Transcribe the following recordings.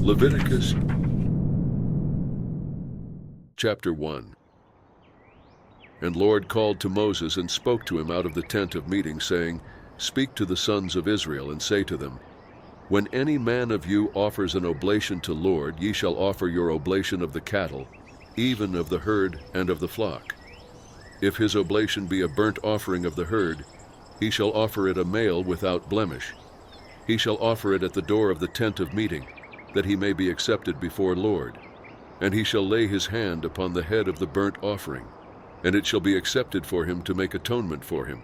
Leviticus chapter 1. And Lord called to Moses and spoke to him out of the tent of meeting, saying, Speak to the sons of Israel, and say to them, When any man of you offers an oblation to Lord, ye shall offer your oblation of the cattle, even of the herd and of the flock. If his oblation be a burnt offering of the herd, he shall offer it a male without blemish. He shall offer it at the door of the tent of meeting, that he may be accepted before Lord. And he shall lay his hand upon the head of the burnt offering, and it shall be accepted for him to make atonement for him.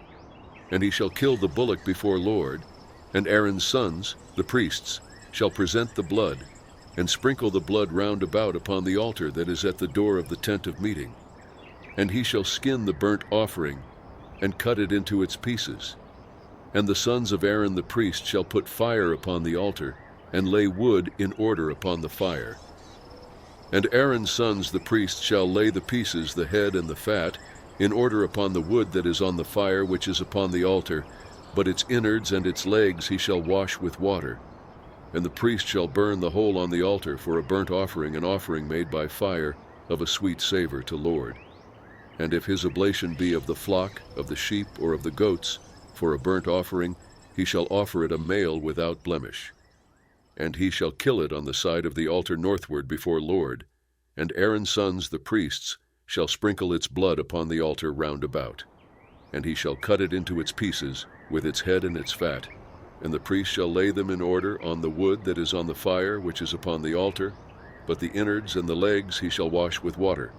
And he shall kill the bullock before Lord, and Aaron's sons, the priests, shall present the blood, and sprinkle the blood round about upon the altar that is at the door of the tent of meeting. And he shall skin the burnt offering, and cut it into its pieces. And the sons of Aaron the priest shall put fire upon the altar, and lay wood in order upon the fire. And Aaron's sons the priests shall lay the pieces, the head and the fat, in order upon the wood that is on the fire which is upon the altar, but its innards and its legs he shall wash with water. And the priest shall burn the whole on the altar for a burnt offering, an offering made by fire, of a sweet savor to Lord. And if his oblation be of the flock, of the sheep, or of the goats, for a burnt offering, he shall offer it a male without blemish. And he shall kill it on the side of the altar northward before Lord, and Aaron's sons the priests shall sprinkle its blood upon the altar round about. And he shall cut it into its pieces, with its head and its fat, and the priest shall lay them in order on the wood that is on the fire which is upon the altar, but the innards and the legs he shall wash with water.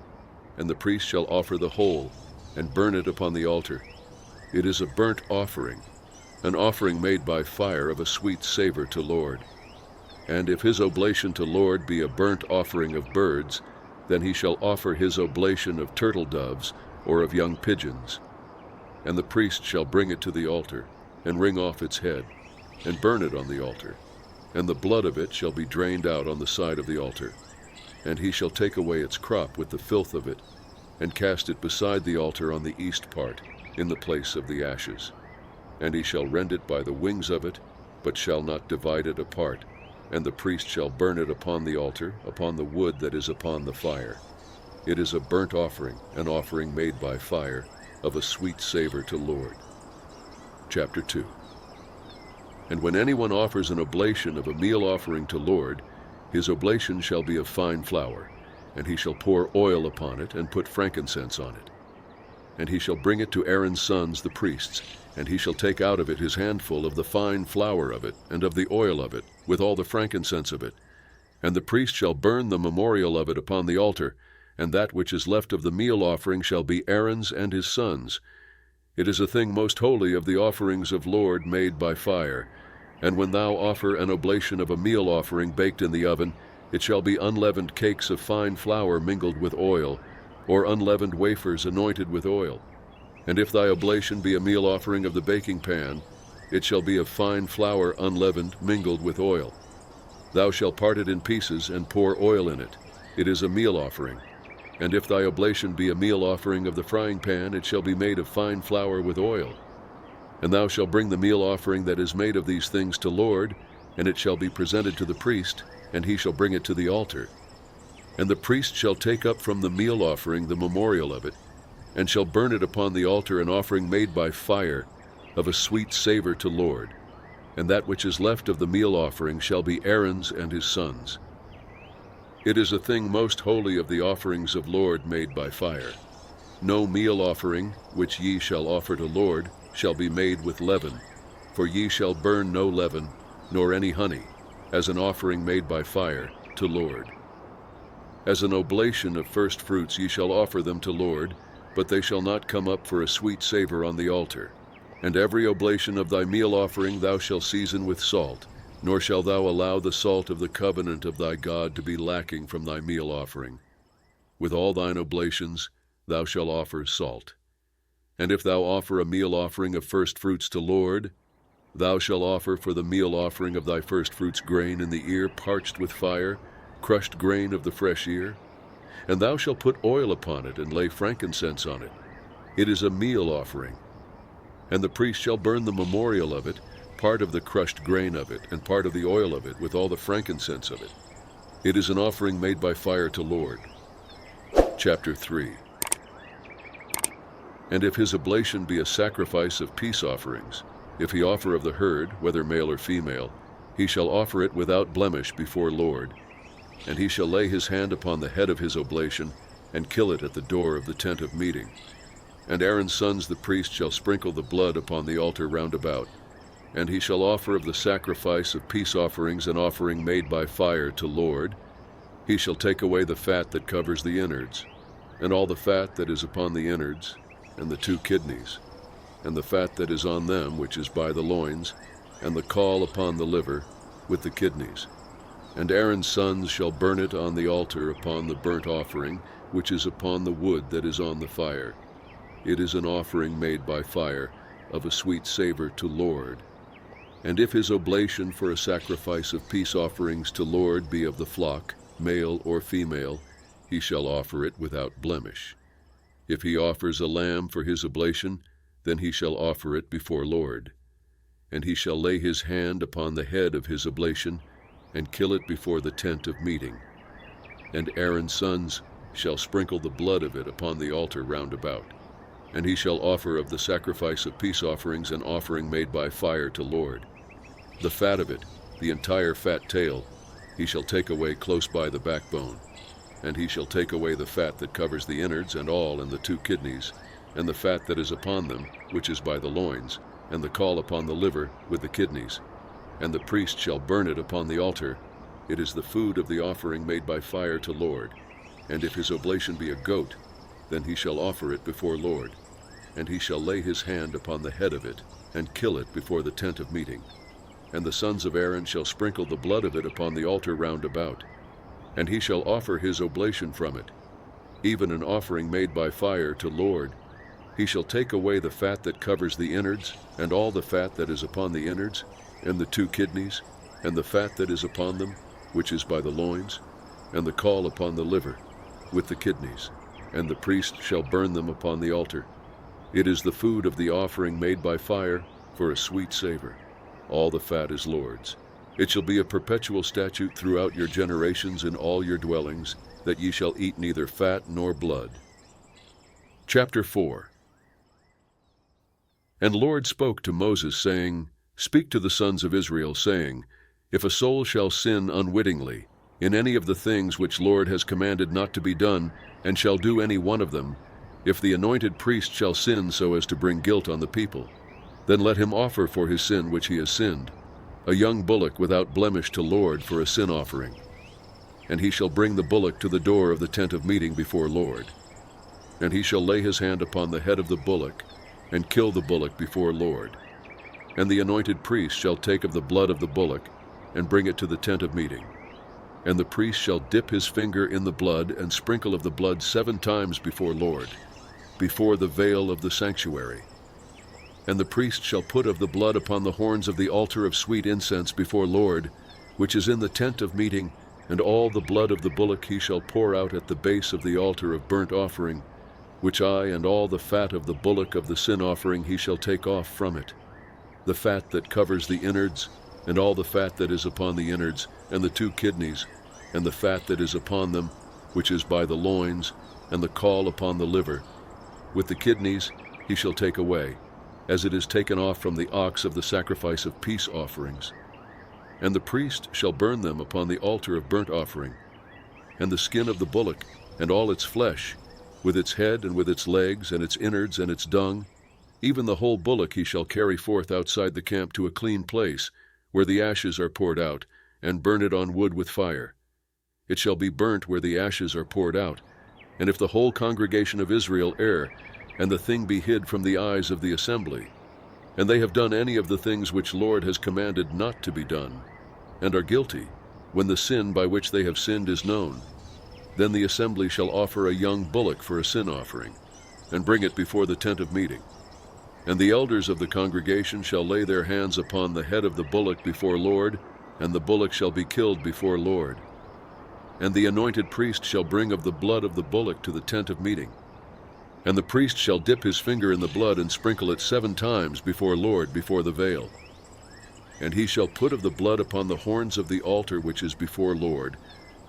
And the priest shall offer the whole, and burn it upon the altar. It is a burnt offering, an offering made by fire of a sweet savor to Lord. And if his oblation to Lord be a burnt offering of birds, then he shall offer his oblation of turtle doves or of young pigeons. And the priest shall bring it to the altar, and wring off its head, and burn it on the altar. And the blood of it shall be drained out on the side of the altar. And he shall take away its crop with the filth of it, and cast it beside the altar on the east part, in the place of the ashes. And he shall rend it by the wings of it, but shall not divide it apart. And the priest shall burn it upon the altar, upon the wood that is upon the fire. It is a burnt offering, an offering made by fire, of a sweet savor to Lord. Chapter 2. And when anyone offers an oblation of a meal offering to Lord, his oblation shall be of fine flour, and he shall pour oil upon it, and put frankincense on it. And he shall bring it to Aaron's sons the priests, and he shall take out of it his handful of the fine flour of it, and of the oil of it, with all the frankincense of it. And the priest shall burn the memorial of it upon the altar, and that which is left of the meal offering shall be Aaron's and his sons. It is a thing most holy of the offerings of Lord made by fire. And when thou offer an oblation of a meal offering baked in the oven, it shall be unleavened cakes of fine flour mingled with oil, or unleavened wafers anointed with oil. And if thy oblation be a meal offering of the baking pan, it shall be of fine flour unleavened, mingled with oil. Thou shalt part it in pieces, and pour oil in it. It is a meal offering. And if thy oblation be a meal offering of the frying pan, it shall be made of fine flour with oil. And thou shalt bring the meal offering that is made of these things to Lord, and it shall be presented to the priest, and he shall bring it to the altar. And the priest shall take up from the meal offering the memorial of it, and shall burn it upon the altar, an offering made by fire, of a sweet savor to Lord. And that which is left of the meal offering shall be Aaron's and his sons. It is a thing most holy of the offerings of Lord made by fire. No meal offering, which ye shall offer to Lord, shall be made with leaven, for ye shall burn no leaven, nor any honey, as an offering made by fire, to Lord. As an oblation of first fruits ye shall offer them to Lord, but they shall not come up for a sweet savor on the altar. And every oblation of thy meal offering thou shalt season with salt, nor shalt thou allow the salt of the covenant of thy God to be lacking from thy meal offering. With all thine oblations thou shalt offer salt. And if thou offer a meal offering of first fruits to Lord, thou shalt offer for the meal offering of thy first fruits grain in the ear parched with fire, crushed grain of the fresh ear. And thou shalt put oil upon it, and lay frankincense on it. It is a meal offering. And the priest shall burn the memorial of it, part of the crushed grain of it, and part of the oil of it, with all the frankincense of it. It is an offering made by fire to Lord. Chapter 3. And if his oblation be a sacrifice of peace offerings, if he offer of the herd, whether male or female, he shall offer it without blemish before Lord. And he shall lay his hand upon the head of his oblation, and kill it at the door of the tent of meeting. And Aaron's sons the priest shall sprinkle the blood upon the altar round about. And he shall offer of the sacrifice of peace offerings an offering made by fire to Lord. He shall take away the fat that covers the innards, and all the fat that is upon the innards, and the 2 kidneys, and the fat that is on them which is by the loins, and the caul upon the liver, with the kidneys. And Aaron's sons shall burn it on the altar upon the burnt offering, which is upon the wood that is on the fire. It is an offering made by fire, of a sweet savor to Lord. And if his oblation for a sacrifice of peace offerings to Lord be of the flock, male or female, he shall offer it without blemish. If he offers a lamb for his oblation, then he shall offer it before Lord. And he shall lay his hand upon the head of his oblation, and kill it before the tent of meeting. And Aaron's sons shall sprinkle the blood of it upon the altar round about. And he shall offer of the sacrifice of peace offerings an offering made by fire to Lord. The fat of it, the entire fat tail, he shall take away close by the backbone. And he shall take away the fat that covers the innards and all, and the 2 kidneys, and the fat that is upon them, which is by the loins, and the caul upon the liver, with the kidneys. And the priest shall burn it upon the altar. It is the food of the offering made by fire to Lord. And if his oblation be a goat, then he shall offer it before Lord. And he shall lay his hand upon the head of it, and kill it before the tent of meeting. And the sons of Aaron shall sprinkle the blood of it upon the altar round about. And he shall offer his oblation from it, even an offering made by fire to Lord. He shall take away the fat that covers the innards, and all the fat that is upon the innards, and the 2 kidneys, and the fat that is upon them, which is by the loins, and the caul upon the liver, with the kidneys. And the priest shall burn them upon the altar. It is the food of the offering made by fire, for a sweet savor. All the fat is Lord's. It shall be a perpetual statute throughout your generations in all your dwellings, that ye shall eat neither fat nor blood. Chapter 4. And Lord spoke to Moses, saying, Speak to the sons of Israel, saying, If a soul shall sin unwittingly, in any of the things which Lord has commanded not to be done, and shall do any one of them, if the anointed priest shall sin so as to bring guilt on the people, then let him offer for his sin which he has sinned, a young bullock without blemish to Lord for a sin offering. And he shall bring the bullock to the door of the tent of meeting before Lord. And he shall lay his hand upon the head of the bullock, and kill the bullock before Lord. And the anointed priest shall take of the blood of the bullock, and bring it to the tent of meeting. And the priest shall dip his finger in the blood, and sprinkle of the blood 7 times before Lord, before the veil of the sanctuary. And the priest shall put of the blood upon the horns of the altar of sweet incense before Lord, which is in the tent of meeting, and all the blood of the bullock he shall pour out at the base of the altar of burnt offering, which and all the fat of the bullock of the sin offering he shall take off from it, the fat that covers the innards, and all the fat that is upon the innards, and the 2 kidneys, and the fat that is upon them, which is by the loins, and the caul upon the liver. With the kidneys he shall take away, as it is taken off from the ox of the sacrifice of peace offerings. And the priest shall burn them upon the altar of burnt offering. And the skin of the bullock, and all its flesh, with its head and with its legs, and its innards and its dung, even the whole bullock he shall carry forth outside the camp to a clean place, where the ashes are poured out, and burn it on wood with fire. It shall be burnt where the ashes are poured out. And if the whole congregation of Israel err, and the thing be hid from the eyes of the assembly, and they have done any of the things which Lord has commanded not to be done, and are guilty, when the sin by which they have sinned is known, then the assembly shall offer a young bullock for a sin offering, and bring it before the tent of meeting. And the elders of the congregation shall lay their hands upon the head of the bullock before Lord, and the bullock shall be killed before Lord. And the anointed priest shall bring of the blood of the bullock to the tent of meeting. And the priest shall dip his finger in the blood, and sprinkle it 7 times before Lord before the veil. And he shall put of the blood upon the horns of the altar which is before Lord,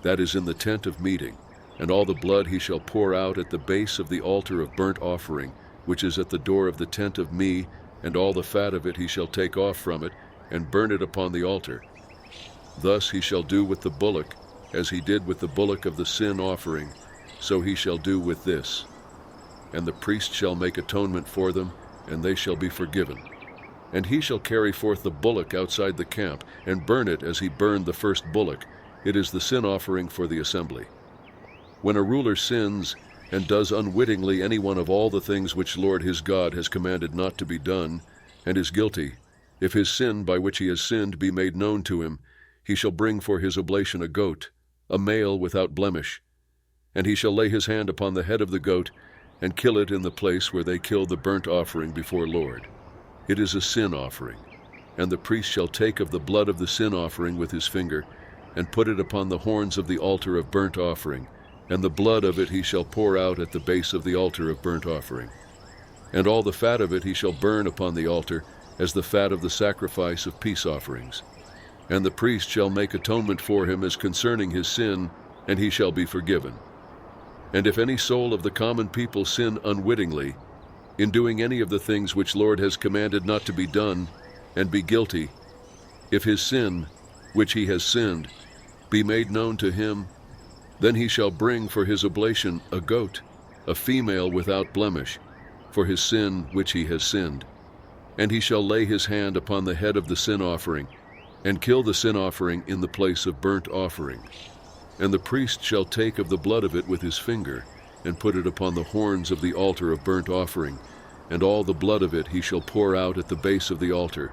that is in the tent of meeting, and all the blood he shall pour out at the base of the altar of burnt offering, which is at the door of the tent of me, and all the fat of it he shall take off from it, and burn it upon the altar. Thus he shall do with the bullock, as he did with the bullock of the sin offering, so he shall do with this. And the priest shall make atonement for them, and they shall be forgiven. And he shall carry forth the bullock outside the camp, and burn it as he burned the first bullock. It is the sin offering for the assembly. When a ruler sins, and does unwittingly any one of all the things which Lord his God has commanded not to be done, and is guilty, if his sin by which he has sinned be made known to him, he shall bring for his oblation a goat, a male without blemish. And he shall lay his hand upon the head of the goat, and kill it in the place where they kill the burnt offering before Lord. It is a sin offering. And the priest shall take of the blood of the sin offering with his finger, and put it upon the horns of the altar of burnt offering, and the blood of it he shall pour out at the base of the altar of burnt offering. And all the fat of it he shall burn upon the altar, as the fat of the sacrifice of peace offerings. And the priest shall make atonement for him as concerning his sin, and he shall be forgiven. And if any soul of the common people sin unwittingly, in doing any of the things which Lord has commanded not to be done, and be guilty, if his sin, which he has sinned, be made known to him, then he shall bring for his oblation a goat, a female without blemish, for his sin which he has sinned. And he shall lay his hand upon the head of the sin offering, and kill the sin offering in the place of burnt offering. And the priest shall take of the blood of it with his finger, and put it upon the horns of the altar of burnt offering, and all the blood of it he shall pour out at the base of the altar,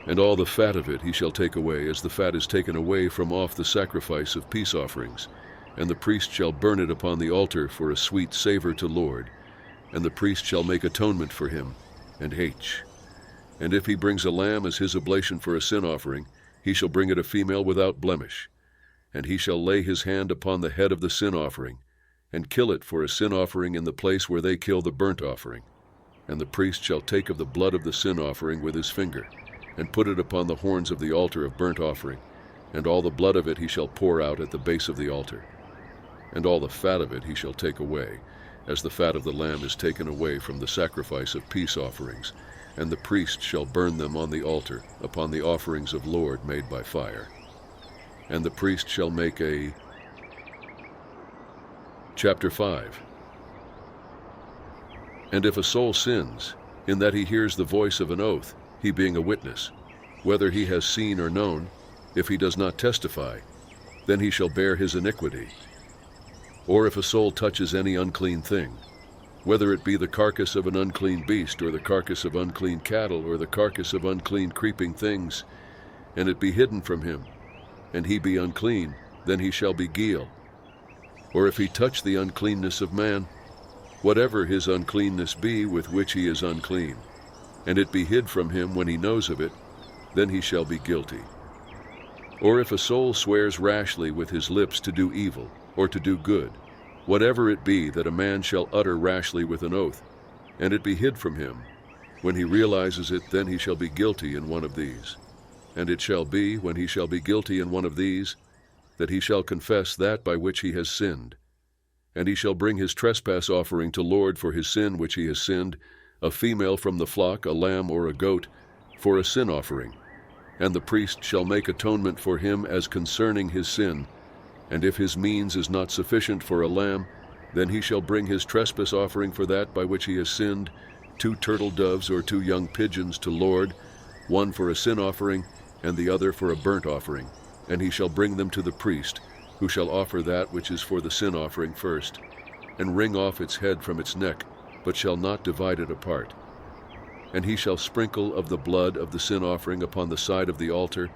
and all the fat of it he shall take away, as the fat is taken away from off the sacrifice of peace offerings. And the priest shall burn it upon the altar for a sweet savor to Lord. And the priest shall make atonement for him, and And if he brings a lamb as his oblation for a sin offering, he shall bring it a female without blemish. And he shall lay his hand upon the head of the sin offering, and kill it for a sin offering in the place where they kill the burnt offering. And the priest shall take of the blood of the sin offering with his finger, and put it upon the horns of the altar of burnt offering, and all the blood of it he shall pour out at the base of the altar. And all the fat of it he shall take away, as the fat of the lamb is taken away from the sacrifice of peace offerings, and the priest shall burn them on the altar, upon the offerings of Lord made by fire. And the priest shall make a... Chapter 5. And if a soul sins, in that he hears the voice of an oath, he being a witness, whether he has seen or known, if he does not testify, then he shall bear his iniquity. Or if a soul touches any unclean thing, whether it be the carcass of an unclean beast, or the carcass of unclean cattle, or the carcass of unclean creeping things, and it be hidden from him, and he be unclean, then he shall be guile. Or if he touch the uncleanness of man, whatever his uncleanness be with which he is unclean, and it be hid from him when he knows of it, then he shall be guilty. Or if a soul swears rashly with his lips to do evil, or to do good, whatever it be that a man shall utter rashly with an oath, and it be hid from him, when he realizes it, then he shall be guilty in one of these. And it shall be, when he shall be guilty in one of these, that he shall confess that by which he has sinned. And he shall bring his trespass offering to Lord for his sin which he has sinned, a female from the flock, a lamb or a goat, for a sin offering. And the priest shall make atonement for him as concerning his sin. And if his means is not sufficient for a lamb, then he shall bring his trespass offering for that by which he has sinned, 2 turtle doves or 2 young pigeons to Lord, one for a sin offering, and the other for a burnt offering. And he shall bring them to the priest, who shall offer that which is for the sin offering first, and wring off its head from its neck, but shall not divide it apart. And he shall sprinkle of the blood of the sin offering upon the side of the altar,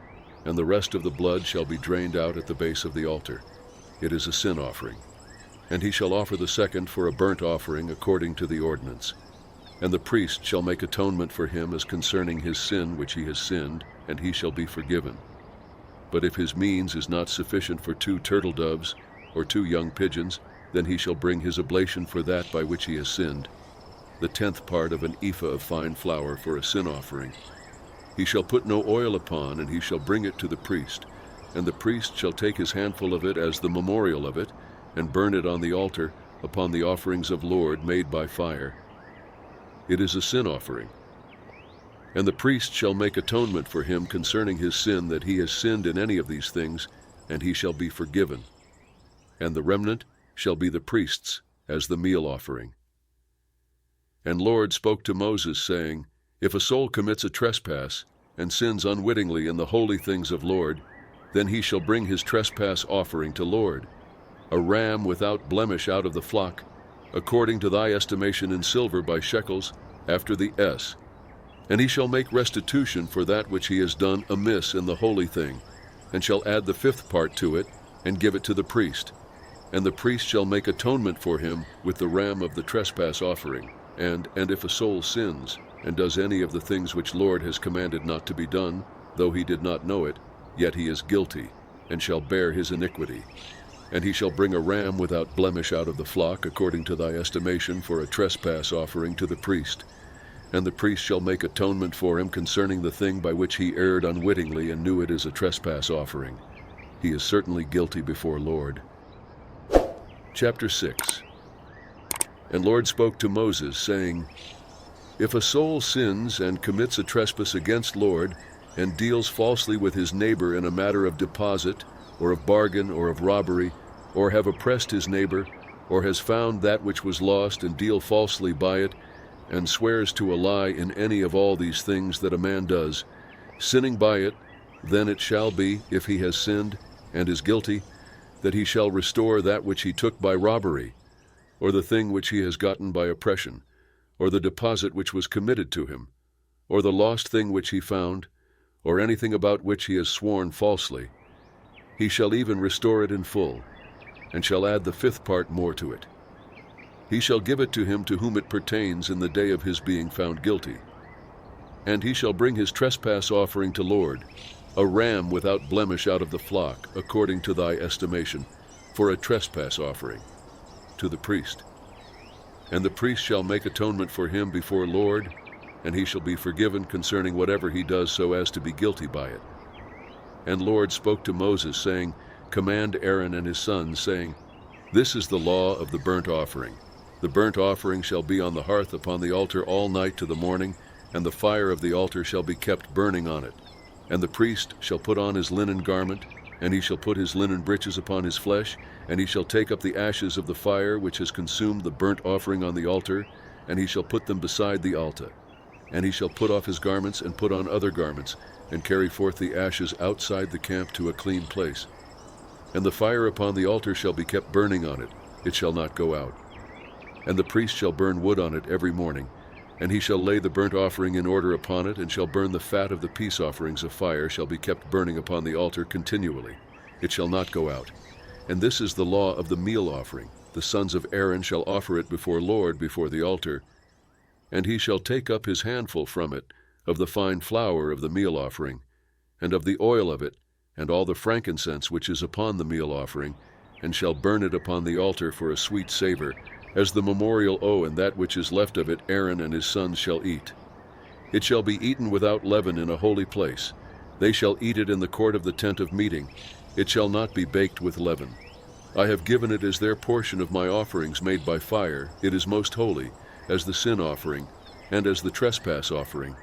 and the rest of the blood shall be drained out at the base of the altar. It is a sin offering. And he shall offer the second for a burnt offering according to the ordinance. And the priest shall make atonement for him as concerning his sin which he has sinned, and he shall be forgiven. But if his means is not sufficient for 2 turtle doves or 2 young pigeons, then he shall bring his oblation for that by which he has sinned, the 10th part of an ephah of fine flour for a sin offering. He shall put no oil upon, and he shall bring it to the priest, and the priest shall take his handful of it as the memorial of it, and burn it on the altar upon the offerings of Lord made by fire. It is a sin offering. And the priest shall make atonement for him concerning his sin, that he has sinned in any of these things, and he shall be forgiven. And the remnant shall be the priest's as the meal offering. And Lord spoke to Moses, saying, If a soul commits a trespass, and sins unwittingly in the holy things of Lord, then he shall bring his trespass offering to Lord, a ram without blemish out of the flock, according to thy estimation in silver by shekels, after the ess. And he shall make restitution for that which he has done amiss in the holy thing, and shall add the 5th part to it, and give it to the priest. And the priest shall make atonement for him with the ram of the trespass offering. And if a soul sins, and does any of the things which Lord has commanded not to be done, though he did not know it, yet he is guilty, and shall bear his iniquity. And he shall bring a ram without blemish out of the flock, according to thy estimation, for a trespass offering to the priest. And the priest shall make atonement for him concerning the thing by which he erred unwittingly and knew it is a trespass offering. He is certainly guilty before Lord. Chapter 6. And Lord spoke to Moses, saying, If a soul sins and commits a trespass against Lord, and deals falsely with his neighbor in a matter of deposit, or of bargain, or of robbery, or have oppressed his neighbor, or has found that which was lost, and deal falsely by it, and swears to a lie in any of all these things that a man does, sinning by it, then it shall be, if he has sinned and is guilty, that he shall restore that which he took by robbery, or the thing which he has gotten by oppression, or the deposit which was committed to him, or the lost thing which he found, or anything about which he has sworn falsely. He shall even restore it in full, and shall add the 5th part more to it. He shall give it to him to whom it pertains in the day of his being found guilty. And he shall bring his trespass offering to Lord, a ram without blemish out of the flock, according to thy estimation, for a trespass offering, to the priest. And the priest shall make atonement for him before Lord, and he shall be forgiven concerning whatever he does so as to be guilty by it. And Lord spoke to Moses, saying, Command Aaron and his sons, saying, This is the law of the burnt offering. The burnt offering shall be on the hearth upon the altar all night to the morning, and the fire of the altar shall be kept burning on it. And the priest shall put on his linen garment, and he shall put his linen breeches upon his flesh, and he shall take up the ashes of the fire which has consumed the burnt offering on the altar, and he shall put them beside the altar. And he shall put off his garments and put on other garments, and carry forth the ashes outside the camp to a clean place. And the fire upon the altar shall be kept burning on it, it shall not go out. And the priest shall burn wood on it every morning, and he shall lay the burnt offering in order upon it, and shall burn the fat of the peace offerings of fire shall be kept burning upon the altar continually. It shall not go out. And this is the law of the meal offering. The sons of Aaron shall offer it before Lord before the altar. And he shall take up his handful from it, of the fine flour of the meal offering, and of the oil of it, and all the frankincense which is upon the meal offering, and shall burn it upon the altar for a sweet savor, as the memorial and that which is left of it Aaron and his sons shall eat. It shall be eaten without leaven in a holy place. They shall eat it in the court of the tent of meeting. It shall not be baked with leaven. I have given it as their portion of my offerings made by fire. It is most holy, as the sin offering, and as the trespass offering.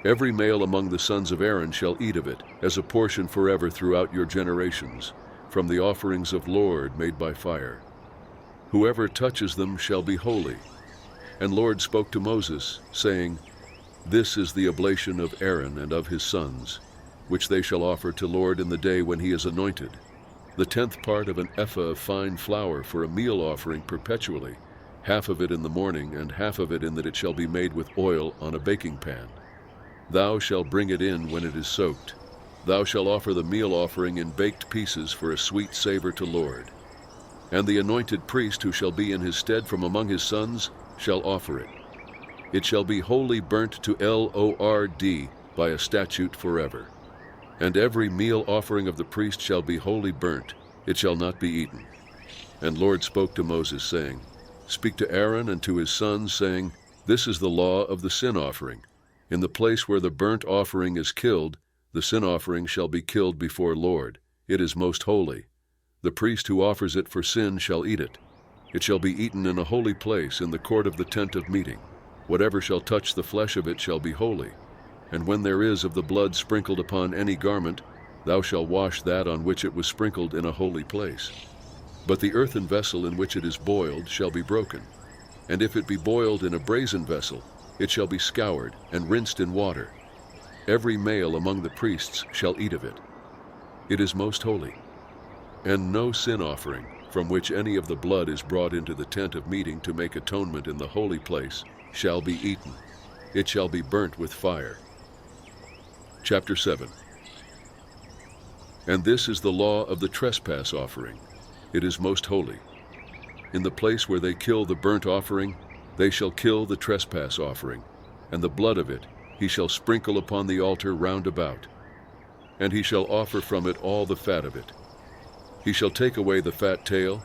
Every male among the sons of Aaron shall eat of it, as a portion forever throughout your generations, from the offerings of Lord made by fire. Whoever touches them shall be holy. And Lord spoke to Moses, saying, This is the oblation of Aaron and of his sons, which they shall offer to Lord in the day when he is anointed. The 10th part of an ephah of fine flour for a meal offering perpetually, half of it in the morning, and half of it in that it shall be made with oil on a baking pan. Thou shalt bring it in when it is soaked. Thou shalt offer the meal offering in baked pieces for a sweet savor to Lord. And the anointed priest who shall be in his stead from among his sons shall offer it. It shall be wholly burnt to Lord by a statute forever. And every meal offering of the priest shall be wholly burnt, it shall not be eaten. And Lord spoke to Moses, saying, Speak to Aaron and to his sons, saying, This is the law of the sin offering. In the place where the burnt offering is killed, the sin offering shall be killed before Lord. It is most holy. The priest who offers it for sin shall eat it. It shall be eaten in a holy place, in the court of the tent of meeting. Whatever shall touch the flesh of it shall be holy. And when there is of the blood sprinkled upon any garment, thou shalt wash that on which it was sprinkled in a holy place. But the earthen vessel in which it is boiled shall be broken. And if it be boiled in a brazen vessel, it shall be scoured and rinsed in water. Every male among the priests shall eat of it. It is most holy. And no sin offering, from which any of the blood is brought into the tent of meeting to make atonement in the holy place, shall be eaten. It shall be burnt with fire. Chapter 7. And this is the law of the trespass offering. It is most holy. In the place where they kill the burnt offering, they shall kill the trespass offering, and the blood of it he shall sprinkle upon the altar round about. And he shall offer from it all the fat of it. He shall take away the fat tail,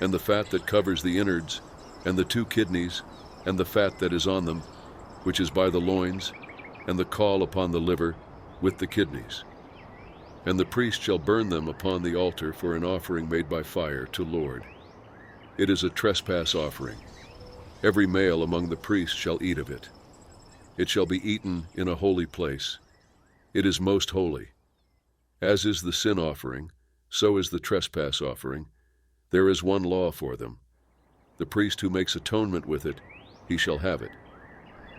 and the fat that covers the innards, and the 2 kidneys, and the fat that is on them, which is by the loins, and the caul upon the liver, with the kidneys. And the priest shall burn them upon the altar for an offering made by fire to Lord. It is a trespass offering. Every male among the priests shall eat of it. It shall be eaten in a holy place. It is most holy. As is the sin offering, so is the trespass offering. There is one law for them. The priest who makes atonement with it, he shall have it.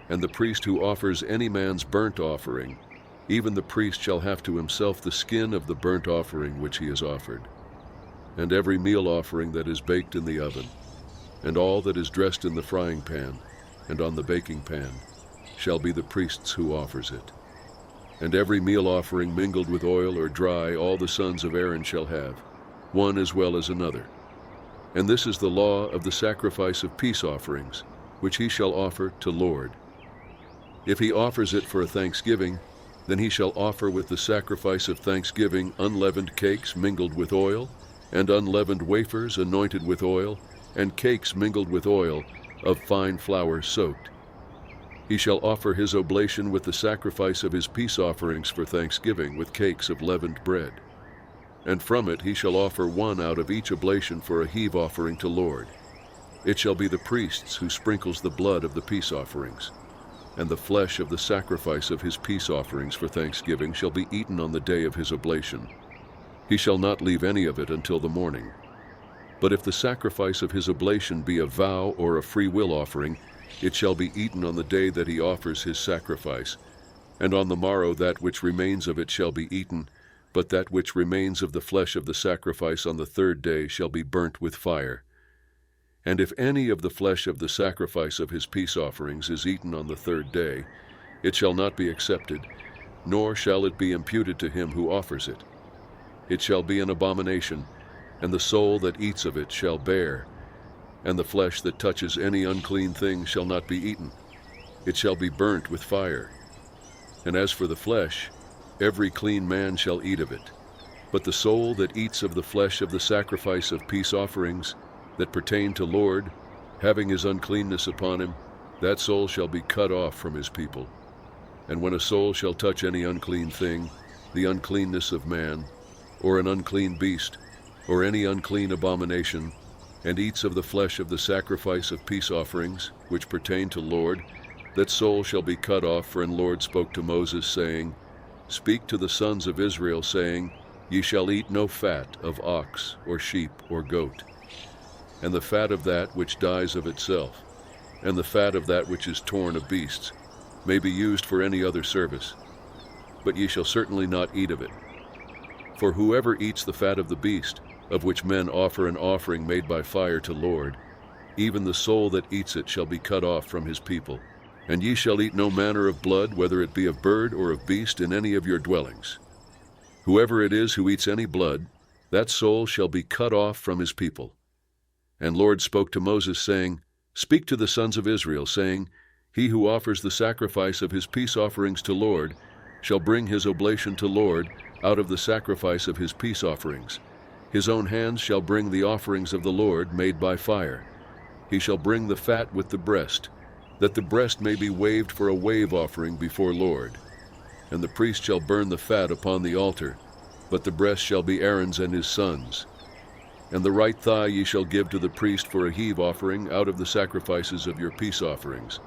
And the priest who offers any man's burnt offering, even the priest shall have to himself the skin of the burnt offering which he has offered. And every meal offering that is baked in the oven, and all that is dressed in the frying pan, and on the baking pan, shall be the priest's who offers it. And every meal offering mingled with oil or dry, all the sons of Aaron shall have, one as well as another. And this is the law of the sacrifice of peace offerings, which he shall offer to Lord. If he offers it for a thanksgiving, then he shall offer with the sacrifice of thanksgiving unleavened cakes mingled with oil, and unleavened wafers anointed with oil, and cakes mingled with oil, of fine flour soaked. He shall offer his oblation with the sacrifice of his peace offerings for thanksgiving, with cakes of leavened bread. And from it he shall offer one out of each oblation for a heave offering to Lord. It shall be the priest's who sprinkles the blood of the peace offerings. And the flesh of the sacrifice of his peace offerings for thanksgiving shall be eaten on the day of his oblation. He shall not leave any of it until the morning. But if the sacrifice of his oblation be a vow or a free will offering, it shall be eaten on the day that he offers his sacrifice. And on the morrow that which remains of it shall be eaten, but that which remains of the flesh of the sacrifice on the 3rd day shall be burnt with fire. And if any of the flesh of the sacrifice of his peace offerings is eaten on the 3rd day, it shall not be accepted, nor shall it be imputed to him who offers it. It shall be an abomination, and the soul that eats of it shall bear, and the flesh that touches any unclean thing shall not be eaten. It shall be burnt with fire. And as for the flesh, every clean man shall eat of it. But the soul that eats of the flesh of the sacrifice of peace offerings that pertain to Lord, having his uncleanness upon him, that soul shall be cut off from his people. And when a soul shall touch any unclean thing, the uncleanness of man, or an unclean beast, or any unclean abomination, and eats of the flesh of the sacrifice of peace offerings, which pertain to Lord, that soul shall be cut off. For and Lord spoke to Moses, saying, Speak to the sons of Israel, saying, Ye shall eat no fat of ox, or sheep, or goat. And the fat of that which dies of itself, and the fat of that which is torn of beasts, may be used for any other service. But ye shall certainly not eat of it. For whoever eats the fat of the beast, of which men offer an offering made by fire to Lord, even the soul that eats it shall be cut off from his people. And ye shall eat no manner of blood, whether it be of bird or of beast, in any of your dwellings. Whoever it is who eats any blood, that soul shall be cut off from his people. And Lord spoke to Moses, saying, Speak to the sons of Israel, saying, He who offers the sacrifice of his peace offerings to Lord shall bring his oblation to Lord out of the sacrifice of his peace offerings. His own hands shall bring the offerings of the Lord made by fire. He shall bring the fat with the breast, that the breast may be waved for a wave offering before Lord. And the priest shall burn the fat upon the altar, but the breast shall be Aaron's and his sons'. And the right thigh ye shall give to the priest for a heave offering out of the sacrifices of your peace offerings.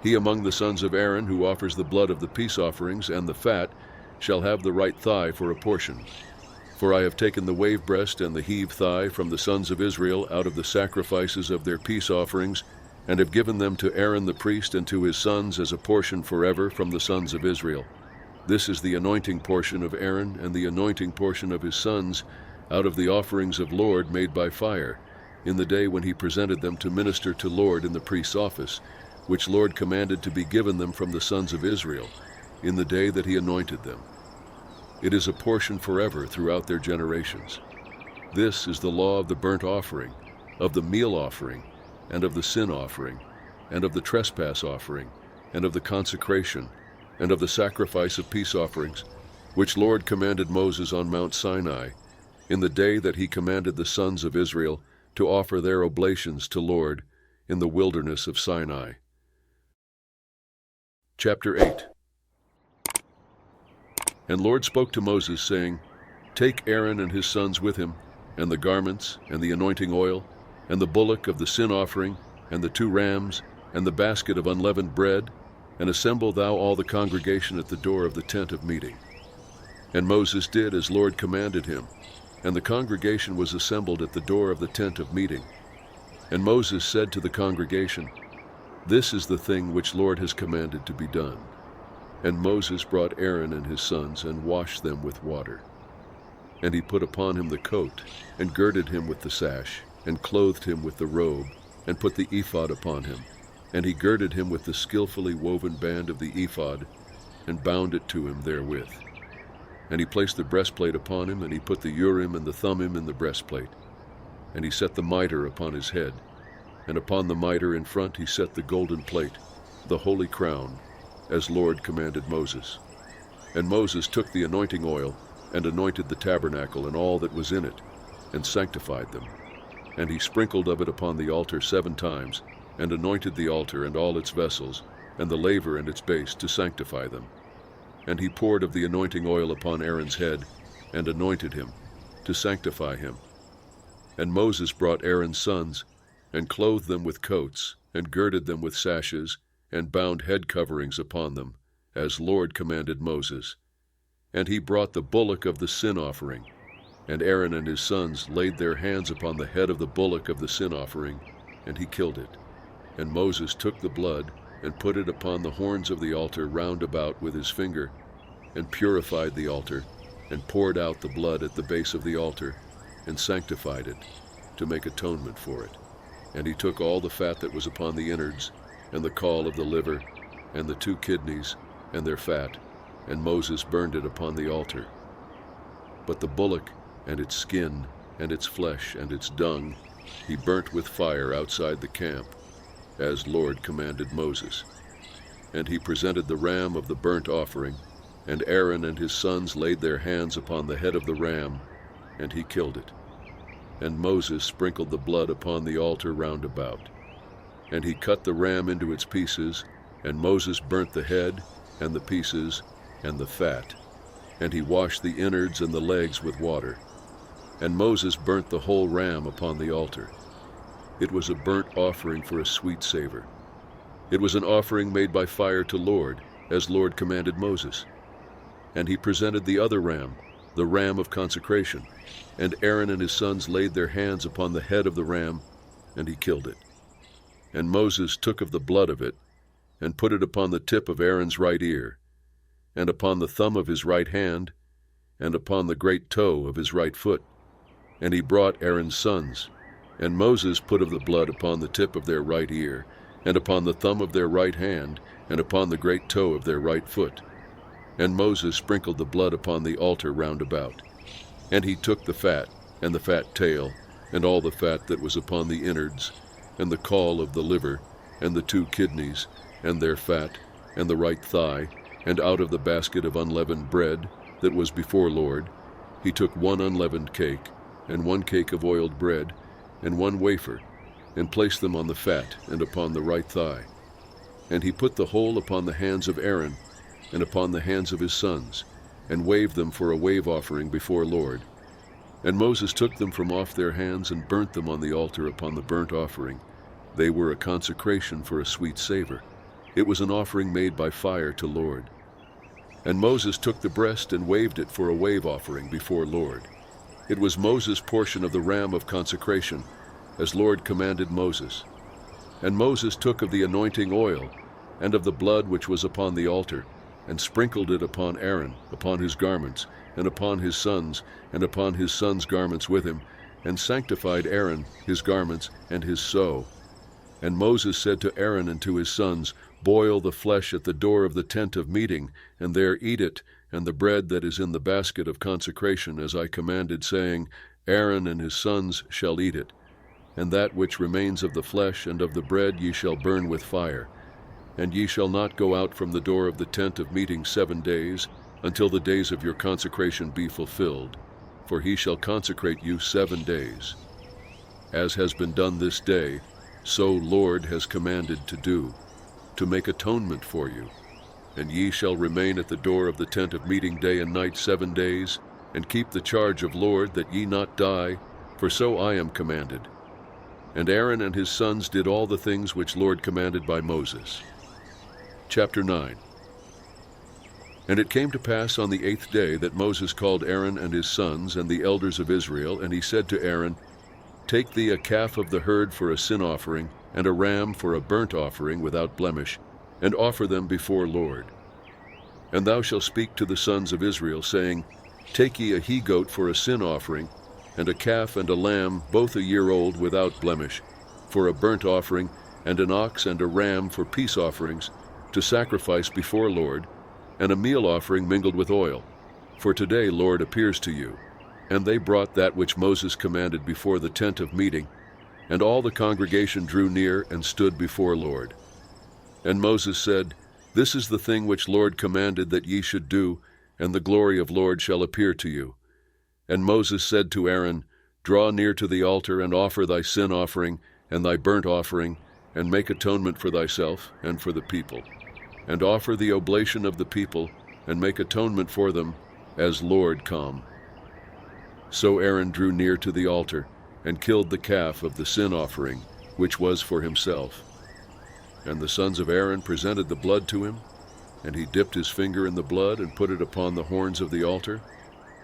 He among the sons of Aaron who offers the blood of the peace offerings and the fat shall have the right thigh for a portion. For I have taken the wave breast and the heave thigh from the sons of Israel out of the sacrifices of their peace offerings, and have given them to Aaron the priest and to his sons as a portion forever from the sons of Israel. This is the anointing portion of Aaron and the anointing portion of his sons out of the offerings of Lord made by fire, in the day when he presented them to minister to Lord in the priest's office, which Lord commanded to be given them from the sons of Israel, in the day that he anointed them. It is a portion forever throughout their generations. This is the law of the burnt offering, of the meal offering, and of the sin offering, and of the trespass offering, and of the consecration, and of the sacrifice of peace offerings, which Lord commanded Moses on Mount Sinai, in the day that he commanded the sons of Israel to offer their oblations to Lord in the wilderness of Sinai. Chapter 8. And Lord spoke to Moses, saying, Take Aaron and his sons with him, and the garments, and the anointing oil, and the bullock of the sin offering, and the 2 rams, and the basket of unleavened bread, and assemble thou all the congregation at the door of the tent of meeting. And Moses did as Lord commanded him, and the congregation was assembled at the door of the tent of meeting. And Moses said to the congregation, This is the thing which Lord has commanded to be done. And Moses brought Aaron and his sons, and washed them with water. And he put upon him the coat, and girded him with the sash, and clothed him with the robe, and put the ephod upon him. And he girded him with the skillfully woven band of the ephod, and bound it to him therewith. And he placed the breastplate upon him, and he put the Urim and the Thummim in the breastplate. And he set the mitre upon his head, and upon the mitre in front he set the golden plate, the holy crown, as Lord commanded Moses. And Moses took the anointing oil, and anointed the tabernacle and all that was in it, and sanctified them. And he sprinkled of it upon the altar 7 times, and anointed the altar and all its vessels, and the laver and its base, to sanctify them. And he poured of the anointing oil upon Aaron's head, and anointed him, to sanctify him. And Moses brought Aaron's sons, and clothed them with coats, and girded them with sashes, and bound head coverings upon them, as Lord commanded Moses. And he brought the bullock of the sin offering, and Aaron and his sons laid their hands upon the head of the bullock of the sin offering, and he killed it. And Moses took the blood, and put it upon the horns of the altar round about with his finger, and purified the altar, and poured out the blood at the base of the altar, and sanctified it, to make atonement for it. And he took all the fat that was upon the innards, and the caul of the liver, and the 2 kidneys, and their fat, and Moses burned it upon the altar. But the bullock, and its skin, and its flesh, and its dung, he burnt with fire outside the camp, as Lord commanded Moses. And he presented the ram of the burnt offering, and Aaron and his sons laid their hands upon the head of the ram, and he killed it. And Moses sprinkled the blood upon the altar round about. And he cut the ram into its pieces, and Moses burnt the head, and the pieces, and the fat. And he washed the innards and the legs with water. And Moses burnt the whole ram upon the altar. It was a burnt offering for a sweet savor. It was an offering made by fire to Lord, as Lord commanded Moses. And he presented the other ram, the ram of consecration. And Aaron and his sons laid their hands upon the head of the ram, and he killed it. And Moses took of the blood of it, and put it upon the tip of Aaron's right ear, and upon the thumb of his right hand, and upon the great toe of his right foot. And he brought Aaron's sons, and Moses put of the blood upon the tip of their right ear, and upon the thumb of their right hand, and upon the great toe of their right foot. And Moses sprinkled the blood upon the altar round about. And he took the fat, and the fat tail, and all the fat that was upon the innards, and the caul of the liver, and the 2 kidneys, and their fat, and the right thigh, and out of the basket of unleavened bread that was before Lord, he took 1 unleavened cake, and 1 cake of oiled bread, and 1 wafer, and placed them on the fat and upon the right thigh. And he put the whole upon the hands of Aaron, and upon the hands of his sons, and waved them for a wave offering before Lord. And Moses took them from off their hands and burnt them on the altar upon the burnt offering. They were a consecration for a sweet savor. It was an offering made by fire to Lord. And Moses took the breast and waved it for a wave offering before Lord. It was Moses' portion of the ram of consecration, as Lord commanded Moses. And Moses took of the anointing oil, and of the blood which was upon the altar, and sprinkled it upon Aaron, upon his garments, and upon his sons, and upon his sons' garments with him, and sanctified Aaron, his garments, and his sow. And Moses said to Aaron and to his sons, Boil the flesh at the door of the tent of meeting, and there eat it, and the bread that is in the basket of consecration, as I commanded, saying, Aaron and his sons shall eat it. And that which remains of the flesh and of the bread ye shall burn with fire. And ye shall not go out from the door of the tent of meeting 7 days, until the days of your consecration be fulfilled. For he shall consecrate you 7 days. As has been done this day, so Lord has commanded to do, to make atonement for you. And ye shall remain at the door of the tent of meeting day and night 7 days, and keep the charge of Lord, that ye not die, for so I am commanded. And Aaron and his sons did all the things which Lord commanded by Moses. Chapter 9. And it came to pass on the 8th day that Moses called Aaron and his sons and the elders of Israel, and he said to Aaron, Take thee a calf of the herd for a sin offering, and a ram for a burnt offering without blemish, and offer them before Lord. And thou shalt speak to the sons of Israel, saying, Take ye a he-goat for a sin offering, and a calf and a lamb, both a year old, without blemish, for a burnt offering, and an ox and a ram for peace offerings, to sacrifice before Lord, and a meal offering mingled with oil. For today Lord appears to you. And they brought that which Moses commanded before the tent of meeting, and all the congregation drew near and stood before Lord. And Moses said, This is the thing which Lord commanded that ye should do, and the glory of Lord shall appear to you. And Moses said to Aaron, Draw near to the altar, and offer thy sin offering, and thy burnt offering, and make atonement for thyself and for the people. And offer the oblation of the people, and make atonement for them, as Lord come. So Aaron drew near to the altar, and killed the calf of the sin offering, which was for himself. And the sons of Aaron presented the blood to him, and he dipped his finger in the blood, and put it upon the horns of the altar,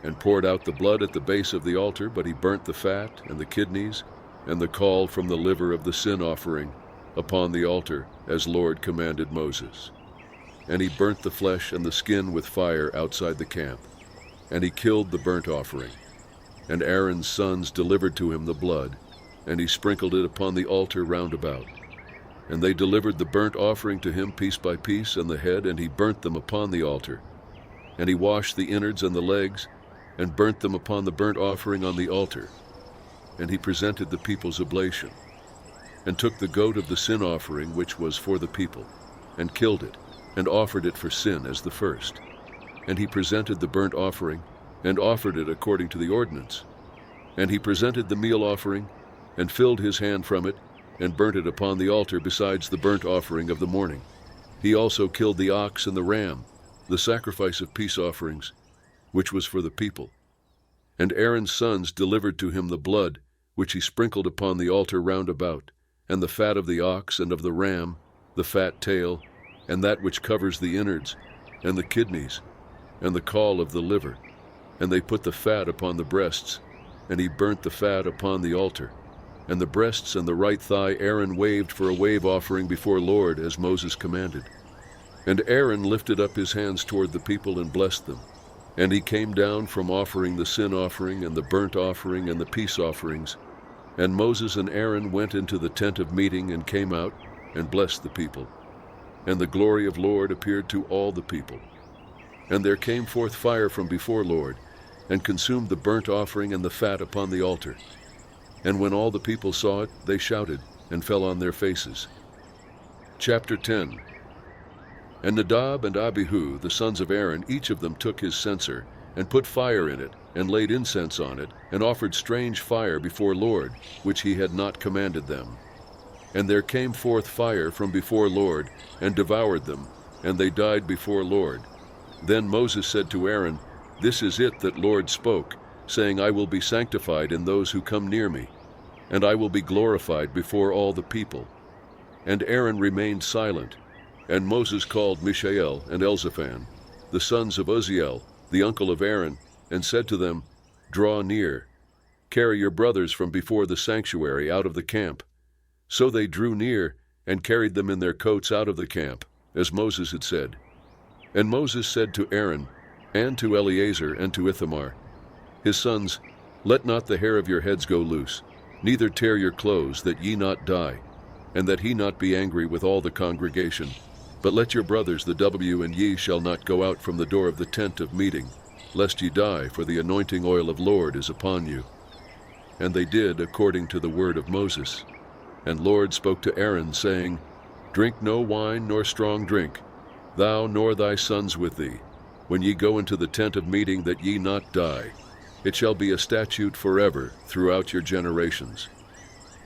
and poured out the blood at the base of the altar, but he burnt the fat, and the kidneys, and the caul from the liver of the sin offering, upon the altar, as Lord commanded Moses. And he burnt the flesh and the skin with fire outside the camp, and he killed the burnt offering. And Aaron's sons delivered to him the blood, and he sprinkled it upon the altar round about. And they delivered the burnt offering to him piece by piece, and the head, and he burnt them upon the altar. And he washed the innards and the legs, and burnt them upon the burnt offering on the altar. And he presented the people's oblation, and took the goat of the sin offering which was for the people, and killed it, and offered it for sin as the first. And he presented the burnt offering, and offered it according to the ordinance. And he presented the meal offering, and filled his hand from it, and burnt it upon the altar besides the burnt offering of the morning. He also killed the ox and the ram, the sacrifice of peace offerings, which was for the people. And Aaron's sons delivered to him the blood, which he sprinkled upon the altar round about, and the fat of the ox and of the ram, the fat tail, and that which covers the innards, and the kidneys, and the caul of the liver. And they put the fat upon the breasts, and he burnt the fat upon the altar. And the breasts and the right thigh Aaron waved for a wave offering before Lord, as Moses commanded. And Aaron lifted up his hands toward the people and blessed them. And he came down from offering the sin offering and the burnt offering and the peace offerings. And Moses and Aaron went into the tent of meeting and came out and blessed the people. And the glory of Lord appeared to all the people. And there came forth fire from before Lord, and consumed the burnt offering and the fat upon the altar. And when all the people saw it, they shouted, and fell on their faces. Chapter 10. And Nadab and Abihu, the sons of Aaron, each of them took his censer, and put fire in it, and laid incense on it, and offered strange fire before Lord, which he had not commanded them. And there came forth fire from before Lord, and devoured them, and they died before Lord. Then Moses said to Aaron, This is it that Lord spoke, saying, I will be sanctified in those who come near me, and I will be glorified before all the people. And Aaron remained silent, and Moses called Mishael and Elzaphan, the sons of Uzziel, the uncle of Aaron, and said to them, Draw near, carry your brothers from before the sanctuary out of the camp. So they drew near, and carried them in their coats out of the camp, as Moses had said. And Moses said to Aaron, and to Eleazar, and to Ithamar, his sons, Let not the hair of your heads go loose, neither tear your clothes, that ye not die, and that he not be angry with all the congregation. But let your brothers, the W and ye, shall not go out from the door of the tent of meeting, lest ye die, for the anointing oil of Lord is upon you. And they did according to the word of Moses. And Lord spoke to Aaron, saying, Drink no wine nor strong drink, thou nor thy sons with thee, when ye go into the tent of meeting, that ye not die. It shall be a statute forever throughout your generations.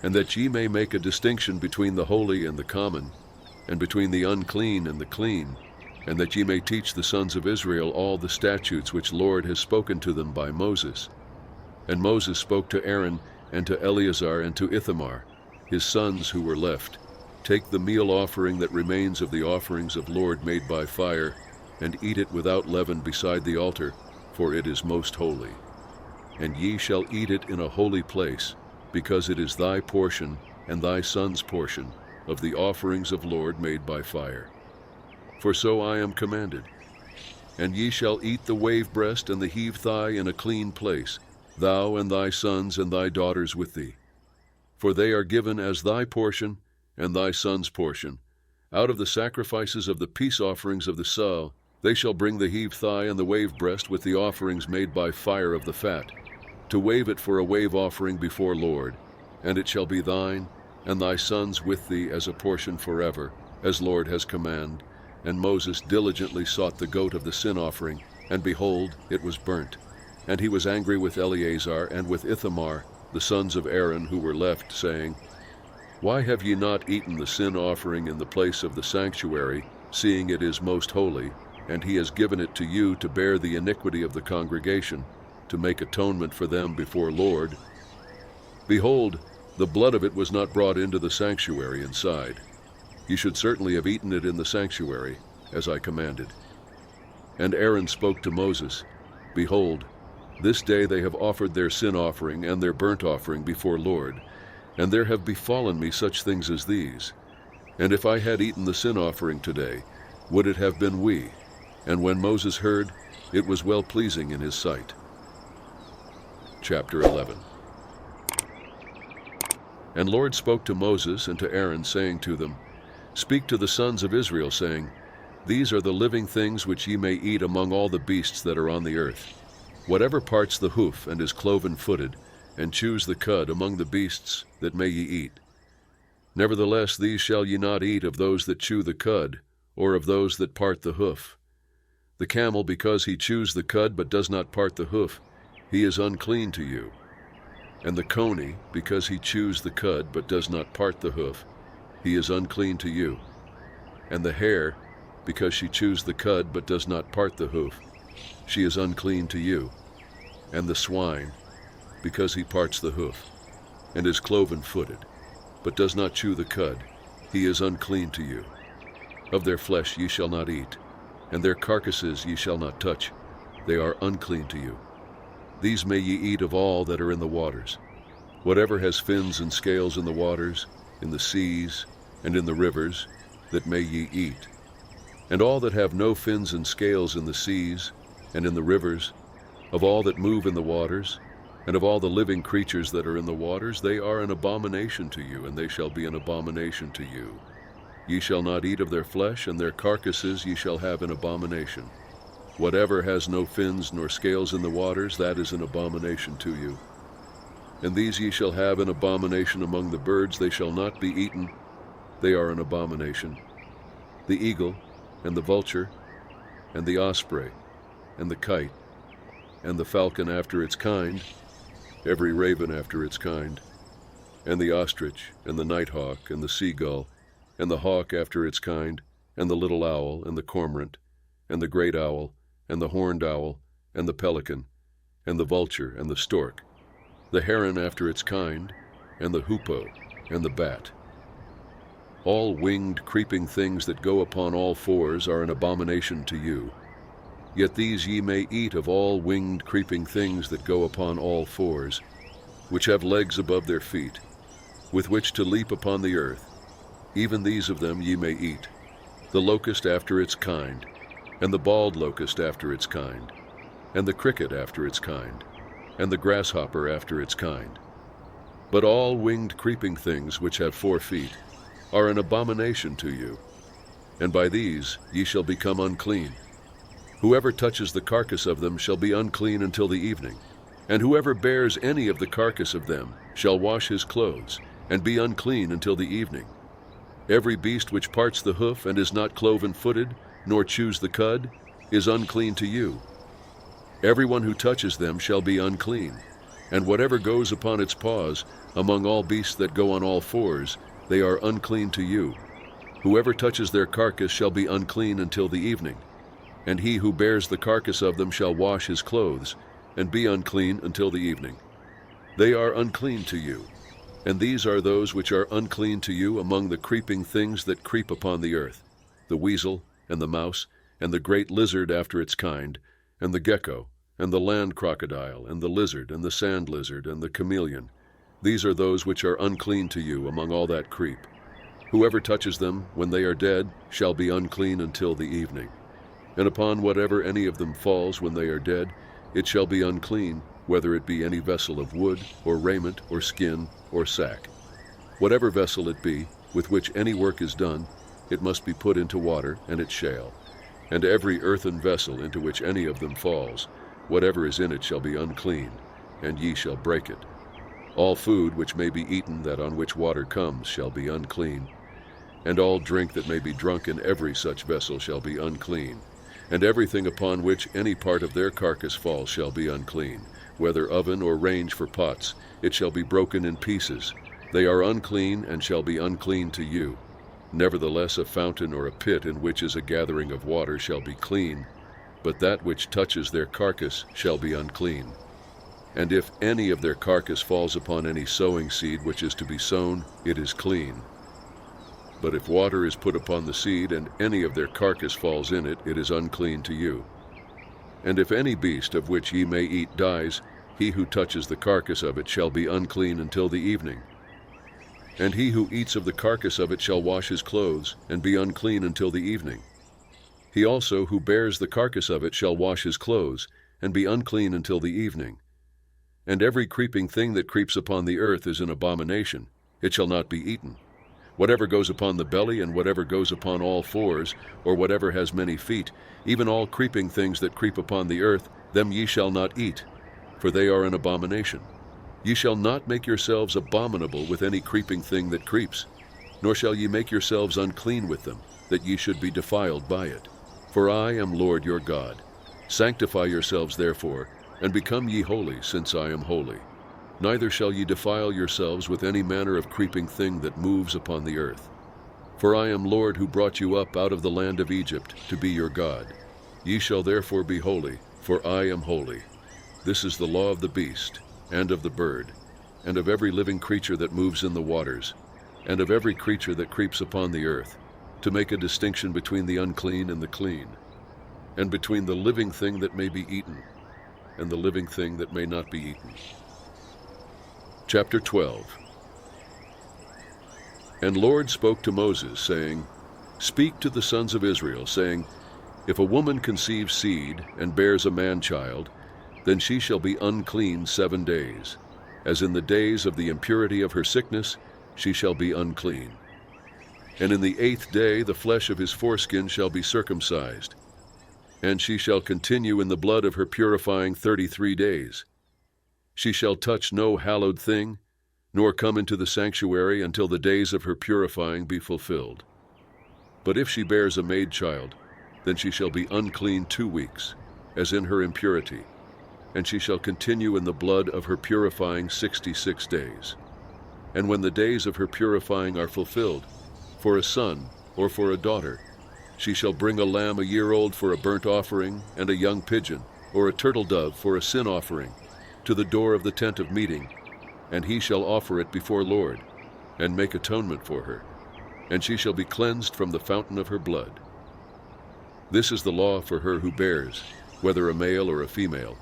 And that ye may make a distinction between the holy and the common, and between the unclean and the clean, and that ye may teach the sons of Israel all the statutes which Lord has spoken to them by Moses. And Moses spoke to Aaron, and to Eleazar, and to Ithamar, his sons who were left, Take the meal offering that remains of the offerings of Lord made by fire, and eat it without leaven beside the altar, for it is most holy. And ye shall eat it in a holy place, because it is thy portion and thy son's portion of the offerings of Lord made by fire. For so I am commanded. And ye shall eat the wave breast and the heave thigh in a clean place, thou and thy sons and thy daughters with thee. For they are given as thy portion and thy son's portion. Out of the sacrifices of the peace offerings of the sow, they shall bring the heave thigh and the wave breast with the offerings made by fire of the fat, to wave it for a wave offering before Lord. And it shall be thine and thy sons with thee as a portion forever, as Lord has commanded. And Moses diligently sought the goat of the sin offering, and behold, it was burnt. And he was angry with Eleazar and with Ithamar, the sons of Aaron who were left, saying, Why have ye not eaten the sin offering in the place of the sanctuary, seeing it is most holy, and he has given it to you to bear the iniquity of the congregation, to make atonement for them before Lord? Behold, the blood of it was not brought into the sanctuary inside. Ye should certainly have eaten it in the sanctuary, as I commanded. And Aaron spoke to Moses, Behold, this day they have offered their sin offering and their burnt offering before Lord, and there have befallen me such things as these. And if I had eaten the sin offering today, would it have been we? And when Moses heard, it was well-pleasing in his sight. Chapter 11. And Lord spoke to Moses and to Aaron, saying to them, Speak to the sons of Israel, saying, These are the living things which ye may eat among all the beasts that are on the earth. Whatever parts the hoof and is cloven-footed, and chews the cud among the beasts, that may ye eat. Nevertheless, these shall ye not eat of those that chew the cud, or of those that part the hoof. The camel, because he chews the cud but does not part the hoof, he is unclean to you. And the coney, because he chews the cud but does not part the hoof, he is unclean to you. And the hare, because she chews the cud but does not part the hoof, she is unclean to you. And the swine, because he parts the hoof, and is cloven-footed, but does not chew the cud, he is unclean to you. Of their flesh ye shall not eat, and their carcasses ye shall not touch, they are unclean to you. These may ye eat of all that are in the waters. Whatever has fins and scales in the waters, in the seas, and in the rivers, that may ye eat. And all that have no fins and scales in the seas, and in the rivers, of all that move in the waters, and of all the living creatures that are in the waters, they are an abomination to you, and they shall be an abomination to you. Ye shall not eat of their flesh, and their carcasses ye shall have an abomination. Whatever has no fins nor scales in the waters, that is an abomination to you. And these ye shall have an abomination among the birds, they shall not be eaten, they are an abomination. The eagle, and the vulture, and the osprey, and the kite, and the falcon after its kind, every raven after its kind, and the ostrich, and the nighthawk, and the seagull, and the hawk after its kind, and the little owl, and the cormorant, and the great owl, and the horned owl, and the pelican, and the vulture, and the stork, the heron after its kind, and the hoopoe, and the bat. All winged creeping things that go upon all fours are an abomination to you. Yet these ye may eat of all winged creeping things that go upon all fours, which have legs above their feet, with which to leap upon the earth. Even these of them ye may eat, the locust after its kind, and the bald locust after its kind, and the cricket after its kind, and the grasshopper after its kind. But all winged creeping things which have 4 feet are an abomination to you, and by these ye shall become unclean. Whoever touches the carcass of them shall be unclean until the evening, and whoever bears any of the carcass of them shall wash his clothes, and be unclean until the evening. Every beast which parts the hoof and is not cloven-footed, nor chews the cud, is unclean to you. Everyone who touches them shall be unclean, and whatever goes upon its paws, among all beasts that go on all fours, they are unclean to you. Whoever touches their carcass shall be unclean until the evening, and he who bears the carcass of them shall wash his clothes, and be unclean until the evening. They are unclean to you, and these are those which are unclean to you among the creeping things that creep upon the earth, the weasel, and the mouse, and the great lizard after its kind, and the gecko, and the land crocodile, and the lizard, and the sand lizard, and the chameleon. These are those which are unclean to you among all that creep. Whoever touches them, when they are dead, shall be unclean until the evening. And upon whatever any of them falls when they are dead, it shall be unclean, whether it be any vessel of wood, or raiment, or skin, or sack. Whatever vessel it be, with which any work is done, it must be put into water, and it shall. And every earthen vessel into which any of them falls, whatever is in it shall be unclean, and ye shall break it. All food which may be eaten that on which water comes shall be unclean, and all drink that may be drunk in every such vessel shall be unclean, and everything upon which any part of their carcass falls shall be unclean, whether oven or range for pots, it shall be broken in pieces. They are unclean, and shall be unclean to you. Nevertheless a fountain or a pit in which is a gathering of water shall be clean, but that which touches their carcass shall be unclean. And if any of their carcass falls upon any sowing seed which is to be sown, it is clean. But if water is put upon the seed, and any of their carcass falls in it, it is unclean to you. And if any beast of which ye may eat dies, he who touches the carcass of it shall be unclean until the evening. And he who eats of the carcass of it shall wash his clothes, and be unclean until the evening. He also who bears the carcass of it shall wash his clothes, and be unclean until the evening. And every creeping thing that creeps upon the earth is an abomination. It shall not be eaten. Whatever goes upon the belly, and whatever goes upon all fours, or whatever has many feet, even all creeping things that creep upon the earth, them ye shall not eat, for they are an abomination. Ye shall not make yourselves abominable with any creeping thing that creeps, nor shall ye make yourselves unclean with them, that ye should be defiled by it. For I am Lord your God. Sanctify yourselves therefore, and become ye holy, since I am holy. Neither shall ye defile yourselves with any manner of creeping thing that moves upon the earth. For I am Lord who brought you up out of the land of Egypt to be your God. Ye shall therefore be holy, for I am holy. This is the law of the beast, and of the bird, and of every living creature that moves in the waters, and of every creature that creeps upon the earth, to make a distinction between the unclean and the clean, and between the living thing that may be eaten, and the living thing that may not be eaten. Chapter 12. And Lord spoke to Moses, saying, Speak to the sons of Israel, saying, If a woman conceives seed, and bears a man-child, then she shall be unclean 7 days. As in the days of the impurity of her sickness, she shall be unclean. And in the 8th day the flesh of his foreskin shall be circumcised, and she shall continue in the blood of her purifying 33 days. She shall touch no hallowed thing, nor come into the sanctuary until the days of her purifying be fulfilled. But if she bears a maid child, then she shall be unclean 2 weeks, as in her impurity, and she shall continue in the blood of her purifying 66 days. And when the days of her purifying are fulfilled, for a son or for a daughter, she shall bring a lamb a year old for a burnt offering, and a young pigeon, or a turtle dove for a sin offering, to the door of the tent of meeting, and he shall offer it before Lord, and make atonement for her, and she shall be cleansed from the fountain of her blood. This is the law for her who bears, whether a male or a female.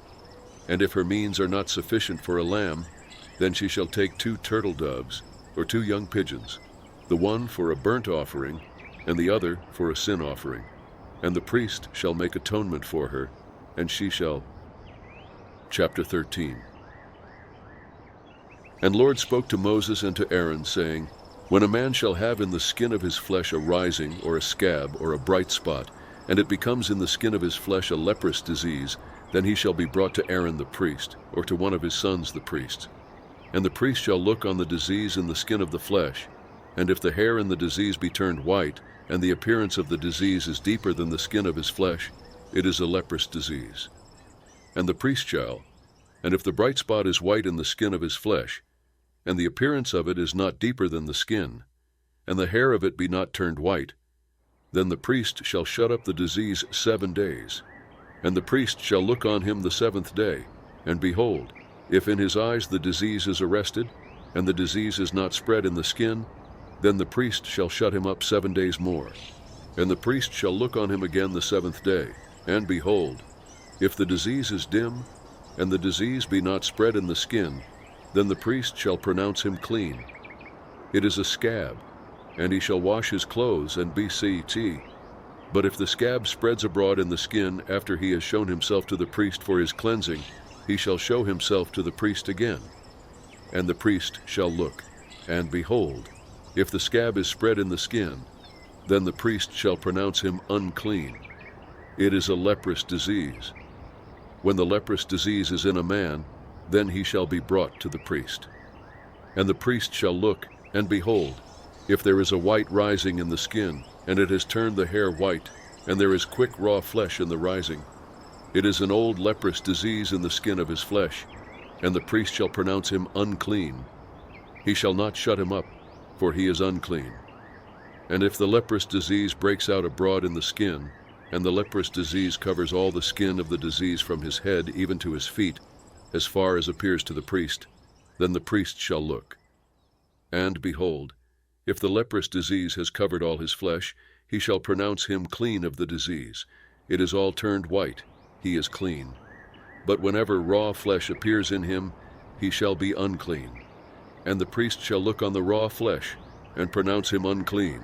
And if her means are not sufficient for a lamb, then she shall take 2 turtle doves, or 2 young pigeons, the one for a burnt offering, and the other for a sin offering. And the priest shall make atonement for her, and she shall. Chapter 13. And Lord spoke to Moses and to Aaron, saying, When a man shall have in the skin of his flesh a rising, or a scab, or a bright spot, and it becomes in the skin of his flesh a leprous disease, then he shall be brought to Aaron the priest, or to one of his sons the priests. And the priest shall look on the disease in the skin of the flesh, and if the hair in the disease be turned white, and the appearance of the disease is deeper than the skin of his flesh, it is a leprous disease. And the priest shall, and if the bright spot is white in the skin of his flesh, and the appearance of it is not deeper than the skin, and the hair of it be not turned white, then the priest shall shut up the disease 7 days. And the priest shall look on him the 7th day, and behold, if in his eyes the disease is arrested, and the disease is not spread in the skin, then the priest shall shut him up 7 days more. And the priest shall look on him again the 7th day, and behold, if the disease is dim, and the disease be not spread in the skin, then the priest shall pronounce him clean. It is a scab, and he shall wash his clothes and be clean. But if the scab spreads abroad in the skin after he has shown himself to the priest for his cleansing, he shall show himself to the priest again. And the priest shall look, and behold, if the scab is spread in the skin, then the priest shall pronounce him unclean. It is a leprous disease. When the leprous disease is in a man, then he shall be brought to the priest. And the priest shall look, and behold, if there is a white rising in the skin, and it has turned the hair white, and there is quick raw flesh in the rising, it is an old leprous disease in the skin of his flesh, and the priest shall pronounce him unclean. He shall not shut him up, for he is unclean. And if the leprous disease breaks out abroad in the skin, and the leprous disease covers all the skin of the disease from his head even to his feet, as far as appears to the priest, then the priest shall look. And behold, if the leprous disease has covered all his flesh, he shall pronounce him clean of the disease. It is all turned white, he is clean. But whenever raw flesh appears in him, he shall be unclean. And the priest shall look on the raw flesh, and pronounce him unclean.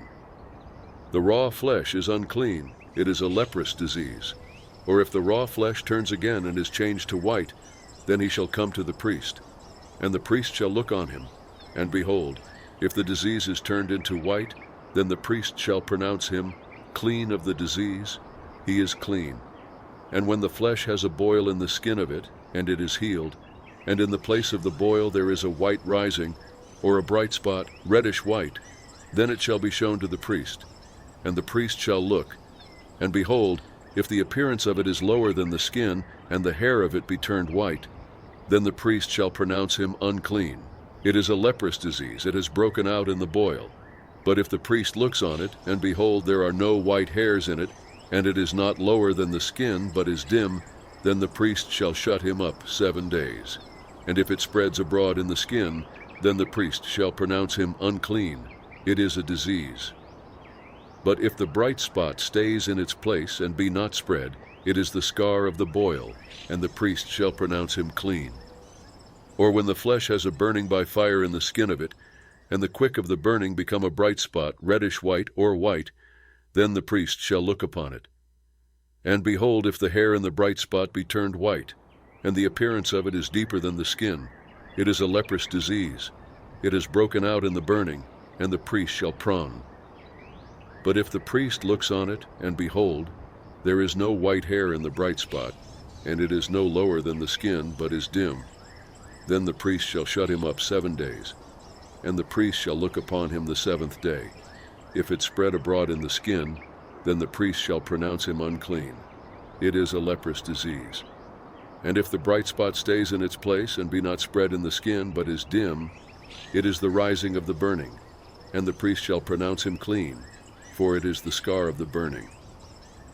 The raw flesh is unclean, it is a leprous disease. Or if the raw flesh turns again and is changed to white, then he shall come to the priest. And the priest shall look on him, and behold, if the disease is turned into white, then the priest shall pronounce him clean of the disease. He is clean. And when the flesh has a boil in the skin of it, and it is healed, and in the place of the boil there is a white rising, or a bright spot, reddish white, then it shall be shown to the priest. And the priest shall look, and behold, if the appearance of it is lower than the skin, and the hair of it be turned white, then the priest shall pronounce him unclean. It is a leprous disease, it has broken out in the boil. But if the priest looks on it, and behold, there are no white hairs in it, and it is not lower than the skin, but is dim, then the priest shall shut him up 7 days. And if it spreads abroad in the skin, then the priest shall pronounce him unclean. It is a disease. But if the bright spot stays in its place and be not spread, it is the scar of the boil, and the priest shall pronounce him clean. Or when the flesh has a burning by fire in the skin of it, and the quick of the burning become a bright spot, reddish white or white, then the priest shall look upon it. And behold, if the hair in the bright spot be turned white, and the appearance of it is deeper than the skin, it is a leprous disease. It has broken out in the burning, and the priest shall prune. But if the priest looks on it, and behold, there is no white hair in the bright spot, and it is no lower than the skin, but is dim, then the priest shall shut him up 7 days, and the priest shall look upon him the 7th day. If it spread abroad in the skin, then the priest shall pronounce him unclean. It is a leprous disease. And if the bright spot stays in its place and be not spread in the skin, but is dim, it is the rising of the burning, and the priest shall pronounce him clean, for it is the scar of the burning.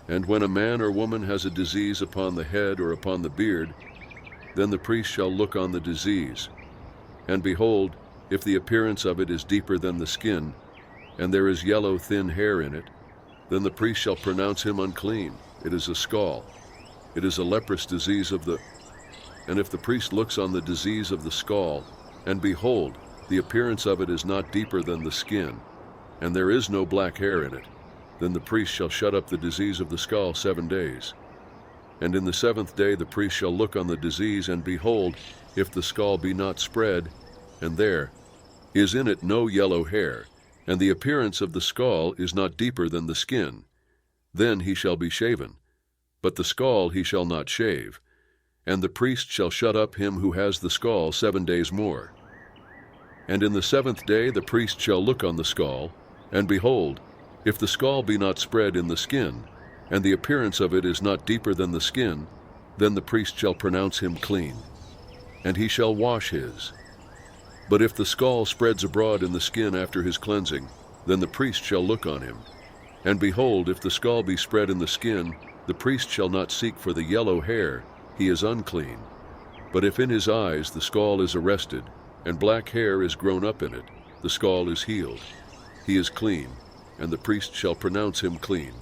And when a man or woman has a disease upon the head or upon the beard, then the priest shall look on the disease. And behold, if the appearance of it is deeper than the skin, and there is yellow thin hair in it, then the priest shall pronounce him unclean. It is a scall. It is a leprous disease of the... And if the priest looks on the disease of the scall, and behold, the appearance of it is not deeper than the skin, and there is no black hair in it, then the priest shall shut up the disease of the scall 7 days. And in the 7th day the priest shall look on the disease, and behold, if the scall be not spread, and there is in it no yellow hair, and the appearance of the scall is not deeper than the skin, then he shall be shaven. But the scall he shall not shave, and the priest shall shut up him who has the scall 7 days more. And in the 7th day the priest shall look on the scall, and behold, if the scall be not spread in the skin, and the appearance of it is not deeper than the skin, then the priest shall pronounce him clean, and he shall wash his. But if the scall spreads abroad in the skin after his cleansing, then the priest shall look on him. And behold, if the scall be spread in the skin, the priest shall not seek for the yellow hair, he is unclean. But if in his eyes the scall is arrested, and black hair is grown up in it, the scall is healed. He is clean, and the priest shall pronounce him clean.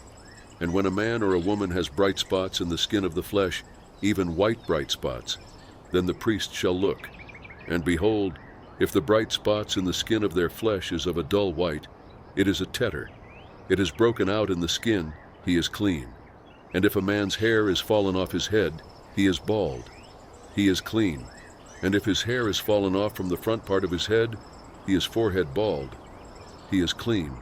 And when a man or a woman has bright spots in the skin of the flesh, even white bright spots, then the priest shall look. And behold, if the bright spots in the skin of their flesh is of a dull white, it is a tetter. It is broken out in the skin, he is clean. And if a man's hair is fallen off his head, he is bald. He is clean. And if his hair is fallen off from the front part of his head, he is forehead bald. He is clean.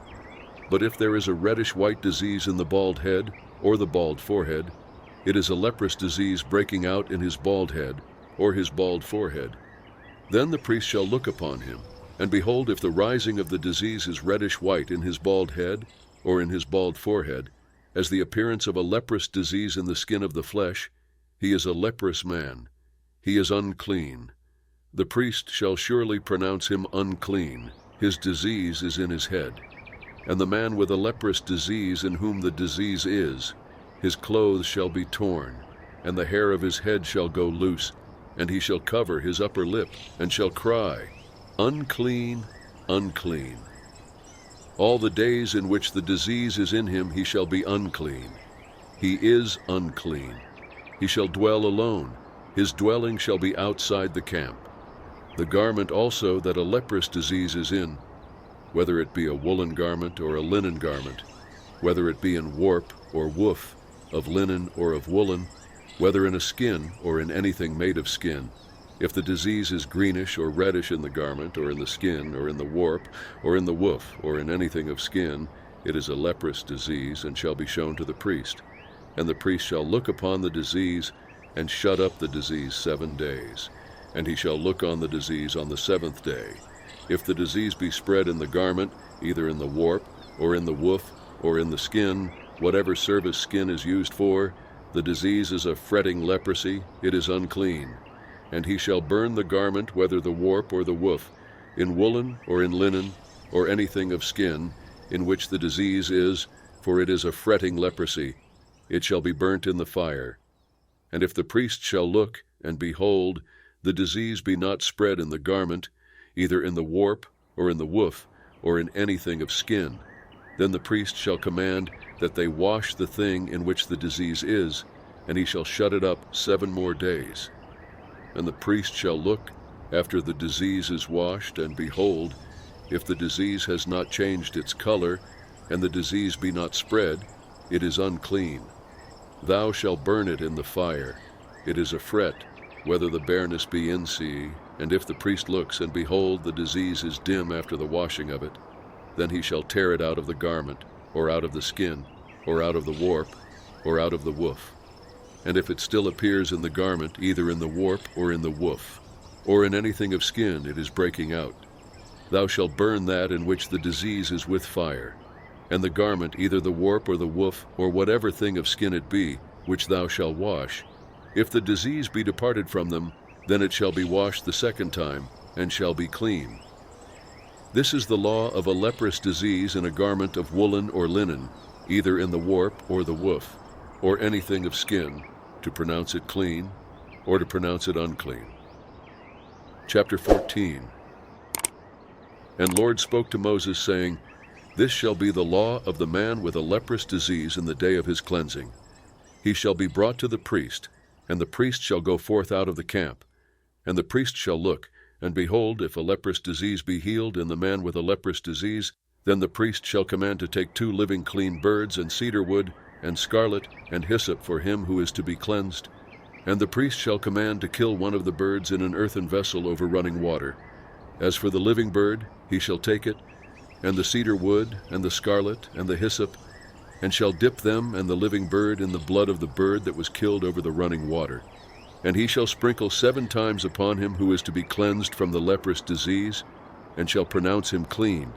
But if there is a reddish-white disease in the bald head or the bald forehead, it is a leprous disease breaking out in his bald head or his bald forehead. Then the priest shall look upon him, and behold, if the rising of the disease is reddish-white in his bald head or in his bald forehead, as the appearance of a leprous disease in the skin of the flesh, he is a leprous man. He is unclean. The priest shall surely pronounce him unclean. His disease is in his head. And the man with a leprous disease in whom the disease is, his clothes shall be torn, and the hair of his head shall go loose, and he shall cover his upper lip, and shall cry, Unclean, unclean. All the days in which the disease is in him he shall be unclean. He is unclean. He shall dwell alone. His dwelling shall be outside the camp. The garment also that a leprous disease is in, whether it be a woolen garment or a linen garment, whether it be in warp or woof, of linen or of woolen, whether in a skin or in anything made of skin, if the disease is greenish or reddish in the garment or in the skin or in the warp or in the woof or in anything of skin, it is a leprous disease and shall be shown to the priest. And the priest shall look upon the disease and shut up the disease 7 days. And he shall look on the disease on the 7th day. If the disease be spread in the garment, either in the warp or in the woof or in the skin, whatever service skin is used for, the disease is a fretting leprosy, it is unclean. And he shall burn the garment, whether the warp or the woof, in woolen or in linen, or anything of skin, in which the disease is, for it is a fretting leprosy. It shall be burnt in the fire. And if the priest shall look, and behold, the disease be not spread in the garment, either in the warp or in the woof, or in anything of skin, then the priest shall command that they wash the thing in which the disease is, and he shall shut it up 7 more days. And the priest shall look after the disease is washed, and behold, if the disease has not changed its color, and the disease be not spread, it is unclean. Thou shalt burn it in the fire. It is a fret, whether the bareness be in sea, and if the priest looks, and behold, the disease is dim after the washing of it, then he shall tear it out of the garment, or out of the skin, or out of the warp, or out of the woof. And if it still appears in the garment, either in the warp or in the woof, or in anything of skin, it is breaking out. Thou shalt burn that in which the disease is with fire. And the garment, either the warp or the woof, or whatever thing of skin it be, which thou shalt wash, if the disease be departed from them, then it shall be washed the 2nd time, and shall be clean. This is the law of a leprous disease in a garment of woolen or linen, either in the warp or the woof. or anything of skin, to pronounce it clean, or to pronounce it unclean. Chapter 14. And Lord spoke to Moses, saying, This shall be the law of the man with a leprous disease in the day of his cleansing. He shall be brought to the priest, and the priest shall go forth out of the camp. And the priest shall look, and behold, if a leprous disease be healed in the man with a leprous disease, then the priest shall command to take 2 living clean birds, and cedar wood, and scarlet, and hyssop for him who is to be cleansed. And the priest shall command to kill one of the birds in an earthen vessel over running water. As for the living bird, he shall take it, and the cedar wood, and the scarlet, and the hyssop, and shall dip them and the living bird in the blood of the bird that was killed over the running water. And he shall sprinkle 7 times upon him who is to be cleansed from the leprous disease, and shall pronounce him clean,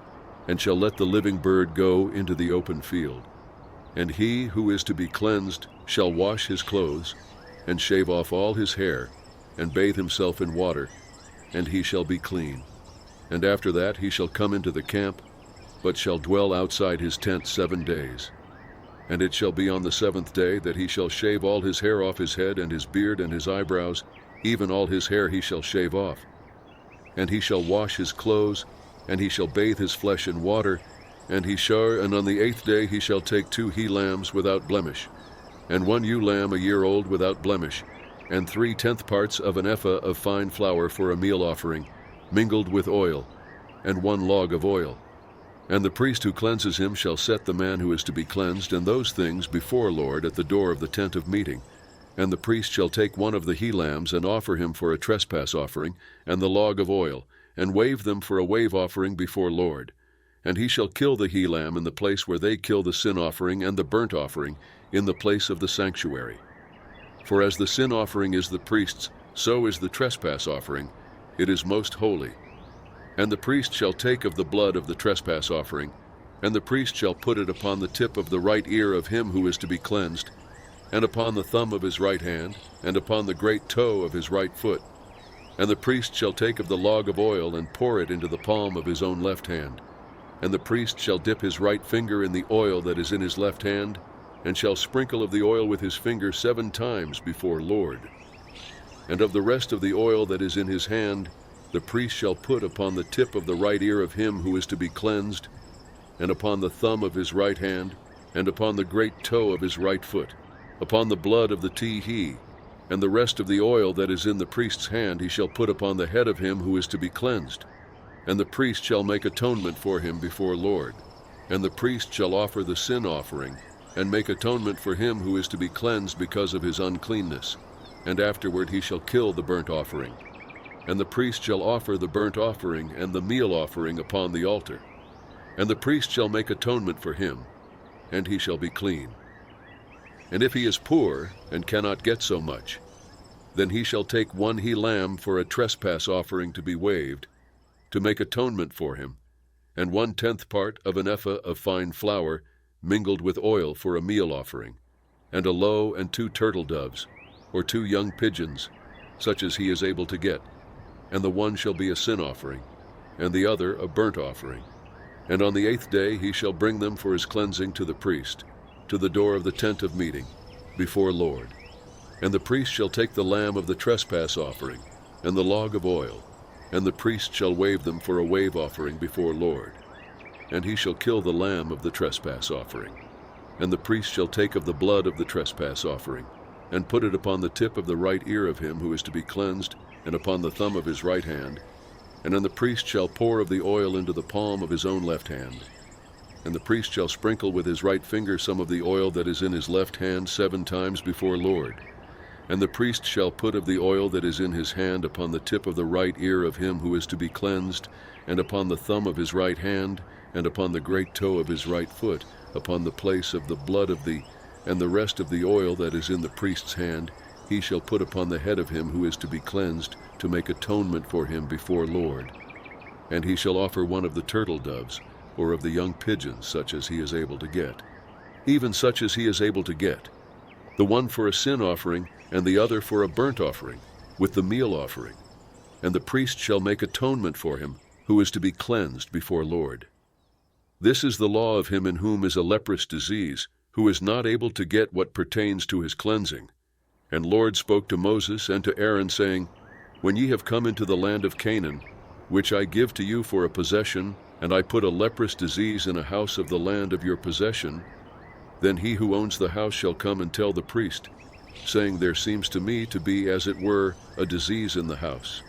and shall let the living bird go into the open field. And he who is to be cleansed shall wash his clothes, and shave off all his hair, and bathe himself in water, and he shall be clean. And after that he shall come into the camp, but shall dwell outside his tent 7 days. And it shall be on the 7th day that he shall shave all his hair off his head, and his beard, and his eyebrows, even all his hair he shall shave off. And he shall wash his clothes, and he shall bathe his flesh in water, and on the 8th day he shall take 2 he-lambs without blemish, and 1 ewe lamb a year old without blemish, and 3/10 parts of an ephah of fine flour for a meal offering, mingled with oil, and 1 log of oil. And the priest who cleanses him shall set the man who is to be cleansed and those things before Lord at the door of the tent of meeting. And the priest shall take 1 of the he-lambs and offer him for a trespass offering, and the log of oil, and wave them for a wave offering before Lord. And he shall kill the he-lamb in the place where they kill the sin offering and the burnt offering, in the place of the sanctuary. For as the sin offering is the priest's, so is the trespass offering. It is most holy. And the priest shall take of the blood of the trespass offering, and the priest shall put it upon the tip of the right ear of him who is to be cleansed, and upon the thumb of his right hand, and upon the great toe of his right foot. And the priest shall take of the log of oil, and pour it into the palm of his own left hand. And the priest shall dip his right finger in the oil that is in his left hand, and shall sprinkle of the oil with his finger 7 times before Lord. And of the rest of the oil that is in his hand, the priest shall put upon the tip of the right ear of him who is to be cleansed, and upon the thumb of his right hand, and upon the great toe of his right foot, upon the blood of the tee-hee. And the rest of the oil that is in the priest's hand he shall put upon the head of him who is to be cleansed. And the priest shall make atonement for him before Lord. And the priest shall offer the sin offering, and make atonement for him who is to be cleansed because of his uncleanness. And afterward he shall kill the burnt offering. And the priest shall offer the burnt offering and the meal offering upon the altar. And the priest shall make atonement for him, and he shall be clean. And if he is poor, and cannot get so much, then he shall take 1 he-lamb for a trespass offering to be waved, to make atonement for him, and 1/10 part of an ephah of fine flour, mingled with oil for a meal offering, and a low and 2 turtle doves, or 2 young pigeons, such as he is able to get. And the one shall be a sin offering, and the other a burnt offering. And on the 8th day he shall bring them for his cleansing to the priest, to the door of the tent of meeting, before Lord. And the priest shall take the lamb of the trespass offering, and the log of oil, and the priest shall wave them for a wave offering before Lord. And he shall kill the lamb of the trespass offering. And the priest shall take of the blood of the trespass offering, and put it upon the tip of the right ear of him who is to be cleansed, and upon the thumb of his right hand. And then the priest shall pour of the oil into the palm of his own left hand. And the priest shall sprinkle with his right finger some of the oil that is in his left hand 7 times before Lord. And the priest shall put of the oil that is in his hand upon the tip of the right ear of him who is to be cleansed, and upon the thumb of his right hand, and upon the great toe of his right foot, upon the place of the blood of and the rest of the oil that is in the priest's hand, he shall put upon the head of him who is to be cleansed, to make atonement for him before Lord. And he shall offer 1 of the turtle doves, or of the young pigeons, such as he is able to get, even such as he is able to get, the one for a sin offering, and the other for a burnt offering, with the meal offering. And the priest shall make atonement for him, who is to be cleansed before Lord. This is the law of him in whom is a leprous disease, who is not able to get what pertains to his cleansing. And Lord spoke to Moses and to Aaron, saying, When ye have come into the land of Canaan, which I give to you for a possession, and I put a leprous disease in a house of the land of your possession, then he who owns the house shall come and tell the priest, saying, There seems to me to be, as it were, a disease in the house.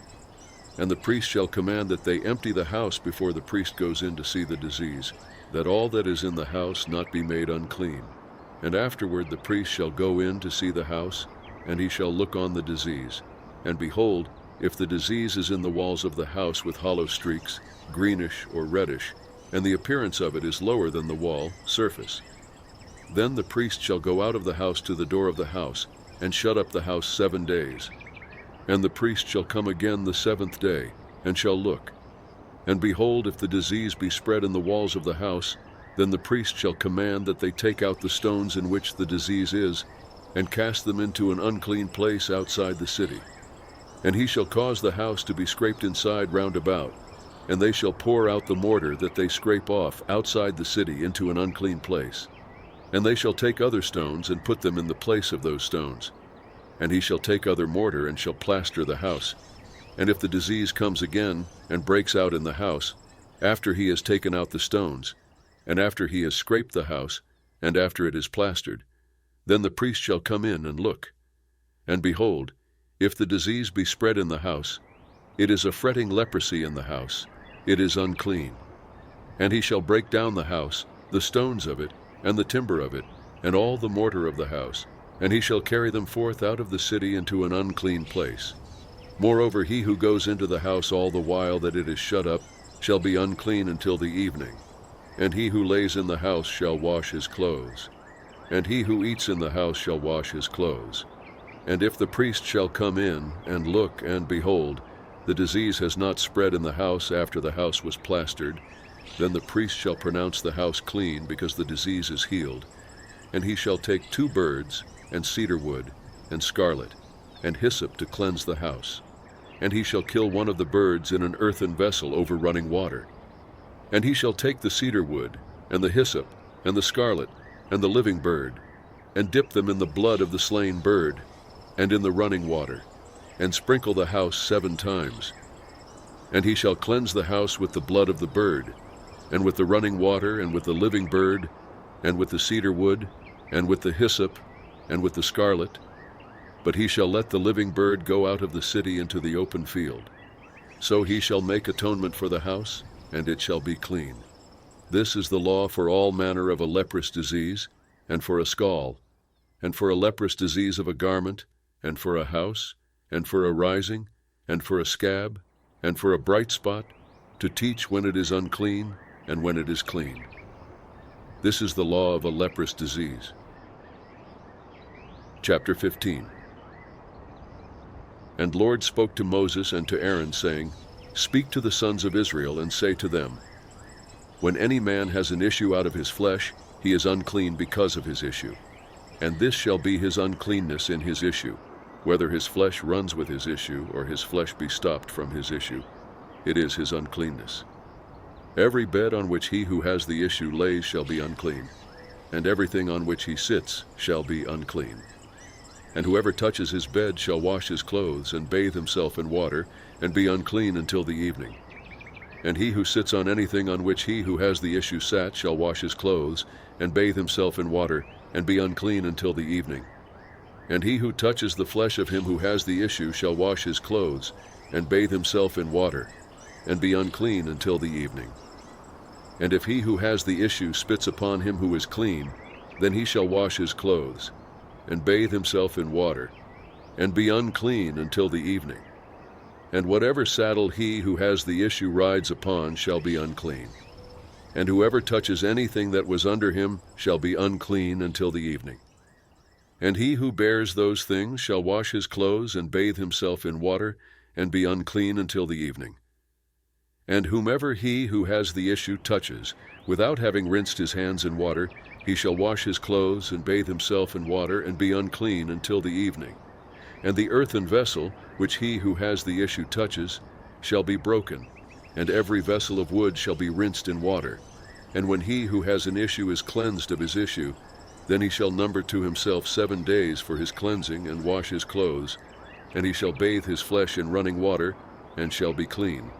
And the priest shall command that they empty the house before the priest goes in to see the disease, that all that is in the house not be made unclean. And afterward the priest shall go in to see the house, and he shall look on the disease. And behold, if the disease is in the walls of the house with hollow streaks, greenish or reddish, and the appearance of it is lower than the wall surface, then the priest shall go out of the house to the door of the house, and shut up the house 7 days. And the priest shall come again the 7th day, and shall look. And behold, if the disease be spread in the walls of the house, then the priest shall command that they take out the stones in which the disease is, and cast them into an unclean place outside the city. And he shall cause the house to be scraped inside round about, and they shall pour out the mortar that they scrape off outside the city into an unclean place. And they shall take other stones and put them in the place of those stones. And he shall take other mortar and shall plaster the house. And if the disease comes again and breaks out in the house, after he has taken out the stones, and after he has scraped the house, and after it is plastered, then the priest shall come in and look. And behold, if the disease be spread in the house, it is a fretting leprosy in the house, it is unclean. And he shall break down the house, the stones of it, and the timber of it, and all the mortar of the house, and he shall carry them forth out of the city into an unclean place. Moreover, he who goes into the house all the while that it is shut up shall be unclean until the evening. And he who lays in the house shall wash his clothes. And he who eats in the house shall wash his clothes. And if the priest shall come in and look, and behold, the disease has not spread in the house after the house was plastered, then the priest shall pronounce the house clean, because the disease is healed. And he shall take 2 birds, and cedar wood, and scarlet, and hyssop to cleanse the house. And he shall kill one of the birds in an earthen vessel over running water. And he shall take the cedar wood, and the hyssop, and the scarlet, and the living bird, and dip them in the blood of the slain bird, and in the running water, and sprinkle the house 7 times. And he shall cleanse the house with the blood of the bird, and with the running water, and with the living bird, and with the cedar wood, and with the hyssop, and with the scarlet. But he shall let the living bird go out of the city into the open field. So he shall make atonement for the house, and it shall be clean. This is the law for all manner of a leprous disease, and for a scall, and for a leprous disease of a garment, and for a house, and for a rising, and for a scab, and for a bright spot, to teach when it is unclean, and when it is clean. This is the law of a leprous disease. Chapter 15. And Lord spoke to Moses and to Aaron, saying, Speak to the sons of Israel, and say to them, When any man has an issue out of his flesh, he is unclean because of his issue. And this shall be his uncleanness in his issue, whether his flesh runs with his issue, or his flesh be stopped from his issue. It is his uncleanness. Every bed on which he who has the issue lays shall be unclean, and everything on which he sits shall be unclean. And whoever touches his bed shall wash his clothes, and bathe himself in water, and be unclean until the evening. And he who sits on anything on which he who has the issue sat shall wash his clothes, and bathe himself in water, and be unclean until the evening. And he who touches the flesh of him who has the issue shall wash his clothes, and bathe himself in water, and be unclean until the evening. And if he who has the issue spits upon him who is clean, then he shall wash his clothes, and bathe himself in water, and be unclean until the evening. And whatever saddle he who has the issue rides upon shall be unclean. And whoever touches anything that was under him shall be unclean until the evening. And he who bears those things shall wash his clothes, and bathe himself in water, and be unclean until the evening. And whomever he who has the issue touches, without having rinsed his hands in water, he shall wash his clothes, and bathe himself in water, and be unclean until the evening. And the earthen vessel, which he who has the issue touches, shall be broken, and every vessel of wood shall be rinsed in water. And when he who has an issue is cleansed of his issue, Then he shall number to himself 7 days for his cleansing, and wash his clothes, and he shall bathe his flesh in running water, and shall be clean.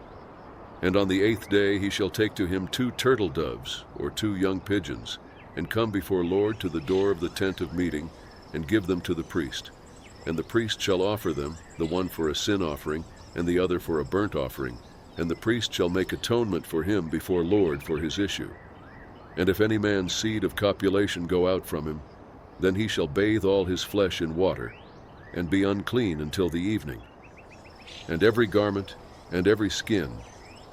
And on the 8th day he shall take to him 2 turtle doves, or 2 young pigeons, and come before Lord to the door of the tent of meeting, and give them to the priest. And the priest shall offer them, the one for a sin offering, and the other for a burnt offering, and the priest shall make atonement for him before Lord for his issue. And if any man's seed of copulation go out from him, then he shall bathe all his flesh in water, and be unclean until the evening. And every garment and every skin,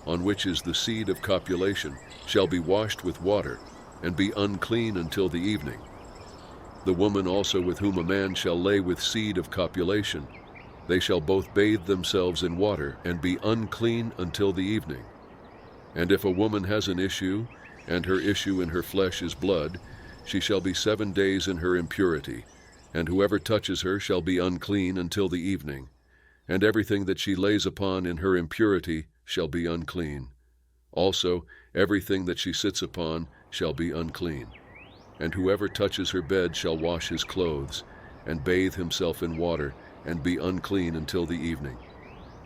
on which is the seed of copulation, shall be washed with water, and be unclean until the evening. The woman also with whom a man shall lay with seed of copulation, they shall both bathe themselves in water, and be unclean until the evening. And if a woman has an issue, and her issue in her flesh is blood, she shall be 7 days in her impurity, and whoever touches her shall be unclean until the evening. And everything that she lays upon in her impurity shall be unclean. Also, everything that she sits upon shall be unclean. And whoever touches her bed shall wash his clothes, and bathe himself in water, and be unclean until the evening.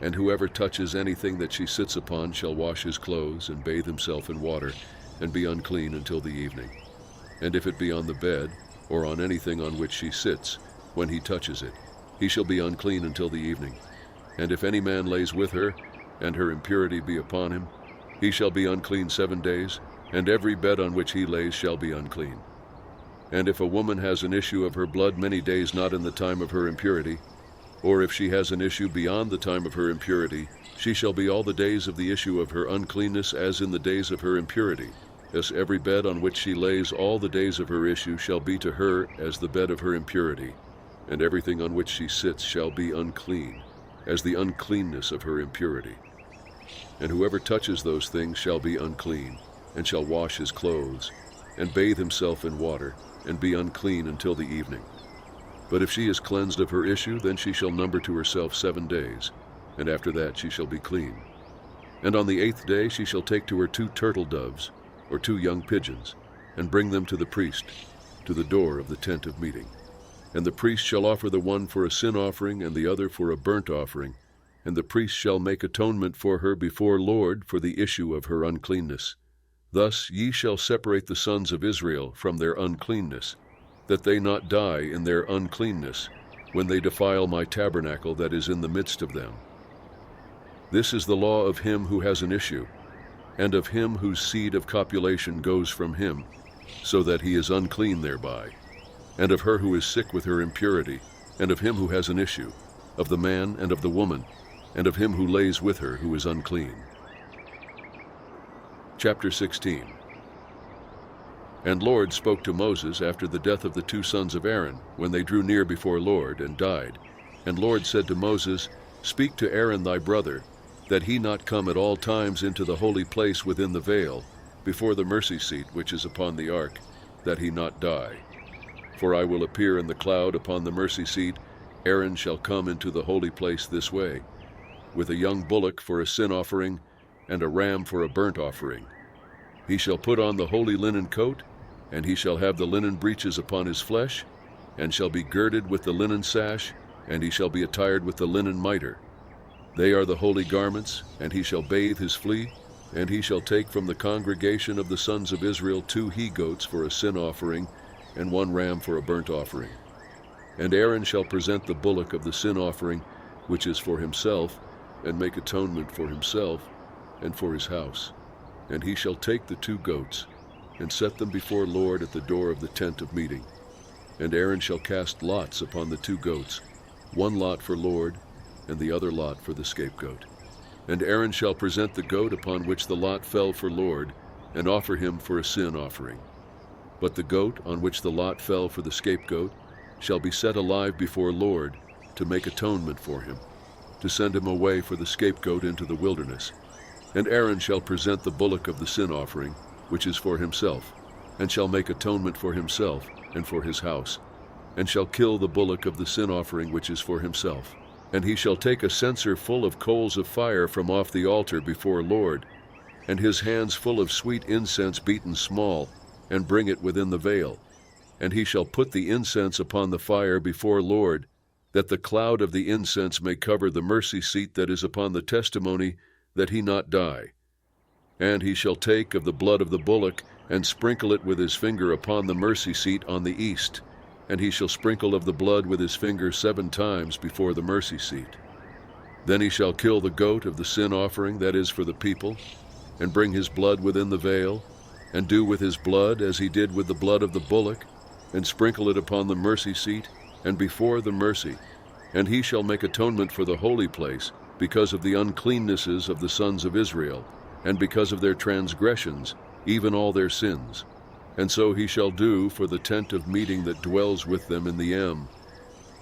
And whoever touches anything that she sits upon shall wash his clothes, and bathe himself in water, and be unclean until the evening. And if it be on the bed, or on anything on which she sits, when he touches it, he shall be unclean until the evening. And if any man lays with her, and her impurity be upon him, he shall be unclean 7 days, and every bed on which he lays shall be unclean. And if a woman has an issue of her blood many days not in the time of her impurity, or if she has an issue beyond the time of her impurity, she shall be all the days of the issue of her uncleanness as in the days of her impurity. As every bed on which she lays all the days of her issue shall be to her as the bed of her impurity, and everything on which she sits shall be unclean, as the uncleanness of her impurity. And whoever touches those things shall be unclean, and shall wash his clothes, and bathe himself in water, and be unclean until the evening. But if she is cleansed of her issue, then she shall number to herself 7 days, and after that she shall be clean. And on the 8th day she shall take to her 2 turtle doves, or 2 young pigeons, and bring them to the priest, to the door of the tent of meeting. And the priest shall offer the one for a sin offering, and the other for a burnt offering, and the priest shall make atonement for her before Lord for the issue of her uncleanness. Thus ye shall separate the sons of Israel from their uncleanness, that they not die in their uncleanness, when they defile my tabernacle that is in the midst of them. This is the law of him who has an issue, and of him whose seed of copulation goes from him, so that he is unclean thereby, and of her who is sick with her impurity, and of him who has an issue, of the man and of the woman, and of him who lays with her who is unclean. Chapter 16. And Lord spoke to Moses after the death of the 2 sons of Aaron, when they drew near before Lord and died. And Lord said to Moses, Speak to Aaron thy brother, that he not come at all times into the holy place within the veil, before the mercy seat which is upon the ark, that he not die. For I will appear in the cloud upon the mercy seat. Aaron shall come into the holy place this way, with a young bullock for a sin offering, and a ram for a burnt offering. He shall put on the holy linen coat, and he shall have the linen breeches upon his flesh, and shall be girded with the linen sash, and he shall be attired with the linen mitre. They are the holy garments, and he shall bathe his flea, and he shall take from the congregation of the sons of Israel 2 he-goats for a sin offering, and 1 ram for a burnt offering. And Aaron shall present the bullock of the sin offering, which is for himself, and make atonement for himself, and for his house. And he shall take the 2 goats, and set them before Lord at the door of the tent of meeting. And Aaron shall cast lots upon the 2 goats, 1 lot for Lord, and the other lot for the scapegoat. And Aaron shall present the goat upon which the lot fell for Lord, and offer him for a sin offering. But the goat on which the lot fell for the scapegoat shall be set alive before Lord, to make atonement for him, to send him away for the scapegoat into the wilderness. And Aaron shall present the bullock of the sin offering, which is for himself, and shall make atonement for himself and for his house, and shall kill the bullock of the sin offering which is for himself. And he shall take a censer full of coals of fire from off the altar before Lord, and his hands full of sweet incense beaten small, and bring it within the veil. And he shall put the incense upon the fire before Lord, that the cloud of the incense may cover the mercy seat that is upon the testimony, that he not die. And he shall take of the blood of the bullock, and sprinkle it with his finger upon the mercy seat on the east. And he shall sprinkle of the blood with his finger 7 times before the mercy seat. Then he shall kill the goat of the sin offering that is for the people, and bring his blood within the veil, and do with his blood as he did with the blood of the bullock, and sprinkle it upon the mercy seat, and before the mercy. And he shall make atonement for the holy place, because of the uncleannesses of the sons of Israel, and because of their transgressions, even all their sins. And so he shall do for the tent of meeting that dwells with them in the Em.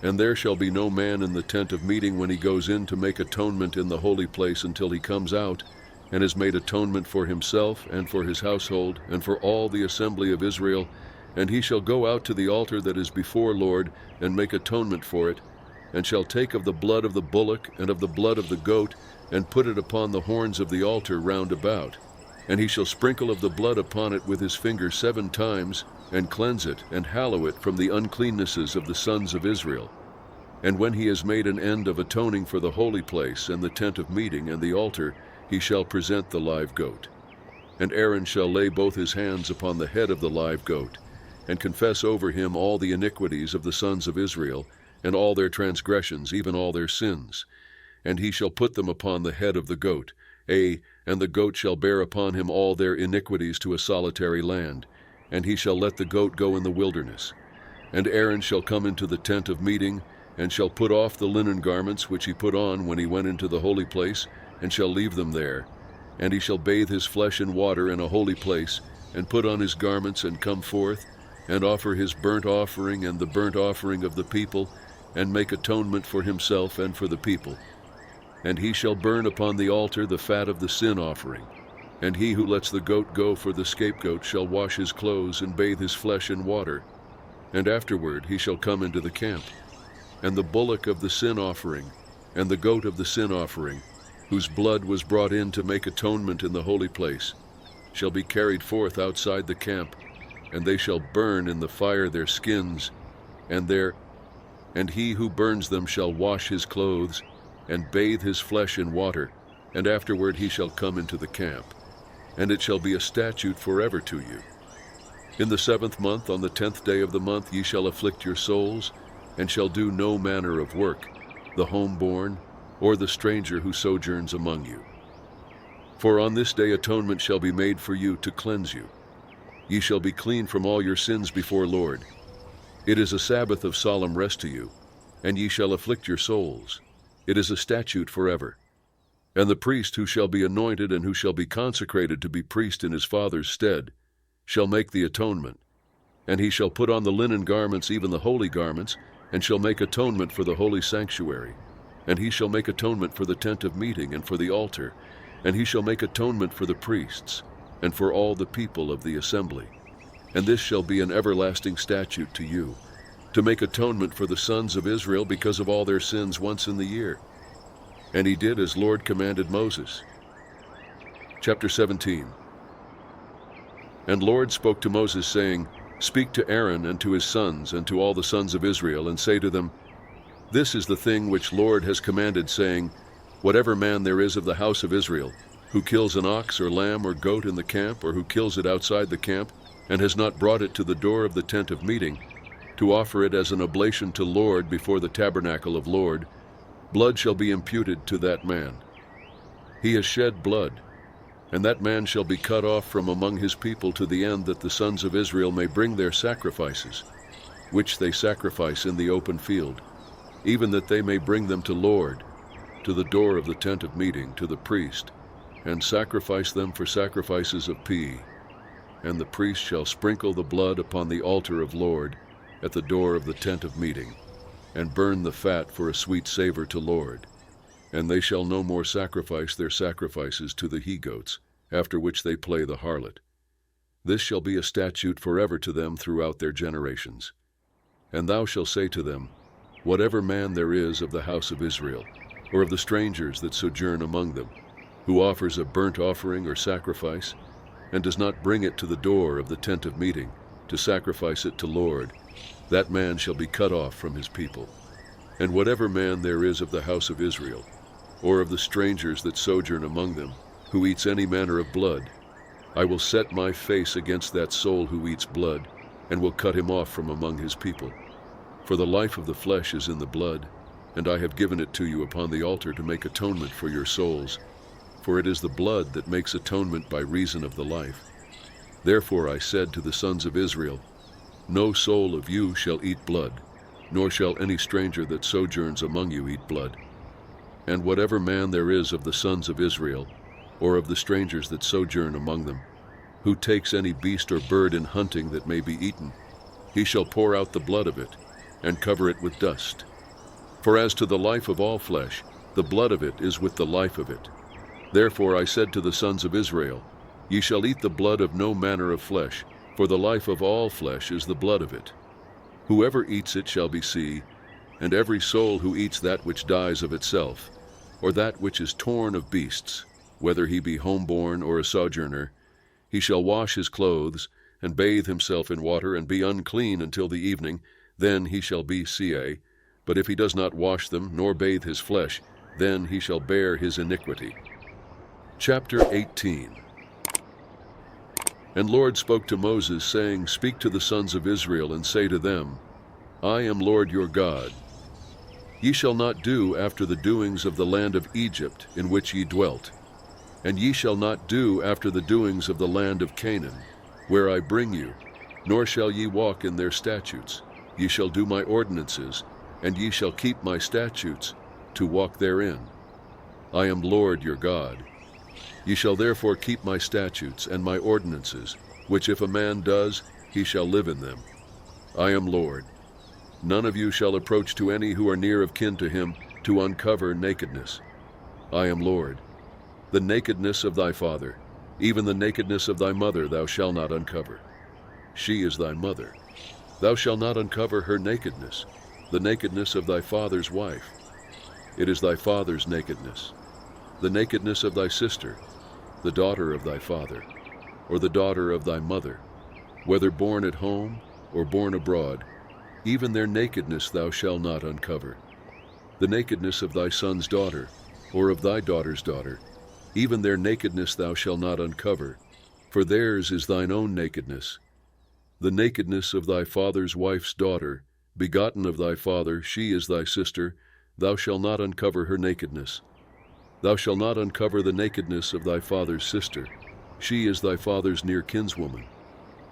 And there shall be no man in the tent of meeting when he goes in to make atonement in the holy place until he comes out, and has made atonement for himself, and for his household, and for all the assembly of Israel. And he shall go out to the altar that is before Lord, and make atonement for it, and shall take of the blood of the bullock, and of the blood of the goat, and put it upon the horns of the altar round about. And he shall sprinkle of the blood upon it with his finger 7 times, and cleanse it, and hallow it from the uncleannesses of the sons of Israel. And when he has made an end of atoning for the holy place, and the tent of meeting, and the altar, he shall present the live goat. And Aaron shall lay both his hands upon the head of the live goat, and confess over him all the iniquities of the sons of Israel, and all their transgressions, even all their sins. And he shall put them upon the head of the goat, and the goat shall bear upon him all their iniquities to a solitary land, and he shall let the goat go in the wilderness. And Aaron shall come into the tent of meeting, and shall put off the linen garments which he put on when he went into the holy place, and shall leave them there. And he shall bathe his flesh in water in a holy place, and put on his garments, and come forth, and offer his burnt offering and the burnt offering of the people, and make atonement for himself and for the people. And he shall burn upon the altar the fat of the sin offering. And he who lets the goat go for the scapegoat shall wash his clothes and bathe his flesh in water. And afterward he shall come into the camp. And the bullock of the sin offering, and the goat of the sin offering, whose blood was brought in to make atonement in the holy place, shall be carried forth outside the camp, and they shall burn in the fire their skins, and he who burns them shall wash his clothes, and bathe his flesh in water, and afterward he shall come into the camp. And it shall be a statute forever to you. In the 7th month, on the 10th day of the month, ye shall afflict your souls, and shall do no manner of work, the homeborn, or the stranger who sojourns among you. For on this day atonement shall be made for you to cleanse you. Ye shall be clean from all your sins before Lord. It is a Sabbath of solemn rest to you, and ye shall afflict your souls. It is a statute forever. And the priest who shall be anointed and who shall be consecrated to be priest in his father's stead shall make the atonement. And he shall put on the linen garments, even the holy garments, and shall make atonement for the holy sanctuary. And he shall make atonement for the tent of meeting and for the altar. And he shall make atonement for the priests, and for all the people of the assembly. And this shall be an everlasting statute to you, to make atonement for the sons of Israel because of all their sins once in the year. And he did as Lord commanded Moses. Chapter 17. And Lord spoke to Moses, saying, Speak to Aaron and to his sons and to all the sons of Israel, and say to them, This is the thing which Lord has commanded, saying, Whatever man there is of the house of Israel, who kills an ox or lamb or goat in the camp, or who kills it outside the camp, and has not brought it to the door of the tent of meeting, to offer it as an oblation to Lord before the tabernacle of Lord, blood shall be imputed to that man. He has shed blood, and that man shall be cut off from among his people to the end that the sons of Israel may bring their sacrifices, which they sacrifice in the open field, even that they may bring them to Lord, to the door of the tent of meeting, to the priest, and sacrifice them for sacrifices of peace. And the priest shall sprinkle the blood upon the altar of Lord at the door of the tent of meeting, and burn the fat for a sweet savor to Lord. And they shall no more sacrifice their sacrifices to the he-goats, after which they play the harlot. This shall be a statute forever to them throughout their generations. And thou shalt say to them, Whatever man there is of the house of Israel, or of the strangers that sojourn among them, who offers a burnt offering or sacrifice, and does not bring it to the door of the tent of meeting, to sacrifice it to Lord, that man shall be cut off from his people. And whatever man there is of the house of Israel, or of the strangers that sojourn among them, who eats any manner of blood, I will set my face against that soul who eats blood, and will cut him off from among his people. For the life of the flesh is in the blood, and I have given it to you upon the altar to make atonement for your souls. For it is the blood that makes atonement by reason of the life. Therefore I said to the sons of Israel, no soul of you shall eat blood, nor shall any stranger that sojourns among you eat blood. And whatever man there is of the sons of Israel, or of the strangers that sojourn among them, who takes any beast or bird in hunting that may be eaten, he shall pour out the blood of it, and cover it with dust. For as to the life of all flesh, the blood of it is with the life of it. Therefore I said to the sons of Israel, ye shall eat the blood of no manner of flesh, for the life of all flesh is the blood of it. Whoever eats it shall be sea, and every soul who eats that which dies of itself, or that which is torn of beasts, whether he be homeborn or a sojourner, he shall wash his clothes, and bathe himself in water, and be unclean until the evening, then he shall be sea. But if he does not wash them, nor bathe his flesh, then he shall bear his iniquity. Chapter 18. And Lord spoke to Moses, saying, speak to the sons of Israel, and say to them, I am Lord your God. Ye shall not do after the doings of the land of Egypt, in which ye dwelt, and ye shall not do after the doings of the land of Canaan, where I bring you, nor shall ye walk in their statutes. Ye shall do my ordinances, and ye shall keep my statutes, to walk therein. I am Lord your God. Ye shall therefore keep my statutes and my ordinances, which if a man does, he shall live in them. I am Lord. None of you shall approach to any who are near of kin to him, to uncover nakedness. I am Lord. The nakedness of thy father, even the nakedness of thy mother, thou shalt not uncover. She is thy mother. Thou shalt not uncover her nakedness, the nakedness of thy father's wife. It is thy father's nakedness. The nakedness of thy sister, the daughter of thy father, or the daughter of thy mother, whether born at home or born abroad, even their nakedness thou shalt not uncover. The nakedness of thy son's daughter, or of thy daughter's daughter, even their nakedness thou shalt not uncover, for theirs is thine own nakedness. The nakedness of thy father's wife's daughter, begotten of thy father, she is thy sister, thou shalt not uncover her nakedness. Thou shalt not uncover the nakedness of thy father's sister, she is thy father's near kinswoman.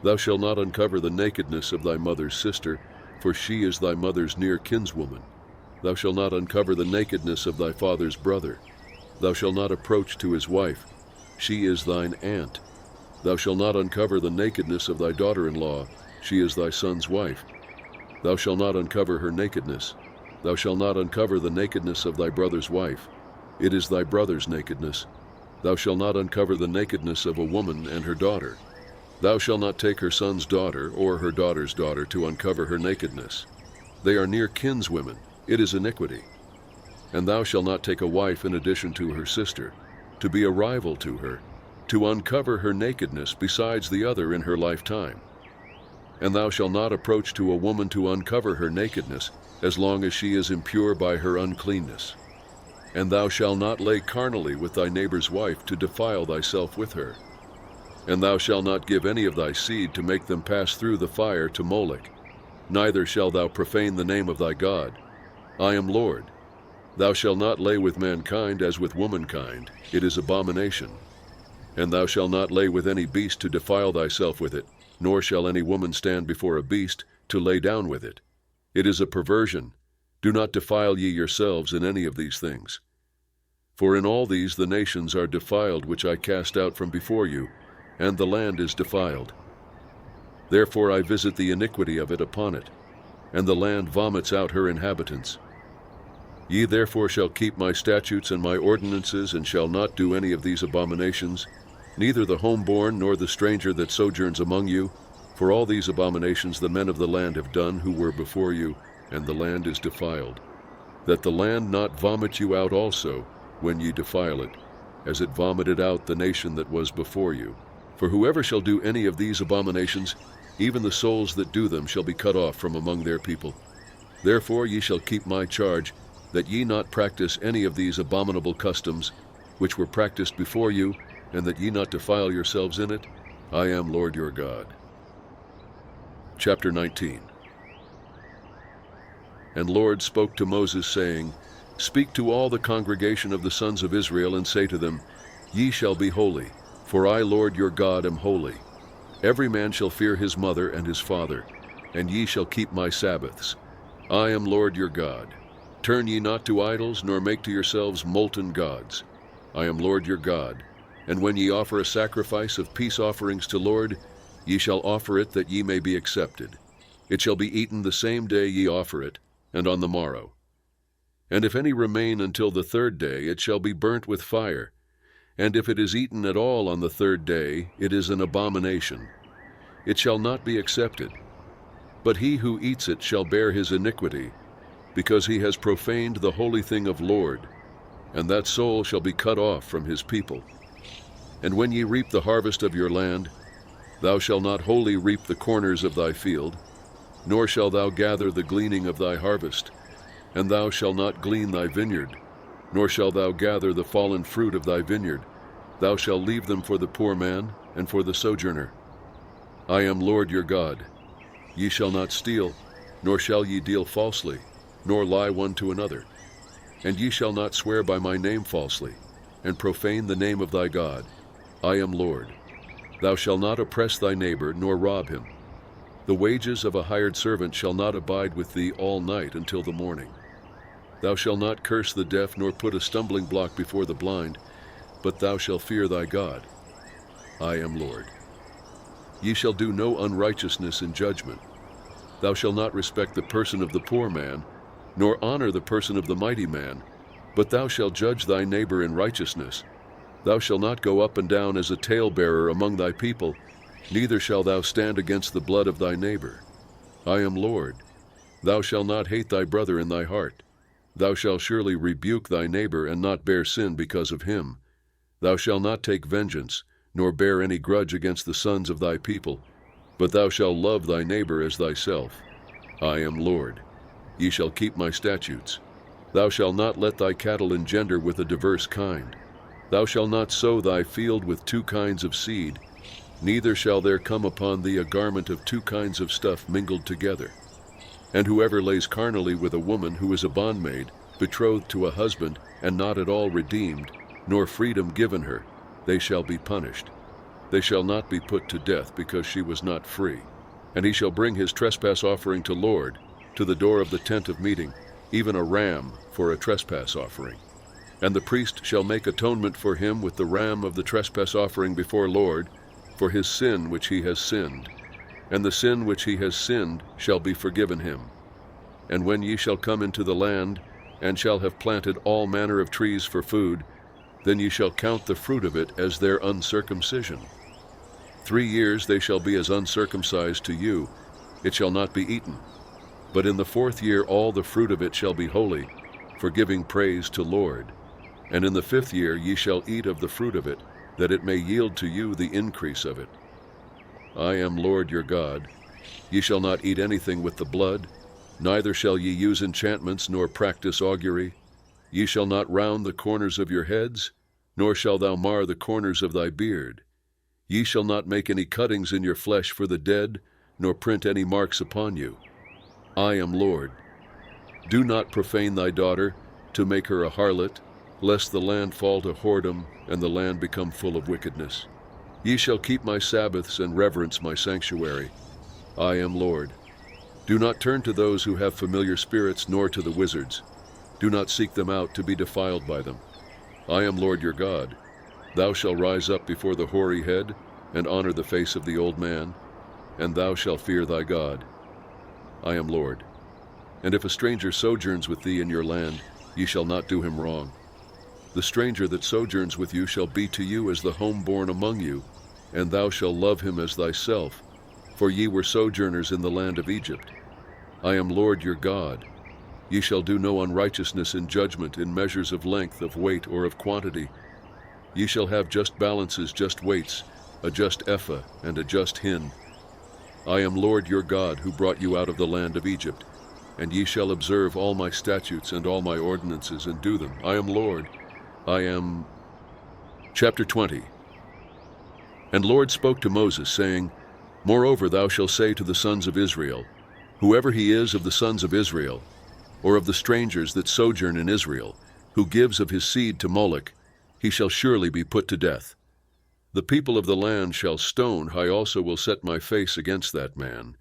Thou shalt not uncover the nakedness of thy mother's sister, for she is thy mother's near kinswoman. Thou shalt not uncover the nakedness of thy father's brother. Thou shalt not approach to his wife, she is thine aunt. Thou shalt not uncover the nakedness of thy daughter-in-law, she is thy son's wife. Thou shalt not uncover her nakedness. Thou shalt not uncover the nakedness of thy brother's wife, it is thy brother's nakedness. Thou shalt not uncover the nakedness of a woman and her daughter. Thou shalt not take her son's daughter or her daughter's daughter to uncover her nakedness. They are near kinswomen, it is iniquity. And thou shalt not take a wife in addition to her sister, to be a rival to her, to uncover her nakedness besides the other in her lifetime. And thou shalt not approach to a woman to uncover her nakedness, as long as she is impure by her uncleanness. And thou shalt not lay carnally with thy neighbor's wife to defile thyself with her. And thou shalt not give any of thy seed to make them pass through the fire to Molech. Neither shalt thou profane the name of thy God. I am Lord. Thou shalt not lay with mankind as with womankind, it is abomination. And thou shalt not lay with any beast to defile thyself with it, nor shall any woman stand before a beast to lay down with it. It is a perversion. Do not defile ye yourselves in any of these things. For in all these the nations are defiled which I cast out from before you, and the land is defiled. Therefore I visit the iniquity of it upon it, and the land vomits out her inhabitants. Ye therefore shall keep my statutes and my ordinances, and shall not do any of these abominations, neither the homeborn nor the stranger that sojourns among you, for all these abominations the men of the land have done who were before you, and the land is defiled, that the land not vomit you out also, when ye defile it, as it vomited out the nation that was before you. For whoever shall do any of these abominations, even the souls that do them shall be cut off from among their people. Therefore ye shall keep my charge, that ye not practice any of these abominable customs, which were practiced before you, and that ye not defile yourselves in it. I am Lord your God. Chapter 19. And Lord spoke to Moses, saying, Speak to all the congregation of the sons of Israel, and say to them, Ye shall be holy, for I, Lord your God, am holy. Every man shall fear his mother and his father, and ye shall keep my Sabbaths. I am Lord your God. Turn ye not to idols, nor make to yourselves molten gods. I am Lord your God. And when ye offer a sacrifice of peace offerings to Lord, ye shall offer it that ye may be accepted. It shall be eaten the same day ye offer it, and on the morrow. And if any remain until the third day, it shall be burnt with fire. And if it is eaten at all on the third day, it is an abomination. It shall not be accepted. But he who eats it shall bear his iniquity, because he has profaned the holy thing of Lord, and that soul shall be cut off from his people. And when ye reap the harvest of your land, thou shalt not wholly reap the corners of thy field, nor shalt thou gather the gleaning of thy harvest, and thou shalt not glean thy vineyard, nor shalt thou gather the fallen fruit of thy vineyard. Thou shalt leave them for the poor man and for the sojourner. I am Lord your God. Ye shall not steal, nor shall ye deal falsely, nor lie one to another. And ye shall not swear by my name falsely, and profane the name of thy God. I am Lord. Thou shalt not oppress thy neighbor, nor rob him. The wages of a hired servant shall not abide with thee all night until the morning. Thou shalt not curse the deaf, nor put a stumbling block before the blind, but thou shalt fear thy God. I am Lord. Ye shall do no unrighteousness in judgment. Thou shalt not respect the person of the poor man, nor honor the person of the mighty man, but thou shalt judge thy neighbor in righteousness. Thou shalt not go up and down as a talebearer among thy people, neither shalt thou stand against the blood of thy neighbor. I am Lord. Thou shalt not hate thy brother in thy heart. Thou shalt surely rebuke thy neighbor, and not bear sin because of him. Thou shalt not take vengeance, nor bear any grudge against the sons of thy people, but thou shalt love thy neighbor as thyself. I am Lord. Ye shall keep my statutes. Thou shalt not let thy cattle engender with a diverse kind. Thou shalt not sow thy field with two kinds of seed, neither shall there come upon thee a garment of two kinds of stuff mingled together. And whoever lays carnally with a woman who is a bondmaid, betrothed to a husband, and not at all redeemed, nor freedom given her, they shall be punished. They shall not be put to death, because she was not free. And he shall bring his trespass offering to Lord, to the door of the tent of meeting, even a ram for a trespass offering. And the priest shall make atonement for him with the ram of the trespass offering before Lord, for his sin which he has sinned. And the sin which he has sinned shall be forgiven him. And when ye shall come into the land, and shall have planted all manner of trees for food, then ye shall count the fruit of it as their uncircumcision. 3 years they shall be as uncircumcised to you, it shall not be eaten. But in the 4th year all the fruit of it shall be holy, for giving praise to Lord. And in the 5th year ye shall eat of the fruit of it, that it may yield to you the increase of it. I am Lord your God. Ye shall not eat anything with the blood, neither shall ye use enchantments, nor practice augury. Ye shall not round the corners of your heads, nor shalt thou mar the corners of thy beard. Ye shall not make any cuttings in your flesh for the dead, nor print any marks upon you. I am Lord. Do not profane thy daughter, to make her a harlot, lest the land fall to whoredom, and the land become full of wickedness. Ye shall keep my Sabbaths and reverence my sanctuary. I am Lord. Do not turn to those who have familiar spirits, nor to the wizards. Do not seek them out to be defiled by them. I am Lord your God. Thou shalt rise up before the hoary head, and honor the face of the old man, and thou shalt fear thy God. I am Lord. And if a stranger sojourns with thee in your land, ye shall not do him wrong. The stranger that sojourns with you shall be to you as the homeborn among you, and thou shalt love him as thyself, for ye were sojourners in the land of Egypt. I am Lord your God. Ye shall do no unrighteousness in judgment, in measures of length, of weight, or of quantity. Ye shall have just balances, just weights, a just ephah, and a just hin. I am Lord your God, who brought you out of the land of Egypt. And ye shall observe all my statutes and all my ordinances, and do them. I am Lord. I am... Chapter 20. And Lord spoke to Moses, saying, Moreover thou shalt say to the sons of Israel, Whoever he is of the sons of Israel, or of the strangers that sojourn in Israel, who gives of his seed to Moloch, he shall surely be put to death. The people of the land shall stone. I also will set my face against that man,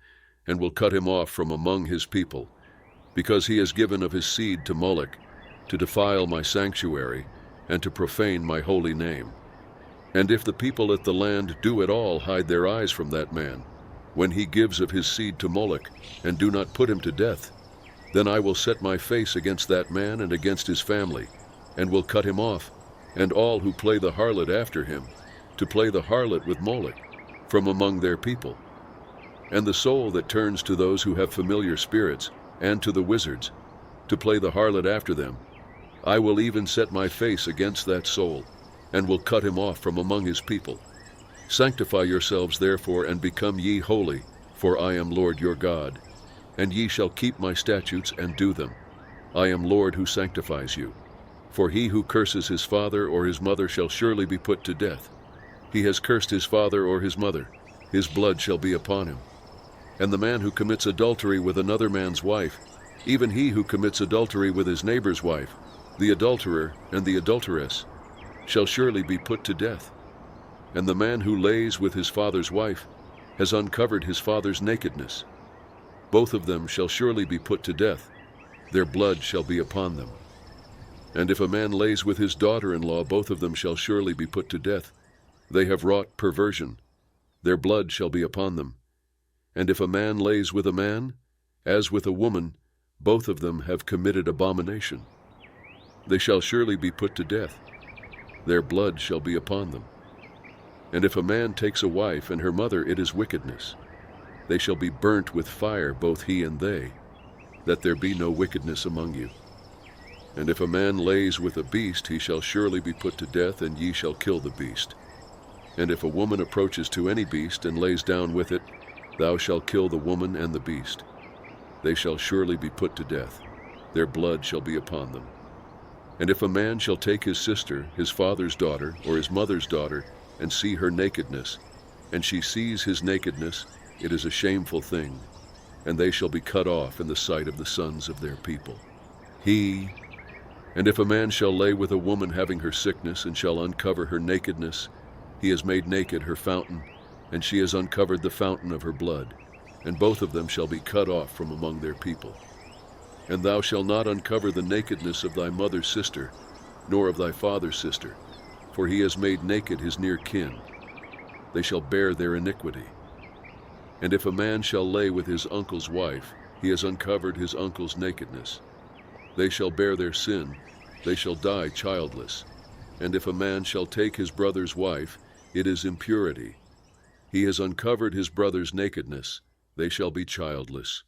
and will cut him off from among his people, because he has given of his seed to Moloch, to defile my sanctuary, and to profane my holy name. And if the people at the land do at all hide their eyes from that man, when he gives of his seed to Moloch, and do not put him to death, then I will set my face against that man and against his family, and will cut him off, and all who play the harlot after him, to play the harlot with Moloch, from among their people. And the soul that turns to those who have familiar spirits, and to the wizards, to play the harlot after them, I will even set my face against that soul, and will cut him off from among his people. Sanctify yourselves therefore, and become ye holy, for I am Lord your God. And ye shall keep my statutes and do them. I am Lord who sanctifies you. For he who curses his father or his mother shall surely be put to death. He has cursed his father or his mother, his blood shall be upon him. And the man who commits adultery with another man's wife, even he who commits adultery with his neighbor's wife, the adulterer and the adulteress, shall surely be put to death. And the man who lays with his father's wife has uncovered his father's nakedness. Both of them shall surely be put to death. Their blood shall be upon them. And if a man lays with his daughter-in-law, both of them shall surely be put to death. They have wrought perversion. Their blood shall be upon them. And if a man lays with a man, as with a woman, both of them have committed abomination. They shall surely be put to death. Their blood shall be upon them. And if a man takes a wife and her mother, it is wickedness. They shall be burnt with fire, both he and they, that there be no wickedness among you. And if a man lays with a beast, he shall surely be put to death, and ye shall kill the beast. And if a woman approaches to any beast and lays down with it, thou shalt kill the woman and the beast. They shall surely be put to death. Their blood shall be upon them. And if a man shall take his sister, his father's daughter, or his mother's daughter, and see her nakedness, and she sees his nakedness, it is a shameful thing, and they shall be cut off in the sight of the sons of their people. And if a man shall lay with a woman having her sickness, and shall uncover her nakedness, he has made naked her fountain, and she has uncovered the fountain of her blood, and both of them shall be cut off from among their people. And thou shalt not uncover the nakedness of thy mother's sister, nor of thy father's sister, for he has made naked his near kin. They shall bear their iniquity. And if a man shall lay with his uncle's wife, he has uncovered his uncle's nakedness. They shall bear their sin, they shall die childless. And if a man shall take his brother's wife, it is impurity. He has uncovered his brother's nakedness, they shall be childless.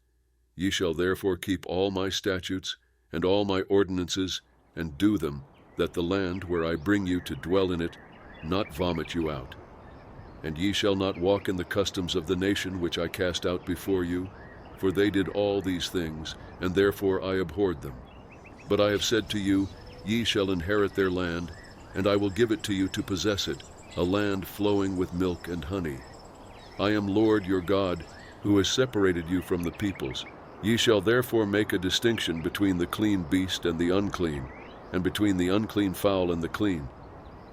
Ye shall therefore keep all my statutes and all my ordinances, and do them, that the land where I bring you to dwell in it not vomit you out. And ye shall not walk in the customs of the nation which I cast out before you, for they did all these things, and therefore I abhorred them. But I have said to you, ye shall inherit their land, and I will give it to you to possess it, a land flowing with milk and honey. I am Lord your God, who has separated you from the peoples. Ye shall therefore make a distinction between the clean beast and the unclean, and between the unclean fowl and the clean.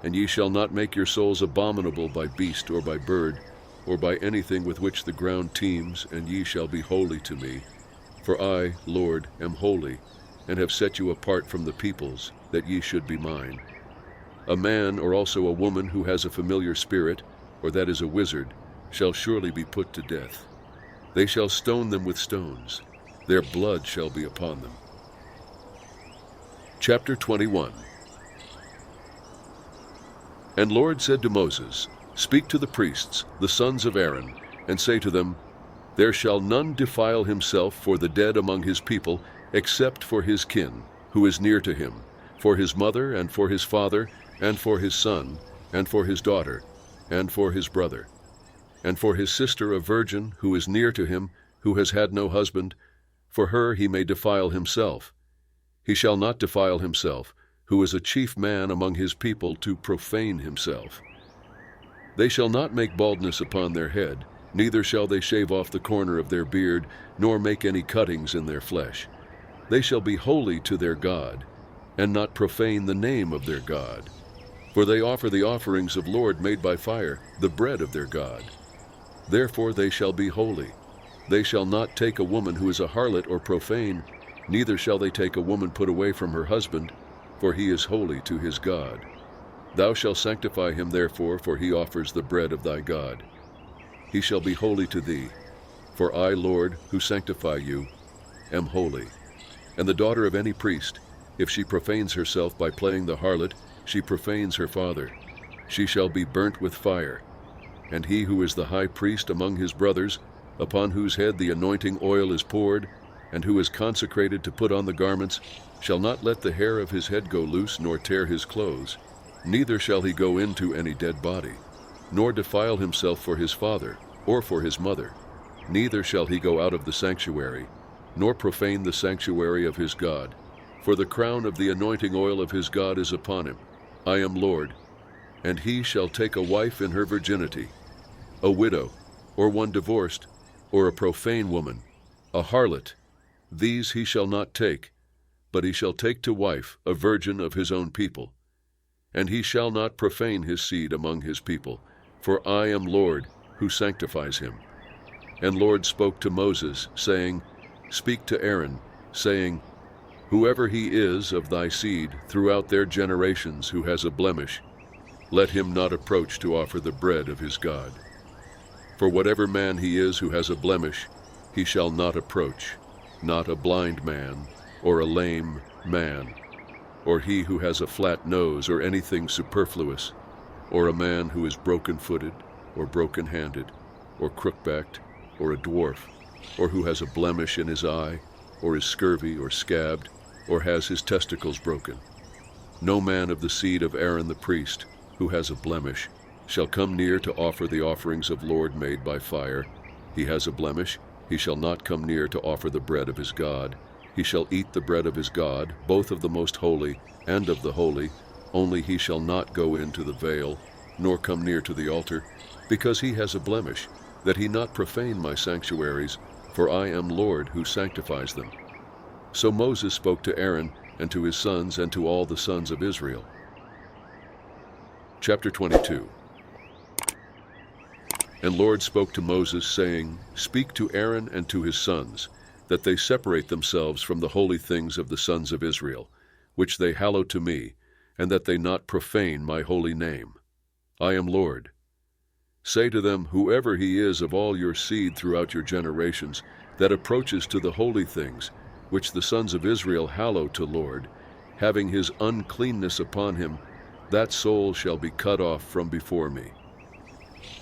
And ye shall not make your souls abominable by beast or by bird, or by anything with which the ground teems, and ye shall be holy to me. For I, Lord, am holy, and have set you apart from the peoples, that ye should be mine. A man or also a woman who has a familiar spirit, or that is a wizard, shall surely be put to death. They shall stone them with stones. Their blood shall be upon them. Chapter 21. And Lord said to Moses, Speak to the priests, the sons of Aaron, and say to them, There shall none defile himself for the dead among his people, except for his kin, who is near to him, for his mother, and for his father, and for his son, and for his daughter, and for his brother. And for his sister a virgin, who is near to him, who has had no husband, for her he may defile himself. He shall not defile himself, who is a chief man among his people, to profane himself. They shall not make baldness upon their head, neither shall they shave off the corner of their beard, nor make any cuttings in their flesh. They shall be holy to their God, and not profane the name of their God. For they offer the offerings of Lord made by fire, the bread of their God. Therefore they shall be holy. They shall not take a woman who is a harlot or profane, neither shall they take a woman put away from her husband, for he is holy to his God. Thou shalt sanctify him therefore, for he offers the bread of thy God. He shall be holy to thee, for I, Lord, who sanctify you, am holy. And the daughter of any priest, if she profanes herself by playing the harlot, she profanes her father. She shall be burnt with fire. And he who is the high priest among his brothers, upon whose head the anointing oil is poured, and who is consecrated to put on the garments, shall not let the hair of his head go loose, nor tear his clothes. Neither shall he go into any dead body, nor defile himself for his father, or for his mother. Neither shall he go out of the sanctuary, nor profane the sanctuary of his God. For the crown of the anointing oil of his God is upon him. I am Lord. And he shall take a wife in her virginity, a widow, or one divorced, or a profane woman, a harlot. These he shall not take, but he shall take to wife a virgin of his own people. And he shall not profane his seed among his people, for I am Lord, who sanctifies him. And Lord spoke to Moses, saying, Speak to Aaron, saying, Whoever he is of thy seed throughout their generations who has a blemish, let him not approach to offer the bread of his God. For whatever man he is who has a blemish, he shall not approach, not a blind man, or a lame man, or he who has a flat nose, or anything superfluous, or a man who is broken-footed, or broken-handed, or crook-backed, or a dwarf, or who has a blemish in his eye, or is scurvy, or scabbed, or has his testicles broken. No man of the seed of Aaron the priest, who has a blemish, shall come near to offer the offerings of Lord made by fire. He has a blemish, he shall not come near to offer the bread of his God. He shall eat the bread of his God, both of the most holy and of the holy, only he shall not go into the veil, nor come near to the altar, because he has a blemish, that he not profane my sanctuaries, for I am Lord who sanctifies them. So Moses spoke to Aaron, and to his sons, and to all the sons of Israel. Chapter 22. And Lord spoke to Moses, saying, Speak to Aaron and to his sons, that they separate themselves from the holy things of the sons of Israel, which they hallow to me, and that they not profane my holy name. I am Lord. Say to them, Whoever he is of all your seed throughout your generations, that approaches to the holy things, which the sons of Israel hallow to Lord, having his uncleanness upon him, that soul shall be cut off from before me.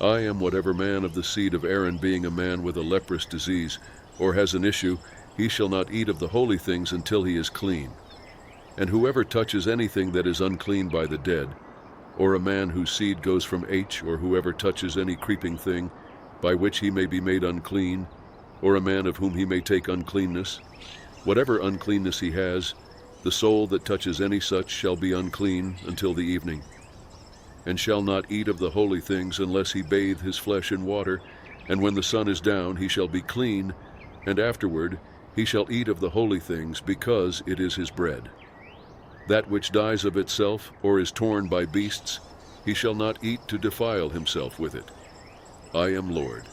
I am whatever man of the seed of Aaron, being a man with a leprous disease, or has an issue, he shall not eat of the holy things until he is clean. And whoever touches anything that is unclean by the dead, or a man whose seed goes from H, or whoever touches any creeping thing, by which he may be made unclean, or a man of whom he may take uncleanness, whatever uncleanness he has, the soul that touches any such shall be unclean until the evening, and shall not eat of the holy things unless he bathe his flesh in water, and when the sun is down he shall be clean, and afterward he shall eat of the holy things, because it is his bread. That which dies of itself, or is torn by beasts, he shall not eat to defile himself with it. I am Lord.